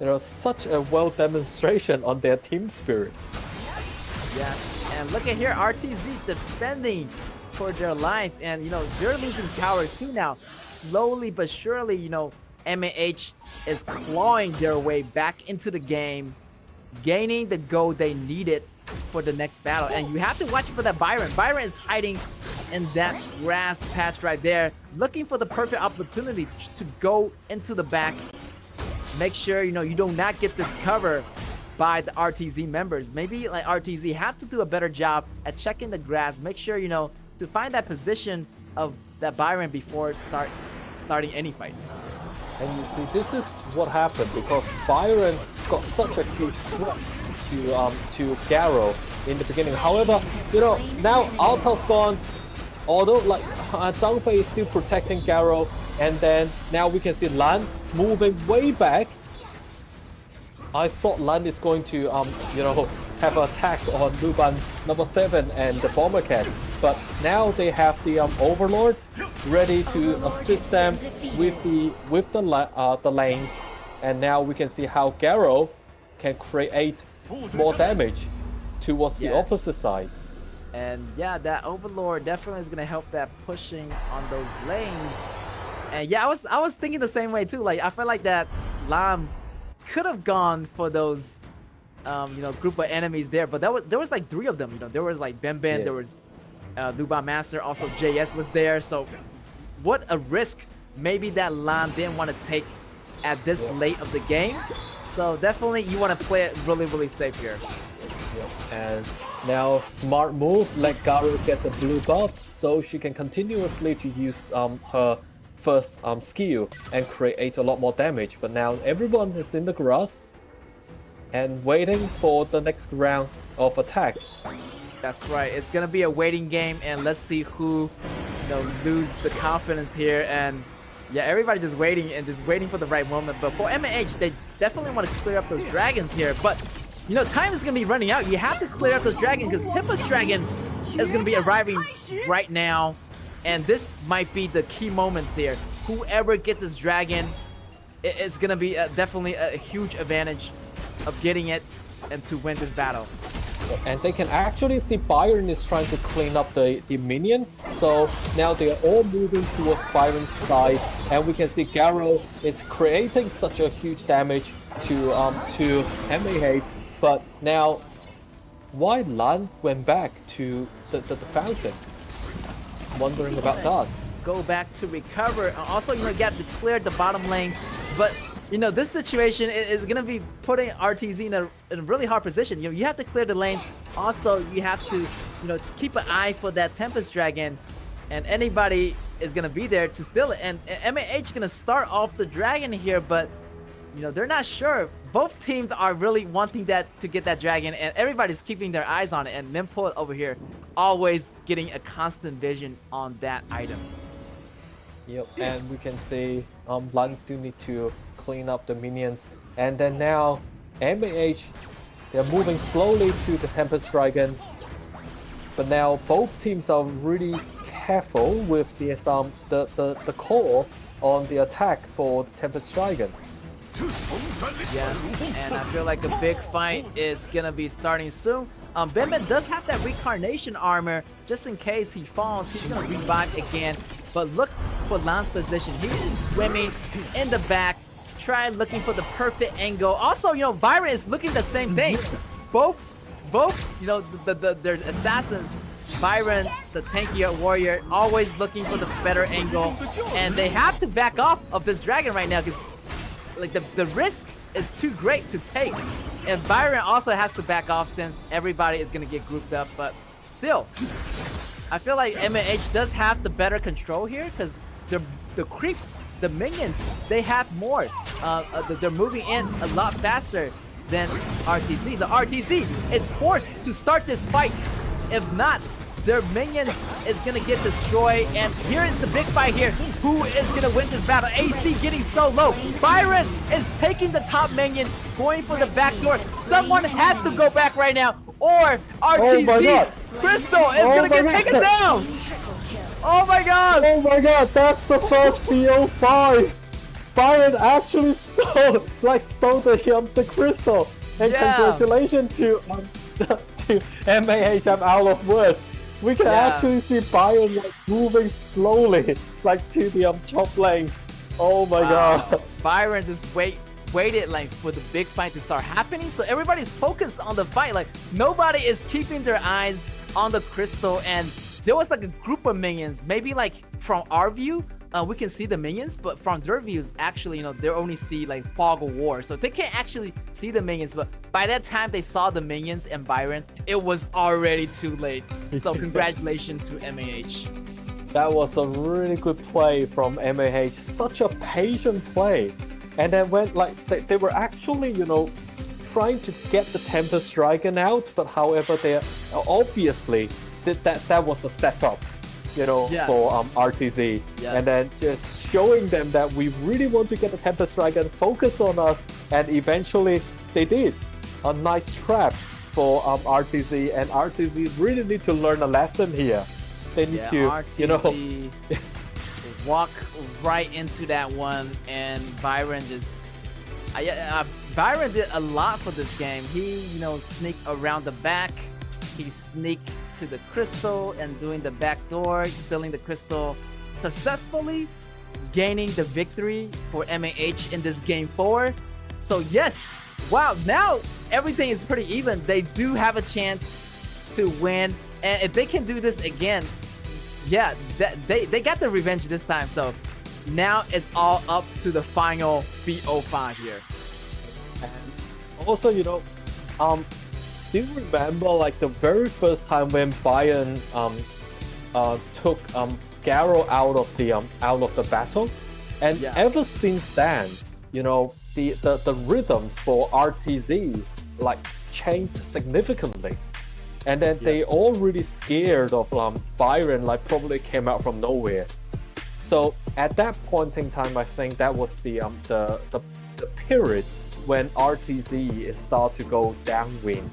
You know, such a well demonstration on their team spirit. Yes, and look at here, RTZ defending for their life, and you know, they're losing towers too now. Slowly but surely, you know, MAH is clawing their way back into the game, gaining the gold they needed for the next battle. And you have to watch for that Byron. Byron is hiding in that grass patch right there, looking for the perfect opportunity to go into the back. Make sure, you know, you do not get discovered by the RTZ members. Maybe like RTZ have to do a better job at checking the grass. Make sure, you know, to find that position of that Byron before starting any fight. And you see, this is what happened because Byron got such a huge threat to Garo in the beginning. However, you know, now Alta's gone. Although like Zhang Fei is still protecting Garo, and then now we can see Lan moving way back. I thought Lan is going to you know, have an attack on Luban number 7 and the Bombercat, but now they have the Overlord ready to assist them with the lanes, and now we can see how Garo can create more damage towards the opposite side. And yeah, that Overlord definitely is gonna help that pushing on those lanes. And yeah, I was thinking the same way too. Like I feel like that Lam could have gone for those you know, group of enemies there, but there was like 3 of them. You know, there was like Ben, there was Luban Master, also JS was there. So what a risk maybe that Lam didn't want to take at this late of the game. So definitely you want to play it really, really safe here. And now smart move, let Garo get the blue buff so she can continuously to use her first skill and create a lot more damage. But now everyone is in the grass and waiting for the next round of attack. That's right, it's gonna be a waiting game, and let's see who, you know, lose the confidence here. And yeah, everybody just waiting for the right moment. But for MAH, they definitely want to clear up those dragons here. But you know, time is gonna be running out. You have to clear up those dragons because Tempest Dragon is gonna be arriving right now, and this might be the key moments here. Whoever gets this dragon, it's gonna be definitely a huge advantage of getting it and to win this battle. And they can actually see Byron is trying to clean up the minions, so now they are all moving towards Byron's side, and we can see Garo is creating such a huge damage to MAH. But now, why Lan went back to the fountain? I'm wondering about that. Go back to recover. Also, you know, you got to clear the bottom lane, but you know, this situation is gonna be putting RTZ in a really hard position. You know, you have to clear the lanes. Also, you have to, you know, keep an eye for that Tempest Dragon, and anybody is gonna be there to steal it. And MAH gonna start off the dragon here, but you know, they're not sure. both teams are really wanting that to get that dragon, and everybody's keeping their eyes on it. And Minpo over here, always getting a constant vision on that item. Yep, and we can see Lan still need to clean up the minions, and then now MAH, they're moving slowly to the Tempest Dragon, but now both teams are really careful with the call on the attack for the Tempest Dragon. Yes, and I feel like a big fight is gonna be starting soon. Benman does have that reincarnation armor, just in case he falls, he's gonna revive again. But look for Lan's position. He is swimming in the back, try looking for the perfect angle. Also, you know, Byron is looking the same thing. Both, you know, their assassins, Byron, the tankier warrior, always looking for the better angle. And they have to back off of this dragon right now because like the risk is too great to take. And Byron also has to back off since everybody is gonna get grouped up, but still, I feel like MAH does have the better control here because the creeps, the minions, they have more. They're moving in a lot faster than RTZ. So RTZ is forced to start this fight. If not, their minions is gonna get destroyed. And here is the big fight here. Who is gonna win this battle? AC getting so low. Byron is taking the top minion, going for the back door. Someone has to go back right now, or RTZ Crystal is gonna get taken down. Oh my god! Oh my god, that's the first BO5! Byron actually stole the crystal. And congratulations to MAH, I'm out of words. We can actually see Byron like moving slowly like to the top lane. Oh my god. Byron just waited like for the big fight to start happening, so everybody's focused on the fight. Like nobody is keeping their eyes on the crystal, and there was like a group of minions. Maybe like from our view, we can see the minions, but from their views, actually, you know, they only see like fog of war, so they can't actually see the minions. But by that time they saw the minions and Byron, it was already too late. So congratulations to MAH. That was a really good play from MAH. Such a patient play. And then when like they were actually, you know, trying to get the Tempest Dragon out, but however they obviously that was a setup, you know, for RTZ. And then just showing them that we really want to get the Tempest Dragon, focus on us, and eventually they did. A nice trap for RTZ, and RTZ really need to learn a lesson here. They need to, RTZ, you know, walk right into that one, and Byron just Byron did a lot for this game. He, you know, sneaked around the back, he sneaked to the crystal and doing the back door, stealing the crystal successfully, gaining the victory for MAH in this game 4. So yes, wow, now everything is pretty even. They do have a chance to win, and if they can do this again, yeah, they got the revenge this time. So now it's all up to the final BO5 here. And also, you know, do you remember like the very first time when Byron took Garo out of the battle? And ever since then, you know, the rhythms for RTZ like changed significantly. And then they all really scared of Byron, like probably came out from nowhere. So at that point in time, I think that was the period when RTZ start to go downwind.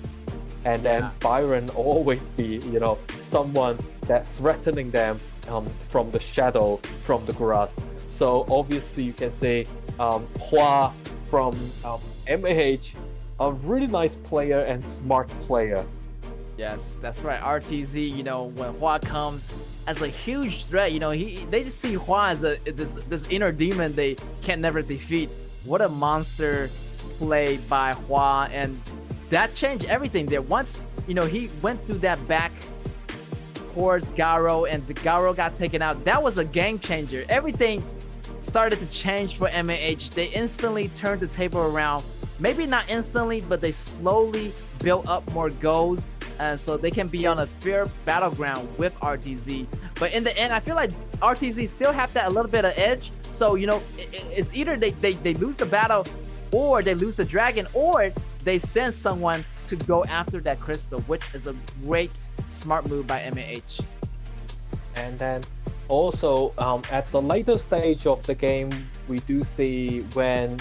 And then Byron always be, you know, someone that's threatening them from the shadow, from the grass. So obviously you can say Hua from MAH, a really nice player and smart player. Yes, that's right. RTZ, you know, when Hua comes as a huge threat, you know, they just see Hua as this inner demon they can never defeat. What a monster play by Hua, and that changed everything there. Once, you know, he went through that back towards Garo and the Garo got taken out, that was a game changer. Everything started to change for MAH. They instantly turned the table around. Maybe not instantly, but they slowly built up more goals, so they can be on a fair battleground with RTZ. But in the end, I feel like RTZ still have that a little bit of edge. So, you know, it's either they lose the battle or they lose the dragon, or they send someone to go after that crystal, which is a great smart move by MAH. And then also at the later stage of the game, we do see when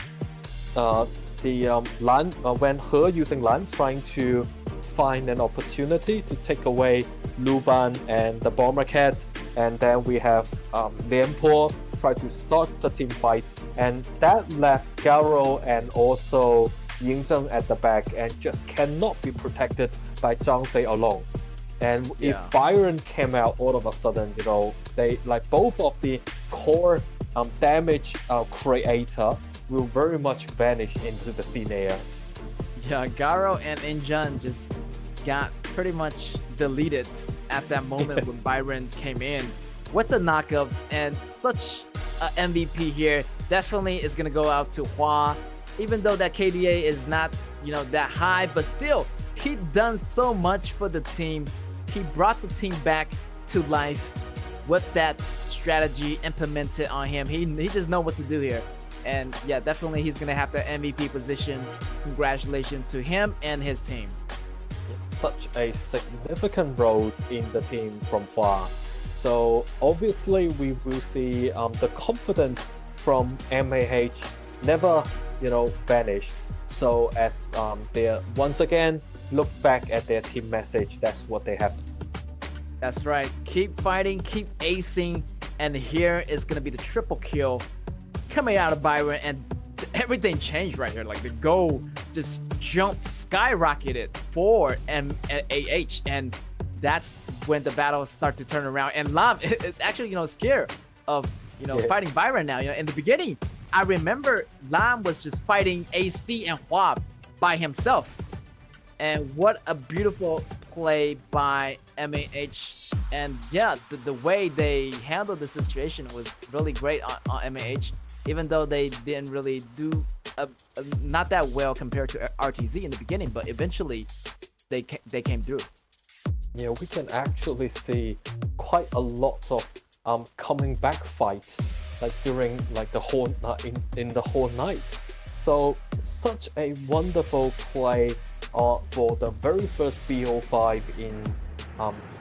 when He using Lan trying to find an opportunity to take away Luban and the Bomber Cat, and then we have Lianpo try to start the team fight, and that left Garo and also Yingzheng at the back and just cannot be protected by Zhang Fei alone. And if Byron came out all of a sudden, you know, they like both of the core damage creator will very much vanish into the thin air. Yeah, Garo and Injun just got pretty much deleted at that moment when Byron came in with the knockups, and such an MVP here definitely is gonna go out to Hua. Even though that KDA is not, you know, that high, but still, he done so much for the team. He brought the team back to life with that strategy implemented on him. He just know what to do here. And yeah, definitely he's gonna have the MVP position. Congratulations to him and his team. Such a significant role in the team from Hua. So obviously we will see the confidence from MAH never, you know, vanished. So as they once again look back at their team message, that's what they have. That's right. Keep fighting, keep acing, and here is gonna be the triple kill coming out of Byron, and everything changed right here. Like the goal just jumped, skyrocketed for MAH, and that's when the battle start to turn around. And Lam is actually, you know, scared of, you know, fighting Byron now. You know, in the beginning, I remember Lam was just fighting AC and Hua by himself. And what a beautiful play by MAH. And yeah, the way they handled the situation was really great on MAH, even though they didn't really do not that well compared to RTZ in the beginning, but eventually they came through. Yeah, we can actually see quite a lot of coming back fight, like during like the whole in the whole night. So such a wonderful play for the very first BO5 in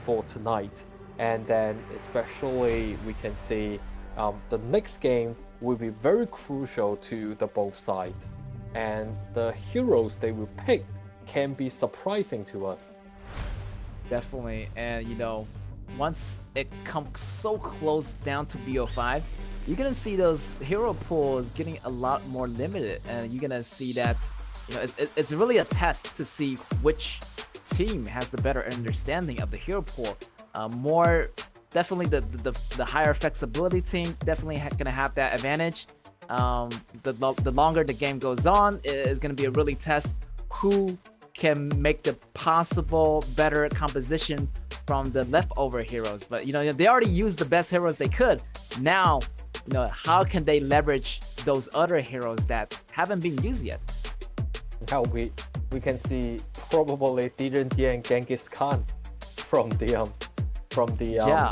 for tonight. And then especially we can see the next game will be very crucial to the both sides, and the heroes they will pick can be surprising to us. Definitely. And you know, once it comes so close down to BO5, you're gonna see those hero pools getting a lot more limited, and you're gonna see that, you know, it's really a test to see which team has the better understanding of the hero pool. More definitely the higher flexibility team definitely gonna have that advantage. The longer the game goes on, is gonna be a really test who can make the possible better composition from the leftover heroes. But you know, they already used the best heroes they could. Now, you know, how can they leverage those other heroes that haven't been used yet? Now we can see probably Diren Tie and Genghis Khan from the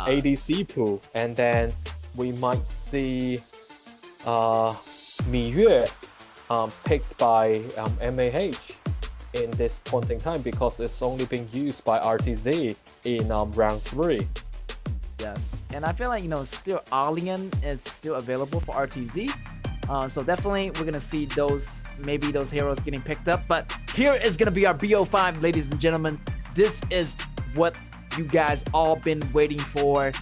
ADC pool, and then we might see Mi Yue picked by MAH in this point in time, because it's only being used by RTZ in round 3. Yes, and I feel like, you know, still Alien is still available for RTZ. So definitely we're gonna see maybe those heroes getting picked up. But here is gonna be our BO5, ladies and gentlemen. This is what you guys all been waiting for.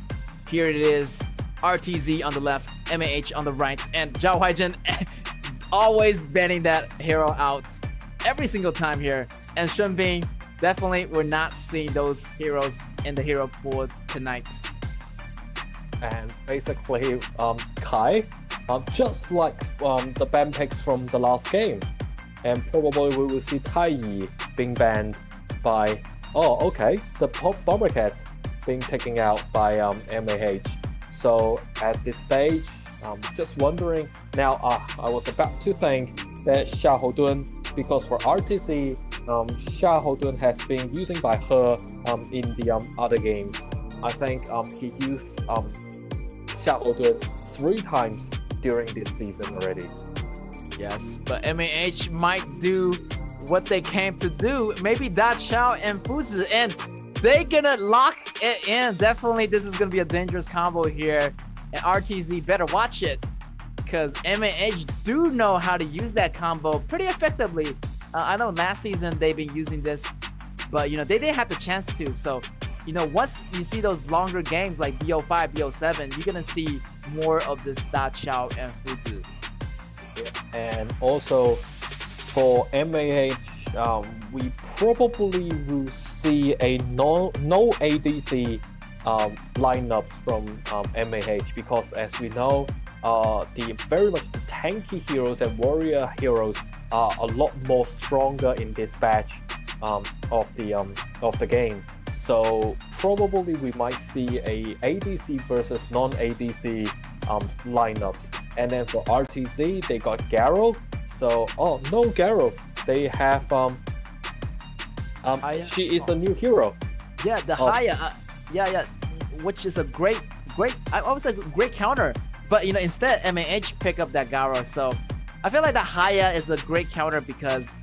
Here it is. RTZ on the left, MAH on the right, and Zhao Huaijun always banning that hero out every single time here. And Shenbing, definitely we're not seeing those heroes in the hero pool tonight. And basically Kai, just like the ban picks from the last game, and probably we will see Tai Yi being banned by the Bomber Cat being taken out by MAH. So at this stage, just wondering now. I was about to think that Xia Houdun, because for RTC, Xia Houdun has been using by her in the other games. I think he used Xia Houdun 3 times during this season already. Yes, but MAH might do what they came to do. Maybe Da Chao and Fuzi, and they're gonna lock it in. Definitely, this is gonna be a dangerous combo here, and RTZ better watch it, because MAH do know how to use that combo pretty effectively. I know last season they've been using this, but you know they didn't have the chance to. So, you know, once you see those longer games like BO5, BO7, you're gonna see more of this Da Chao and Fuzi. And also for MAH, we probably will see a no ADC lineups from MAH, because as we know, the very much the tanky heroes and warrior heroes are a lot more stronger in this batch of the game. So probably we might see a ADC versus non-ADC lineups. And then for RTZ, they got Garo. So no Garo. They have she is a new hero. Yeah, the Haya. Yeah, which is a great. I would say great counter. But you know, instead MAH pick up that Garo. So I feel like the Haya is a great counter, because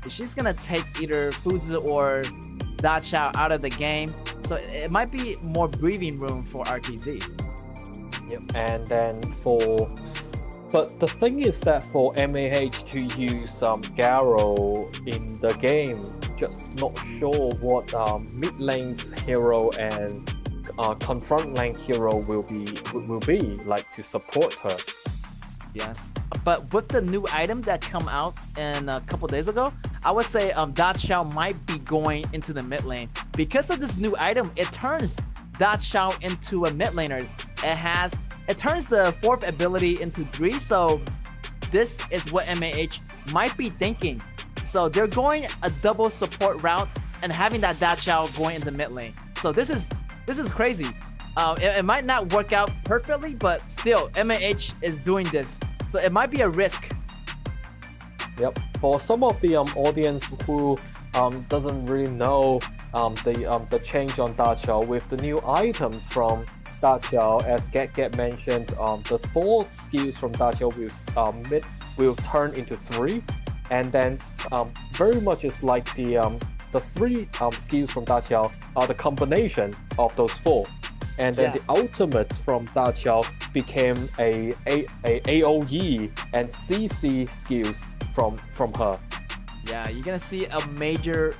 she's gonna take either Fuzi or Da Chao out of the game. So it might be more breathing room for RTZ. Yep. And then but the thing is that for MAH to use Garo in the game, just not sure what mid lane's hero and confront lane hero will be like to support her. Yes, but with the new item that come out in a couple days ago, I would say Da Chao might be going into the mid lane. Because of this new item, it turns Da Chao into a mid laner. It turns the 4th ability into 3, so this is what MAH might be thinking. So they're going a double support route and having that Da Chao going in the mid lane. So this is crazy. It might not work out perfectly, but still MAH is doing this, so it might be a risk. Yep. For some of the audience who doesn't really know the change on Da Chao, with the new items from Da Chao, as Get mentioned, the 4 skills from Da Chao will turn into 3, and then very much is like the 3 skills from Da Chao are the combination of those 4. And then the ultimates from Da Chao became a AOE and CC skills from her. Yeah, you're gonna see a major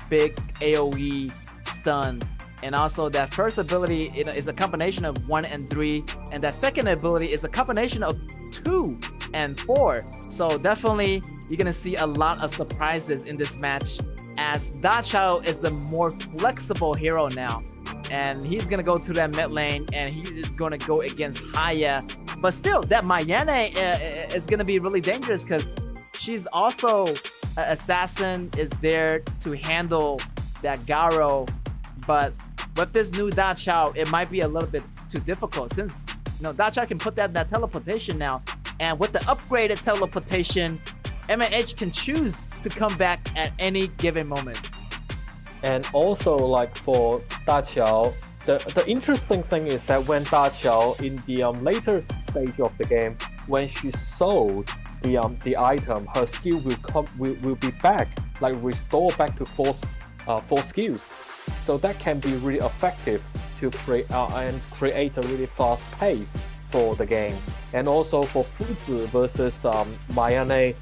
big AOE stun, and also that first ability is a combination of 1 and 3, and that second ability is a combination of 2 and 4. So definitely you're gonna see a lot of surprises in this match, as Da Chao is the more flexible hero now. And he's gonna go to that mid lane, and he is gonna go against Haya. But still, that Mayane is gonna be really dangerous, because she's also an assassin, is there to handle that Garo. But with this new Da Chao, it might be a little bit too difficult, since Da Chao can put that teleportation now, and with the upgraded teleportation, MAH can choose to come back at any given moment. And also, like for Da Chao, the interesting thing is that when Da Chao in the later stage of the game, when she sold the item, her skill will be back, like restore back to 4 skills. So that can be really effective to create a really fast pace for the game. And also for Fuzi versus Mayane,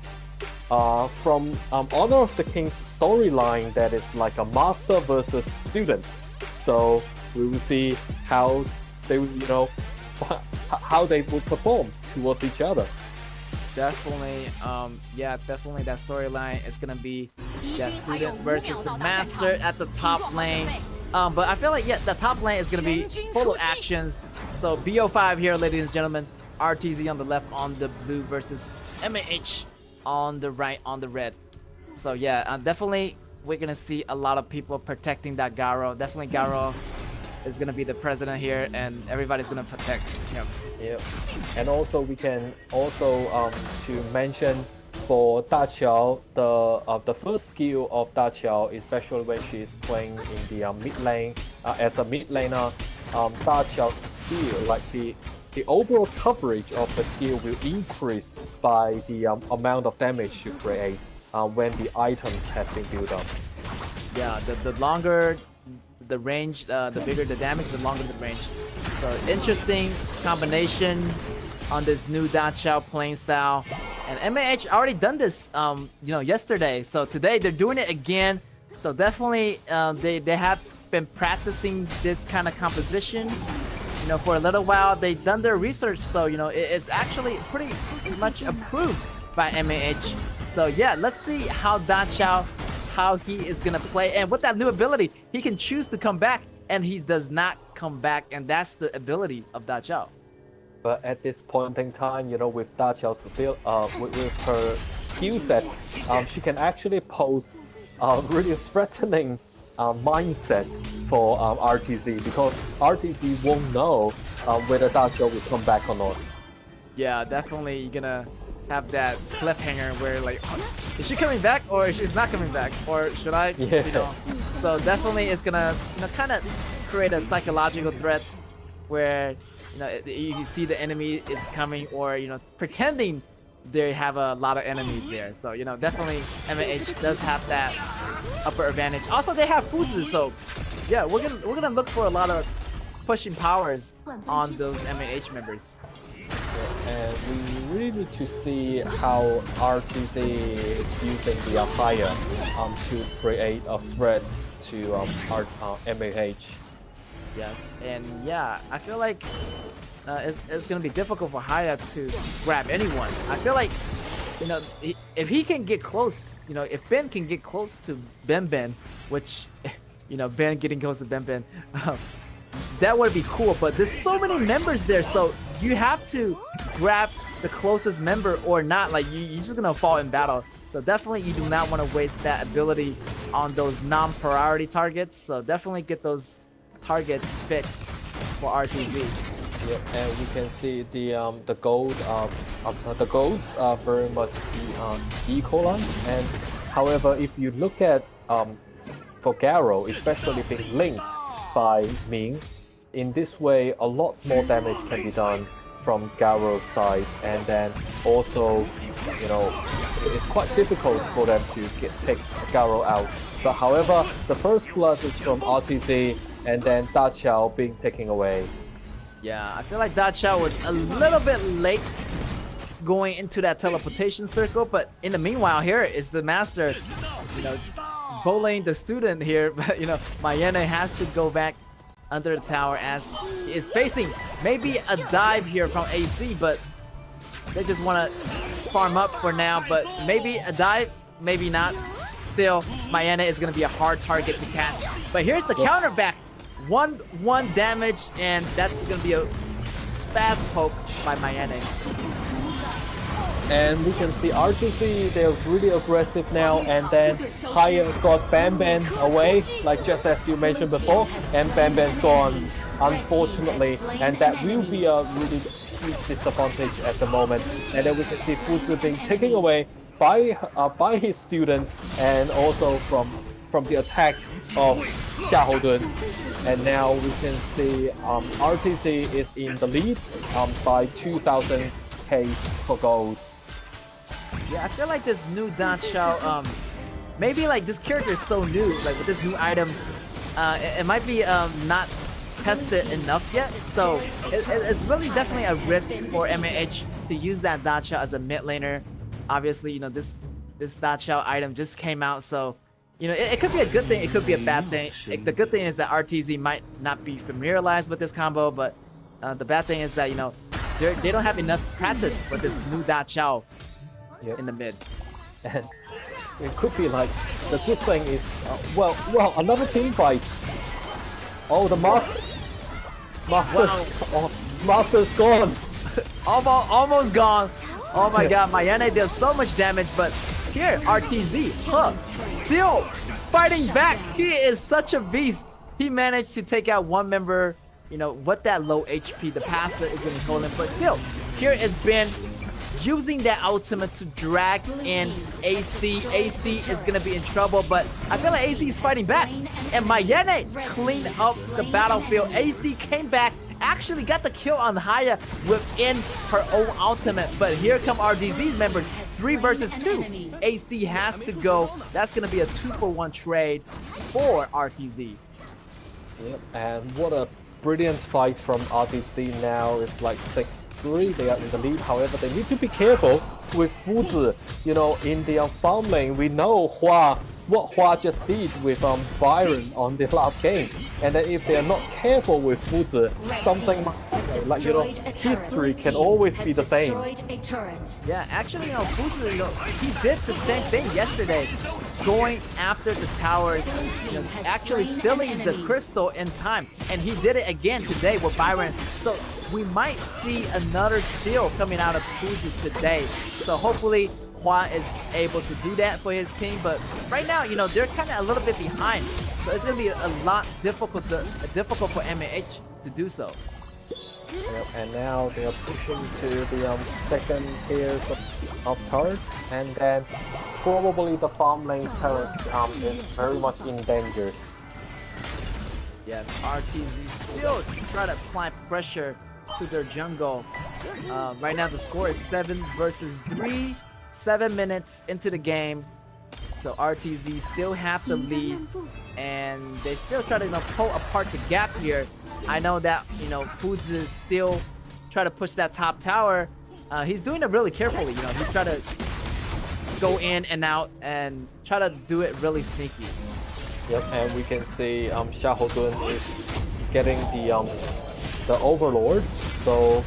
from Honor of the King's storyline, that is like a master versus students. So we will see how they will, how they will perform towards each other. Definitely, definitely that storyline is gonna be that student versus the master at the top lane. But I feel like the top lane is gonna be full of actions. So BO5 here, ladies and gentlemen. RTZ on the left on the blue versus MAH on the right on the red. So definitely we're gonna see a lot of people protecting that Garo. Definitely Garo is gonna be the president here, and everybody's gonna protect him. Yep. And also we can also to mention for Da Chao, the first skill of Da Chao, especially when she's playing in the mid lane as a mid laner, Da Chao's skill, like the overall coverage of the skill will increase by the amount of damage you create when the items have been built up. Yeah, the longer the range, the bigger the damage, the longer the range. So interesting combination on this new Da Chao playing style. And MAH already done this, yesterday. So today they're doing it again. So definitely, they have been practicing this kind of composition, for a little while. They've done their research, so it's actually pretty much approved by MAH. So yeah, let's see how Da Chao, how he is gonna play, and with that new ability, he can choose to come back, and he does not come back, and that's the ability of Da Chao. But at this point in time, with Da Chao's with her skill set, she can actually pose a really threatening mindset for RTZ, because RTZ won't know whether Da Chao will come back or not. Yeah, definitely you're gonna have that cliffhanger where like, is she coming back or she's not coming back, or should I? Yeah. So definitely it's gonna kind of create a psychological threat where you see the enemy is coming, or pretending they have a lot of enemies there. So definitely MAH does have that upper advantage. Also, they have Fuzu, so yeah, we're gonna look for a lot of pushing powers on those MAH members. And we really need to see how RTZ is using the fire to create a threat to MAH. Yes, and yeah, I feel like it's gonna be difficult for Haya to grab anyone. I feel like if he can get close, if Ben can get close to Ben, which Ben getting close to Ben, that would be cool. But there's so many members there, so you have to grab the closest member or not. Like you're just gonna fall in battle. So definitely you do not want to waste that ability on those non-priority targets. So definitely get those targets fixed for RTZ. Yeah, and we can see the golds are very much equivalent. And however, if you look at for Garo, especially being linked by Ming, in this way a lot more damage can be done from Garo's side, and then also it's quite difficult for them to take Garo out. But however, the first blood is from RTZ, and then Da Chao being taken away. Yeah, I feel like Da Chao was a little bit late going into that teleportation circle, but in the meanwhile, here is the master, bullying the student here. But Mayene has to go back under the tower as he is facing maybe a dive here from AC, but they just want to farm up for now. But maybe a dive, maybe not. Still, Mayene is going to be a hard target to catch. But here's the counter back. One damage, and that's gonna be a spaz poke by Mayene. And we can see RTC, they're really aggressive now, and then Haya got Ban away, like just as you mentioned before, and Ban's gone, unfortunately, and that will be a really huge disadvantage at the moment. And then we can see Fuzu being taken away by his students, and also from the attacks of Xiaohodun. And now we can see RTC is in the lead by 2,000 Ks for gold. Yeah, I feel like this new Da Chao, maybe like this character is so new, like with this new item, it might be not tested enough yet. So it's really definitely a risk for MAH to use that Da Chao as a mid laner. Obviously, this Da Chao item just came out, so it could be a good thing, it could be a bad thing. The good thing is that RTZ might not be familiarized with this combo, but the bad thing is that, they don't have enough practice for this new Da Chao in the mid. And it could be like, the good thing is, well, another team fight. Oh, the Master's gone. Almost gone. Oh my god, Mayene does so much damage, but here, RTZ, still fighting back. He is such a beast. He managed to take out one member, with that low HP. The passive is going to hold him, but still, here is Ben using that ultimate to drag in AC. AC is going to be in trouble, but I feel like AC is fighting back. And Mayene cleaned up the battlefield. AC came back actually got the kill on Haya within her own ultimate. But here come RDZ's members. 3 versus 2. AC has to go. That's going to be a 2-for-1 trade for RTZ. Yep, and what a brilliant fight from RTZ now. It's like 6-3. They are in the lead. However, they need to be careful with Fuzi. You know, in the farm lane, we know what Hua just did with Byron on the last game. And then if they are not careful with Fuzi, something like, you know, history can always be the same. Yeah, actually, you know, Fuzi, you know, he did the same thing yesterday, going after the towers, you know, actually stealing the crystal in time. And he did it again today with Byron. So we might see another steal coming out of Fuzi today. So hopefully Hua is able to do that for his team, but right now, you know, they're kind of a little bit behind, so it's gonna be a lot difficult for MAH to do so. Yep, and now they are pushing to the second tiers of turrets, and then probably the farm lane turret is very much in danger. Yes, RTZ still try to apply pressure to their jungle. Right now the score is 7 versus 3. 7 minutes into the game, so RTZ still have the lead, and they still try to, you know, pull apart the gap here. I know that, you know, Fuzi still try to push that top tower. He's doing it really carefully. You know, he try to go in and out and try to do it really sneaky. Yep, and we can see Xiaohudun is getting the Overlord, so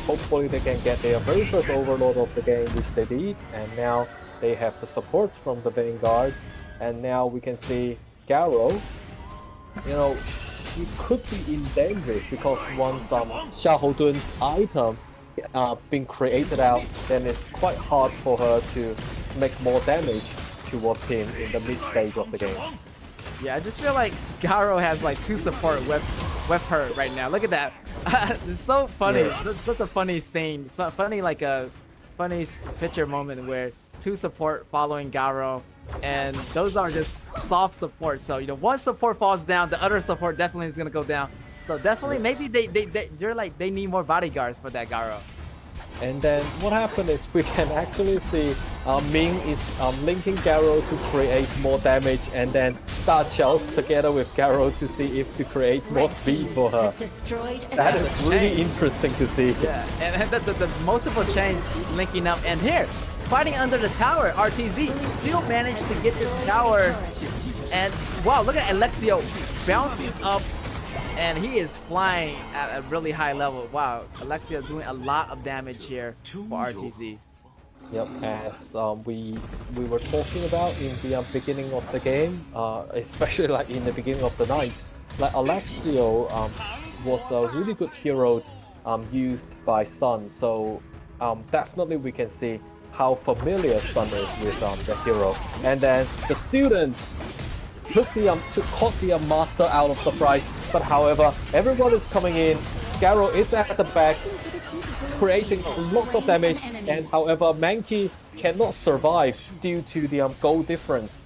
hopefully they can get their very first Overlord of the game, which they did, and now they have the support from the Vanguard, and now we can see Garo. You know, she could be in danger because once Xiaohudun's item being created out, then it's quite hard for her to make more damage towards him in the mid stage of the game. Yeah, I just feel like Garo has like 2 support with her right now. Look at that. It's so funny. Yeah. It's such a funny scene. It's not funny, like a funny picture moment where 2 support following Garo, and those are just soft support. So, you know, one support falls down, the other support definitely is gonna go down. So definitely, maybe they're like, they need more bodyguards for that Garo. And then what happened is we can actually see Ming is linking Garo to create more damage, and then Da Qiao's together with Garo to see if to create more speed for her. That is really interesting to see. Yeah, and the multiple chains linking up, and here, fighting under the tower, RTZ still managed to get this tower, and wow, look at Alexio bouncing up, and he is flying at a really high level. Wow, Alexio doing a lot of damage here for RTZ. Yep, as we were talking about in the beginning of the game, especially like in the beginning of the night, like Alexio was a really good hero used by Sun. So definitely we can see how familiar Sun is with the hero. And then the student caught the master out of surprise. But however, everyone is coming in. Garo is at the back, creating lots of damage, and however, Mankey cannot survive due to the goal difference.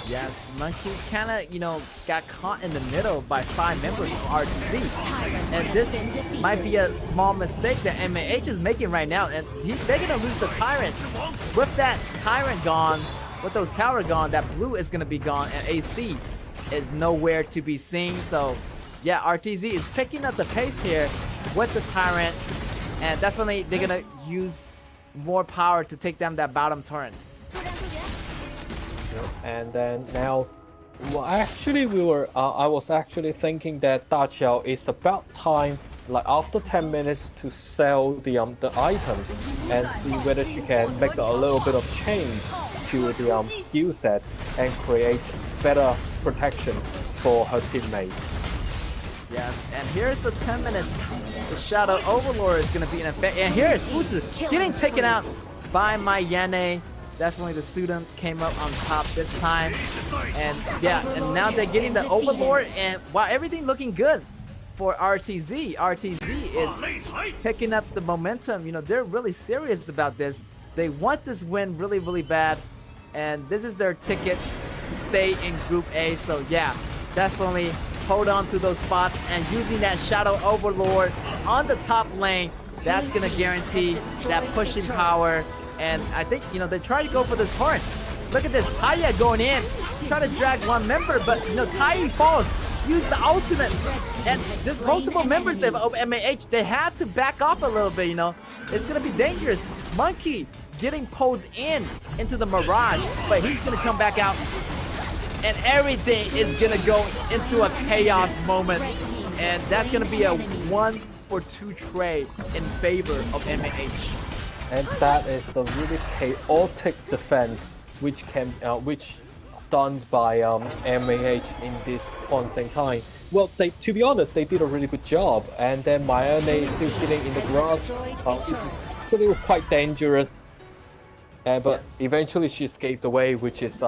Yes, Monkey kind of, you know, got caught in the middle by 5 members of RTZ. And this might be a small mistake that MAH is making right now, and they're going to lose the Tyrant. With that Tyrant gone, with those tower gone, that blue is going to be gone, and AC is nowhere to be seen. So yeah, RTZ is picking up the pace here with the Tyrant, and definitely they're gonna use more power to take down that bottom turret. And then now, well, actually I was actually thinking that Da Qiao is about time, like after 10 minutes, to sell the items and see whether she can make a little bit of change to the skill sets and create better protections for her teammates. Yes, and here's the 10 minutes. The Shadow Overlord is going to be in effect. And here is Fuzi getting taken out by Mayane. Definitely the student came up on top this time. And yeah, and now they're getting the Overlord. And wow, everything looking good for RTZ. RTZ is picking up the momentum. You know, they're really serious about this. They want this win really, really bad. And this is their ticket to stay in Group A. So yeah, definitely hold on to those spots and using that Shadow Overlord on the top lane, that's gonna guarantee that pushing power. And I think, you know, they try to go for this torrent. Look at this, Taya going in, trying to drag one member, but you know, Taya falls, use the ultimate. And there's multiple members there of MAH, they have to back off a little bit, you know. It's gonna be dangerous. Monkey getting pulled into the Mirage, but he's gonna come back out. And everything is gonna go into a chaos moment. And that's gonna be a 1-for-2 trade in favor of MAH. And that is a really chaotic defense, which done by MAH in this point in time. Well, to be honest, they did a really good job. And then Mayane is still hitting in the grass. It's still quite dangerous. But eventually she escaped away, which is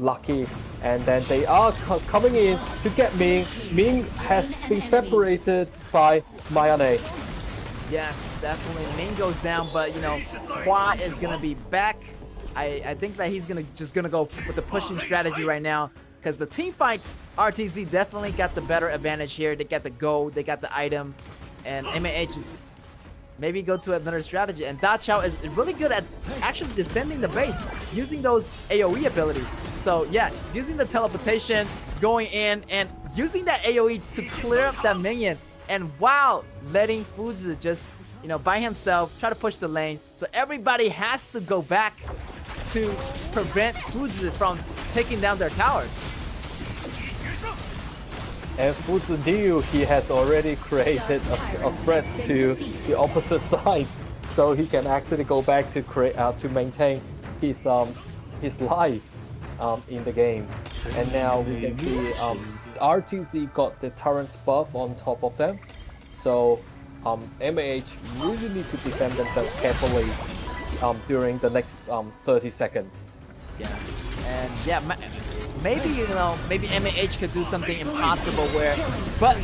lucky. And then they are coming in to get Ming. Ming has been separated by Mayane. Yes, definitely. Ming goes down, but you know, KAW is gonna be back. I think that he's just gonna go with the pushing strategy right now, because the team fights, RTZ definitely got the better advantage here. They got the gold, they got the item, and MAH is maybe go to another strategy. And Da Chao is really good at actually defending the base, using those AoE ability. So yeah, using the teleportation, going in, and using that AoE to clear up that minion. And wow, letting Fuzi just, you know, by himself try to push the lane. So everybody has to go back to prevent Fuzi from taking down their towers. And Fuzi knew he has already created a threat to the opposite side, so he can actually go back to maintain his life in the game. And now we can see RTZ got the turret buff on top of them, so MAH really need to defend themselves carefully during the next 30 seconds. Yes, and yeah, maybe, you know, maybe MAH could do something impossible but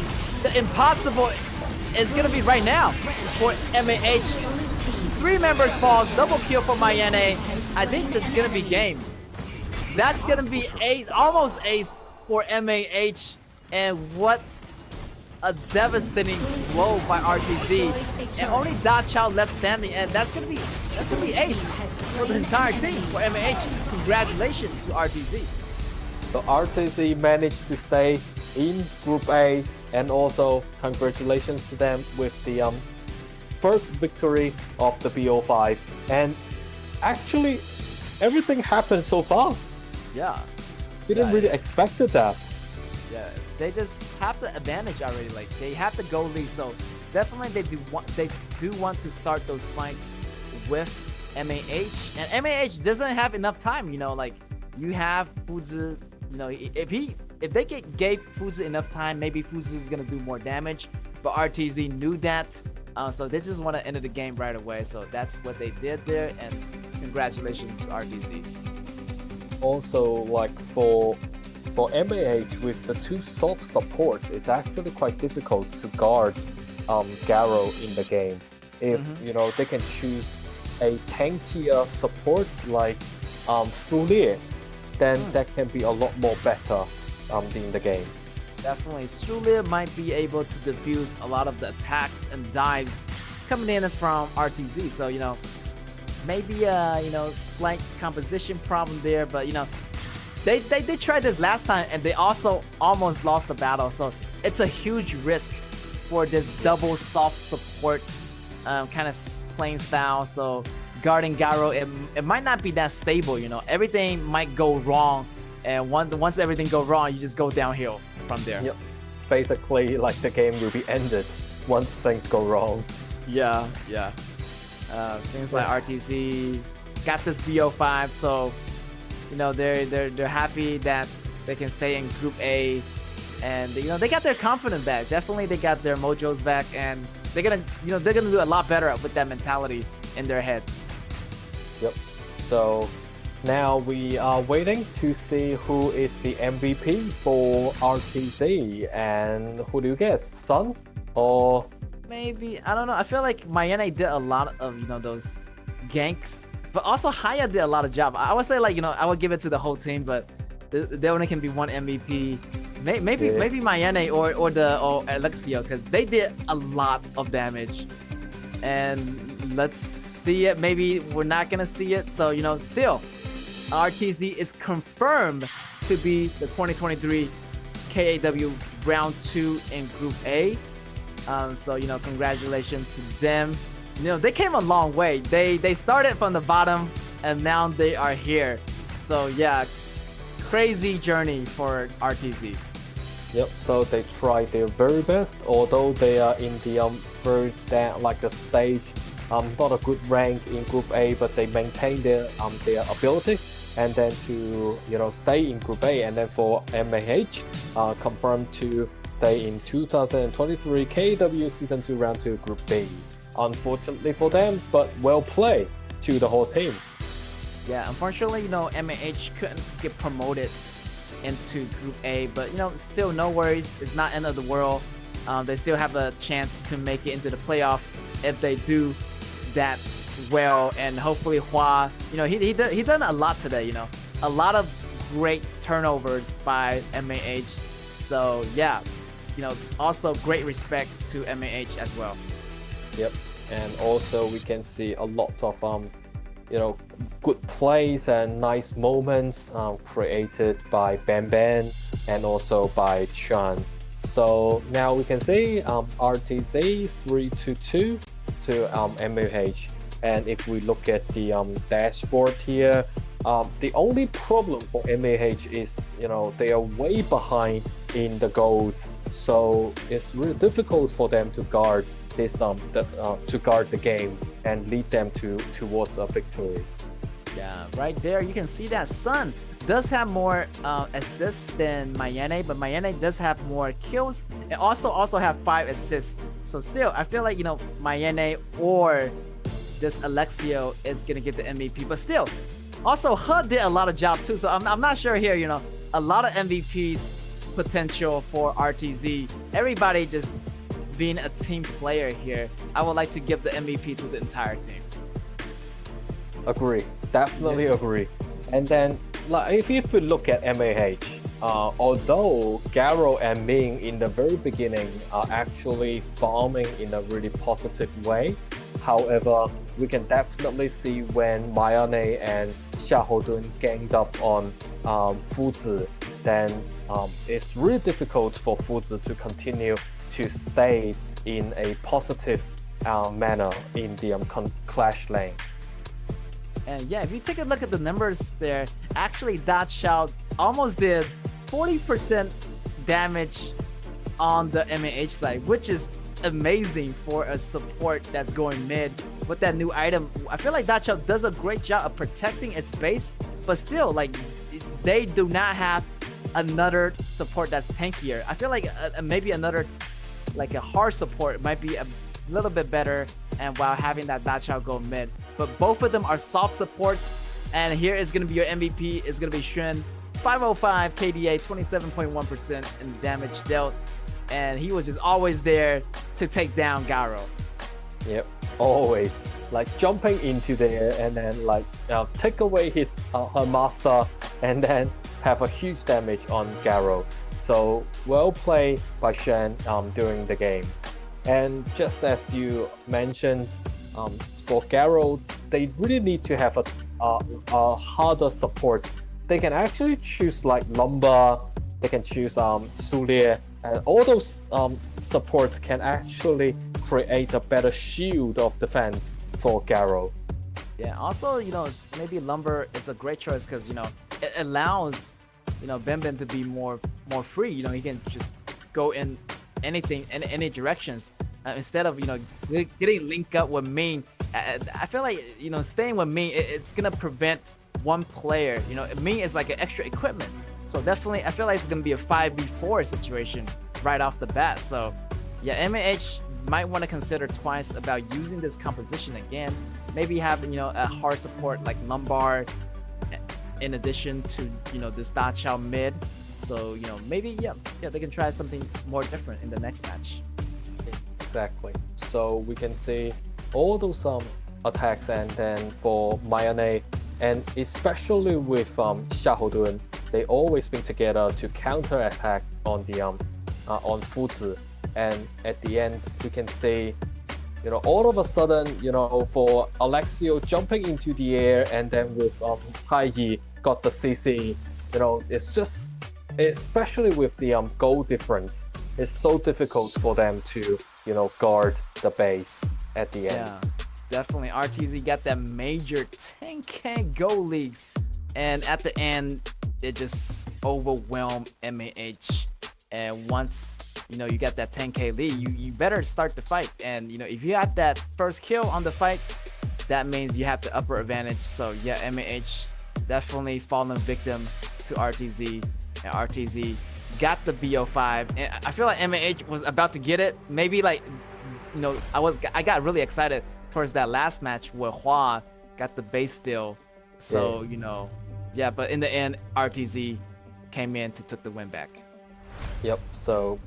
the impossible is gonna be right now for MAH. 3 members falls, double kill for Mayane. I think this is gonna be game. That's gonna be ace, almost ace for MAH, and what a devastating blow by RTZ. And only Da Chao left standing, and that's gonna be ace for the entire team for MAH. Congratulations to RTZ. So RTZ managed to stay in Group A, and also congratulations to them with the first victory of the BO5. And actually, everything happened so fast. Yeah. Didn't really expected that. Yeah, they just have the advantage already. Like, they have the goal lead, so definitely they do want to start those fights with MAH. And MAH doesn't have enough time, you know, like, you have Fuzi, you know, if they gave Fuzi enough time, maybe Fuzi is gonna do more damage. But RTZ knew that, so they just want to end the game right away. So that's what they did there, and congratulations to RTZ. Also, like for MAH with the 2 soft supports, it's actually quite difficult to guard Garo in the game. If you know, they can choose a tankier support like Sulie, then that can be a lot more better in the game. Definitely, Sulie might be able to defuse a lot of the attacks and dives coming in from RTZ. So, you know, maybe you know, slight composition problem there, but you know, they tried this last time and they also almost lost the battle. So it's a huge risk for this double soft support kind of playing style. So guarding Garo, it might not be that stable, you know. Everything might go wrong, and once everything goes wrong, you just go downhill from there. Yep. Basically, like, the game will be ended once things go wrong. Yeah. Things like RTZ got this BO5, so you know, they're happy that they can stay in Group A, and you know, they got their confidence back. Definitely, they got their mojos back, and they're gonna do a lot better with that mentality in their head. Yep. So now we are waiting to see who is the MVP for RTZ, and who do you guess, Sun or maybe, I don't know. I feel like Mayane did a lot of, you know, those ganks, but also Haya did a lot of job. I would say, like, you know, I would give it to the whole team, but there only can be one MVP. maybe Mayene or Alexio, because they did a lot of damage. And let's see it. Maybe we're not gonna see it. So still, RTZ is confirmed to be the 2023 KAW round 2 in Group A. So congratulations to them. They came a long way. They started from the bottom and now they are here. So yeah, crazy journey for RTZ. Yep. So they tried their very best, although they are in the very down like a stage, not a good rank in Group A, but they maintain their ability, and then to stay in Group A, and then for MAH, confirmed to stay in 2023 KW Season 2 Round 2 Group B. Unfortunately for them, but well played to the whole team. Yeah, unfortunately, MAH couldn't get promoted into Group A, but still no worries. It's not end of the world. They still have a chance to make it into the playoff if they do that well. And hopefully Hua, he done a lot today. A lot of great turnovers by MAH. So yeah, also great respect to MAH as well. Yep. And also we can see a lot of good plays and nice moments created by Ben Ben and also by Chan. So now we can see RTZ 3-2 to MAH. And if we look at the dashboard here, the only problem for MAH is they are way behind in the goals, so it's really difficult for them to guard this to guard the game and lead them towards a victory. Yeah, right there you can see that Sun does have more assists than Mayene, but Mayene does have more kills and also have 5 assists. So still, I feel like Mayene or this Alexio is gonna get the MVP, but still, also HUD did a lot of job too. So I'm not sure here. A lot of MVPs potential for RTZ. Everybody just being a team player here. I would like to give the MVP to the entire team. Agree, definitely agree. And then, if you look at MAH, although Garo and Ming in the very beginning are actually farming in a really positive way, however, we can definitely see when Mayane and Xiaohodun ganged up on Fuzi, then it's really difficult for Fuzi to continue to stay in a positive manner in the clash lane. And yeah, if you take a look at the numbers there, actually Da Xiao almost did 40% damage on the MAH side, which is amazing for a support that's going mid with that new item. I feel like Da Xiao does a great job of protecting its base, but still, they do not have another support that's tankier. I feel like maybe another, a hard support might be a little bit better, and while having that Da Xiao go mid. But both of them are soft supports, and here is going to be your MVP. It's going to be Xuan, 505 KDA, 27.1% in damage dealt, and he was just always there to take down Garo. Yep, always jumping into there and then take away his her master and then have a huge damage on Garo. So well played by Xuan during the game. And just as you mentioned, for Garo, they really need to have a harder support. They can actually choose Lumber, they can choose Sulie, and all those supports can actually create a better shield of defense for Garo. Yeah, also, maybe Lumber is a great choice because, it allows, Ben Ben to be more free. He can just go in any directions instead of, getting linked up with Ming. I feel like, staying with Ming, it's going to prevent one player. Ming is like an extra equipment. So definitely, I feel like it's going to be a 5v4 situation right off the bat. So yeah, MAH might want to consider twice about using this composition again. Maybe having, a hard support like Lombard in addition to, this Da Xiao mid. So, maybe, yeah, they can try something more different in the next match. Exactly. So we can see all those attacks, and then for Mayane, and especially with Xiaohodun, they always been together to counter attack on Fuzi, and at the end we can say, all of a sudden, for Alexio jumping into the air, and then with Taiyi got the CC, it's just, especially with the goal difference, it's so difficult for them to, guard the base at the end. Yeah, definitely. RTZ got that major 10K goal leagues, and at the end, it just overwhelmed MAH. And once you got that 10K lead, you better start the fight. And if you got that first kill on the fight, that means you have the upper advantage. So yeah, MAH definitely fallen victim to RTZ, and RTZ got the BO5. And I feel like MAH was about to get it. Maybe I got really excited towards that last match where Hua got the base steal. So yeah, but in the end, RTZ came in to took the win back. Yep. So,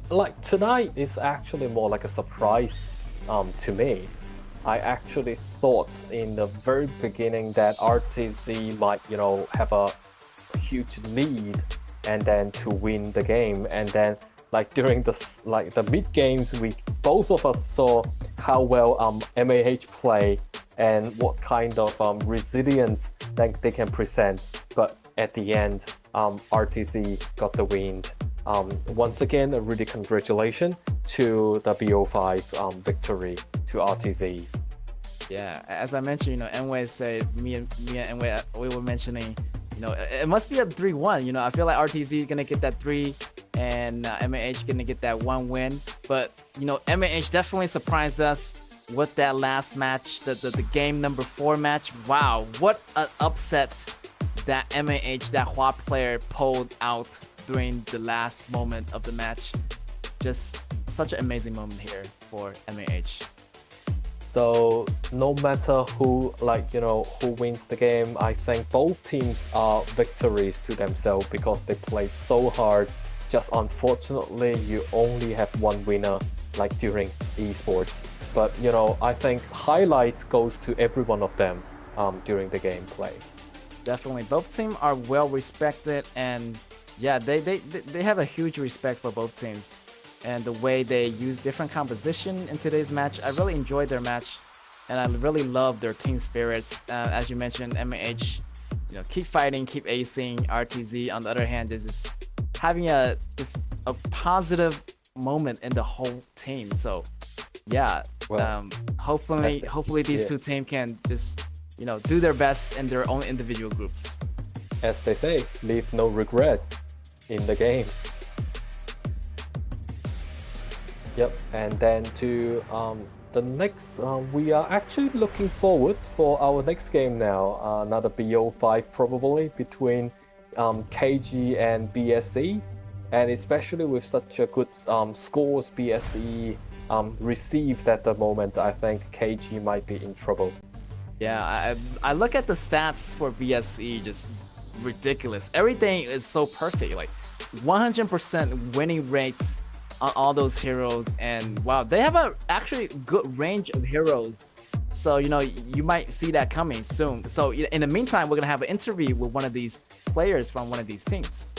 like tonight is actually more like a surprise to me. I actually thought in the very beginning that RTZ might, have a huge lead and then to win the game. And then during the mid games, both of us saw how well MAH play and what kind of resilience that they can present. But at the end, RTZ got the win. Once again, a really congratulations to the BO5 victory to RTZ. Yeah, as I mentioned, Enway said, me and Enway, we were mentioning, it must be a 3-1. I feel like RTZ is gonna get that 3, and MAH gonna get that 1 win. But MAH definitely surprised us with that last match, the game number 4 match. Wow, what an upset that MAH, that Hua player, pulled out during the last moment of the match. Just such an amazing moment here for MAH. So no matter who wins the game, I think both teams are victories to themselves because they played so hard. Just unfortunately, you only have one winner during esports. But I think highlights goes to every one of them during the gameplay. Definitely, both teams are well respected, and yeah, they have a huge respect for both teams. And the way they use different composition in today's match, I really enjoyed their match, and I really love their team spirits. As you mentioned, MAH, keep fighting, keep acing. RTZ, on the other hand, is just having a positive moment in the whole team. So yeah, hopefully these two teams can just do their best in their own individual groups. As they say, leave no regret in the game. Yep, and then to the next, we are actually looking forward for our next game now. Another BO5 probably between KG and BSE, and especially with such a good scores BSE received at the moment, I think KG might be in trouble. Yeah, I look at the stats for BSE, just ridiculous. Everything is so perfect, 100% winning rates on all those heroes, and wow, they have a actually good range of heroes. So you might see that coming soon. So in the meantime, we're gonna have an interview with one of these players from one of these teams.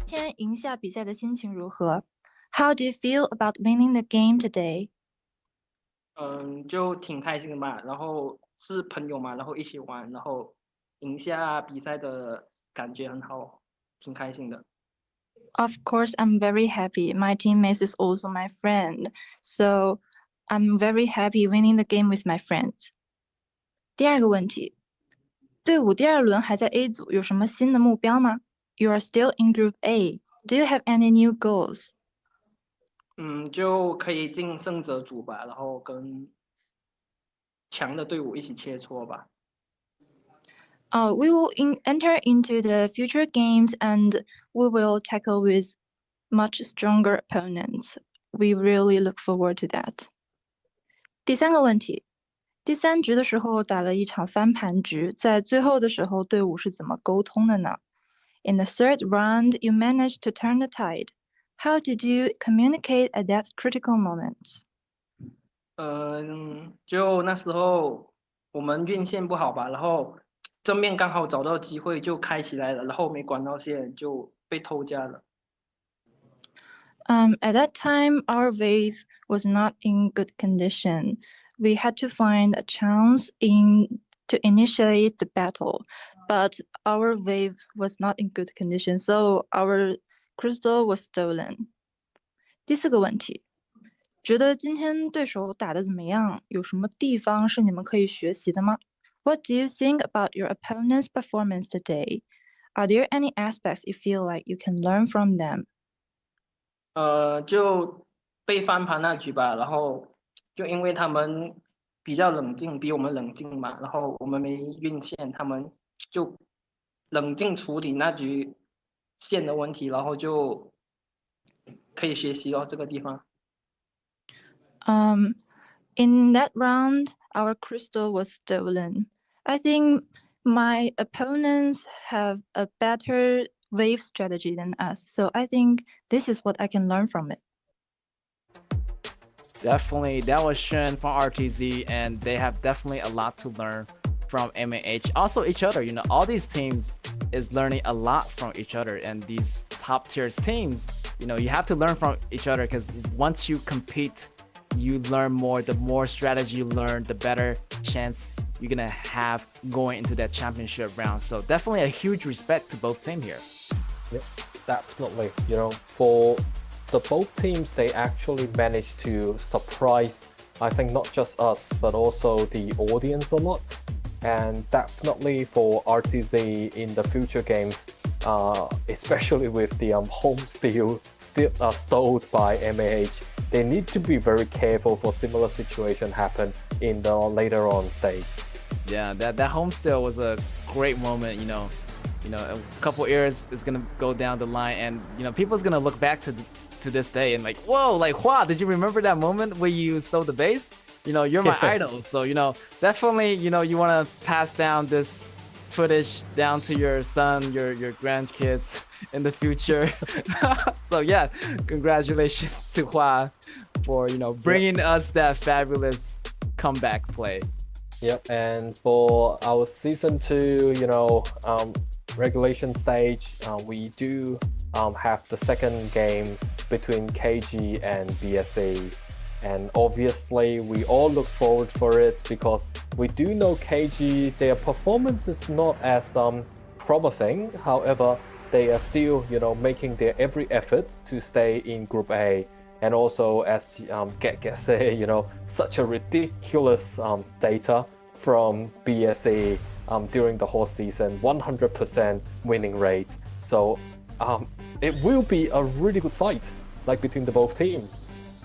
天赢下比赛的心情如何? How do you feel about winning the game today? 就挺开心的嘛，然后是朋友嘛，然后一起玩，然后赢下比赛的感觉很好，挺开心的。Of course, I'm very happy. My teammate is also my friend, so I'm very happy winning the game with my friends. 第二个问题，队伍第2轮还在 A 组，有什么新的目标吗? You are still in Group A. Do you have any new goals? 就可以进胜者组吧，然后跟强的队伍一起切磋吧。We will enter into the future games and we will tackle with much stronger opponents. We really look forward to that. 第3个问题，第3局的时候打了一场翻盘局，在最后的时候队伍是怎么沟通的呢? In the 3rd round, you managed to turn the tide. How did you communicate at that critical moment? 就那时候我们运线不好吧，然后正面刚好找到机会就开起来了，然后没管到线就被偷家了。At that time, our wave was not in good condition. We had to find a chance to initiate the battle, but our wave was not in good condition, so our crystal was stolen. 第四个问题，觉得今天对手打得怎么样？有什么地方是你们可以学习的吗？ What do you think about your opponent's performance today? Are there any aspects you feel like you can learn from them? 就被翻盘那局吧，然后就因为他们比较冷静，比我们冷静嘛，然后我们没运线，他们就冷静处理那局线的问题，然后就可以学习到这个地方。In that round, our crystal was stolen. I think my opponents have a better wave strategy than us, so I think this is what I can learn from it. Definitely, that was Shen from RTZ, and they have definitely a lot to learn from MAH. Also, each other. You know, all these teams is learning a lot from each other, and these top tier teams, you know, you have to learn from each other because once you compete, you learn more. The more strategy you learn, the better chance you're gonna have going into that championship round. So definitely a huge respect to both teams here. Yeah, definitely. You know, for the both teams, they actually managed to surprise, I think, not just us, but also the audience a lot. And definitely for RTZ in the future games, especially with the home steal stole by MAH, they need to be very careful for similar situation happen in the later on stage. Yeah, that home steal was a great moment. You know, a couple years is gonna go down the line, and you know, people's gonna look back to this day and like, whoa, like, wow, did you remember that moment where you stole the base? You know, you're my idol. So, you know, definitely, you know, you want to pass down this footage down to your son, your grandkids in the future. So yeah, congratulations to Hua for, you know, bringing us that fabulous comeback play. Yep, and for our season 2, you know, regulation stage, we do have the second game between KG and BSE, and obviously we all look forward for it because we do know KG, their performance is not as promising. However, they are still, you know, making their every effort to stay in Group A, and also as Get say, you know, such a ridiculous data from BSE during the whole season, 100% winning rate. So it will be a really good fight, like between the both teams.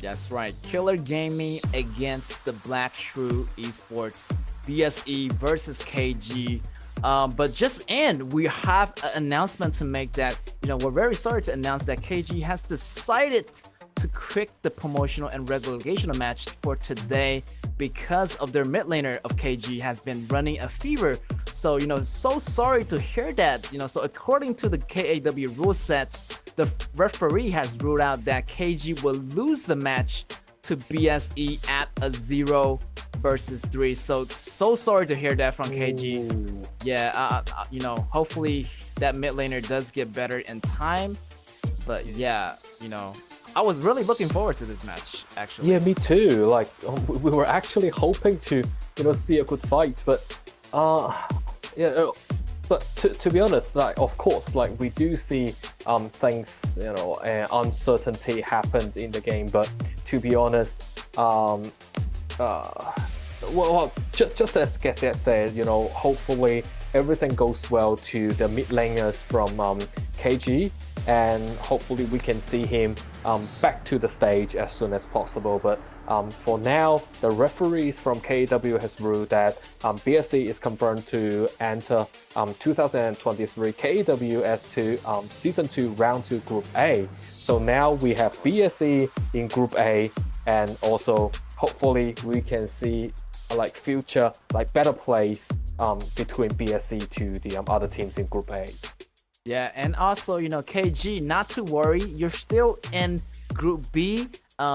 That's right. Killer Gaming against the Black Shrew Esports, BSE versus KG. But just in, we have an announcement to make that, you know, we're very sorry to announce that KG has decided to quit the promotional and relegation match for today because of their mid laner of KG has been running a fever. So, you know, so sorry to hear that. You know, so according to the KAW rule sets, the referee has ruled out that KG will lose the match to BSE at a 0 versus 3. So sorry to hear that from KG. Ooh. Yeah, you know, hopefully that mid laner does get better in time. But yeah, you know, I was really looking forward to this match, actually. Yeah, me too. Like, we were actually hoping to, you know, see a good fight, but yeah. But to be honest, like, of course, like, we do see things, you know, uncertainty happened in the game. But to be honest, well, just as Get said, you know, hopefully everything goes well to the mid laners from KG, and hopefully we can see him back to the stage as soon as possible. But for now, the referees from KAW has ruled that BSE is confirmed to enter 2023 KAW as to Season 2 Round 2 Group A. So now we have BSE in Group A, and also hopefully we can see like future, like, better plays between BSE to the other teams in Group A. Yeah, and also, you know, KG, not to worry, you're still in Group B.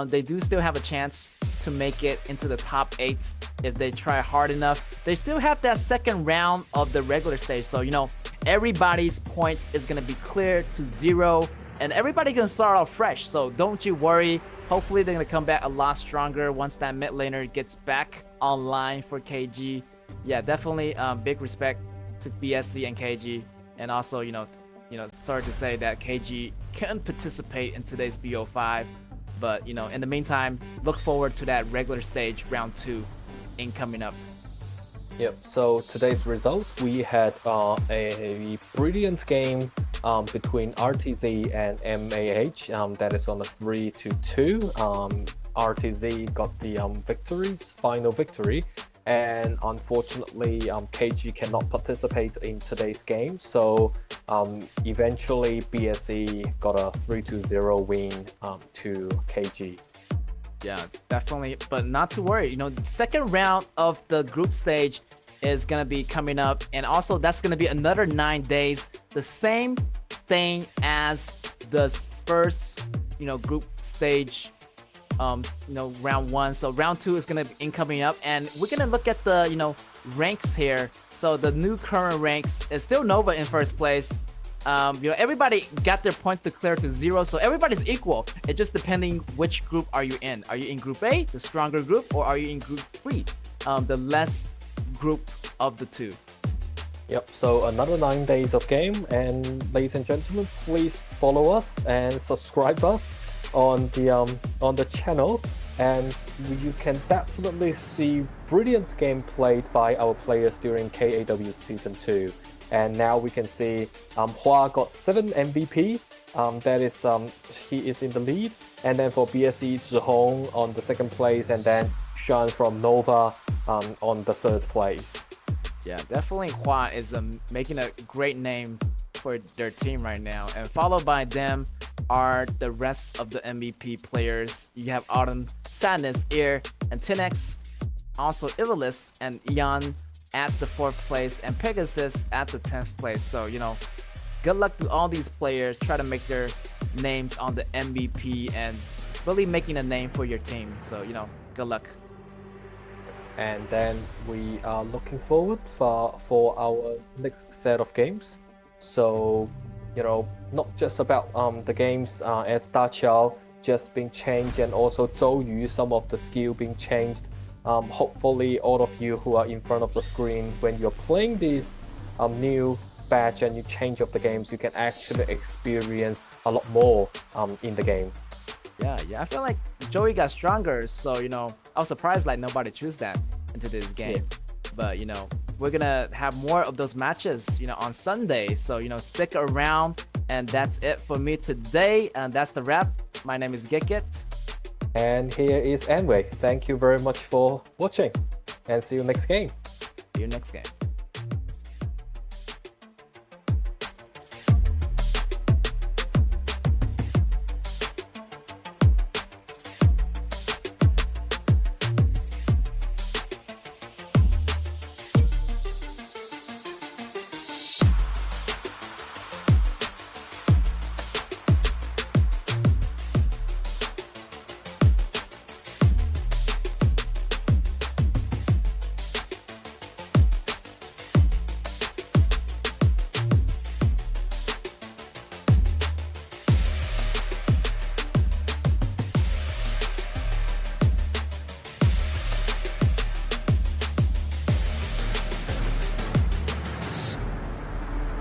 They do still have a chance to make it into the top 8 if they try hard enough. They still have that second round of the regular stage, so everybody's points is gonna be cleared to 0, and everybody can start off fresh. So don't you worry. Hopefully they're gonna come back a lot stronger once that mid laner gets back online for KG. Yeah, definitely big respect to BSC and KG, and also sorry to say that KG can't participate in today's BO5, but in the meantime, look forward to that regular stage round 2 coming up. Yep, so today's results, we had a brilliant game between RTZ and MAH, that is on a 3-2. RTZ got the final victory, and unfortunately KG cannot participate in today's game, so eventually BSE got a 3-0 win to KG. Yeah, definitely, but not to worry. The second round of the group stage is gonna be coming up, and also that's gonna be another 9 days. The same thing as the first, group stage, round 1. So round 2 is gonna be coming up, and we're gonna look at the, ranks here. So the new current ranks is still Nova in first place. Everybody got their points declared to 0, so everybody's equal. It's just depending which group are you in. Are you in Group A, the stronger group, or are you in Group 3, the less group of the 2? Yep, so another 9 days of game, and ladies and gentlemen, please follow us and subscribe us on the channel, and you can definitely see brilliant game played by our players during KAW Season 2. And now we can see Hua got 7 MVP, that is he is in the lead, and then for BSE, Zhihong on the 2nd place, and then Sean from Nova on the 3rd place. Yeah, definitely Hua is making a great name for their team right now, and followed by them are the rest of the MVP players. You have Autumn, Sadness, Ear, and 10X, also Ivalis and Eon at the 4th place, and Pegasus at the 10th place. So good luck to all these players. Try to make their names on the MVP and really making a name for your team. So good luck. And then we are looking forward for our next set of games. So not just about the games as Da Qiao just being changed, and also Zhou Yu, some of the skill being changed. Hopefully all of you who are in front of the screen, when you're playing this new batch and you change up the games, you can actually experience a lot more in the game. Yeah, I feel like Joey got stronger, so I was surprised like nobody chose that into this game. Yeah. But we're gonna have more of those matches on Sunday, so stick around. And that's it for me today, and that's the wrap. My name is Gekit. And here is Anway. Thank you very much for watching, and see you next game. See you next game.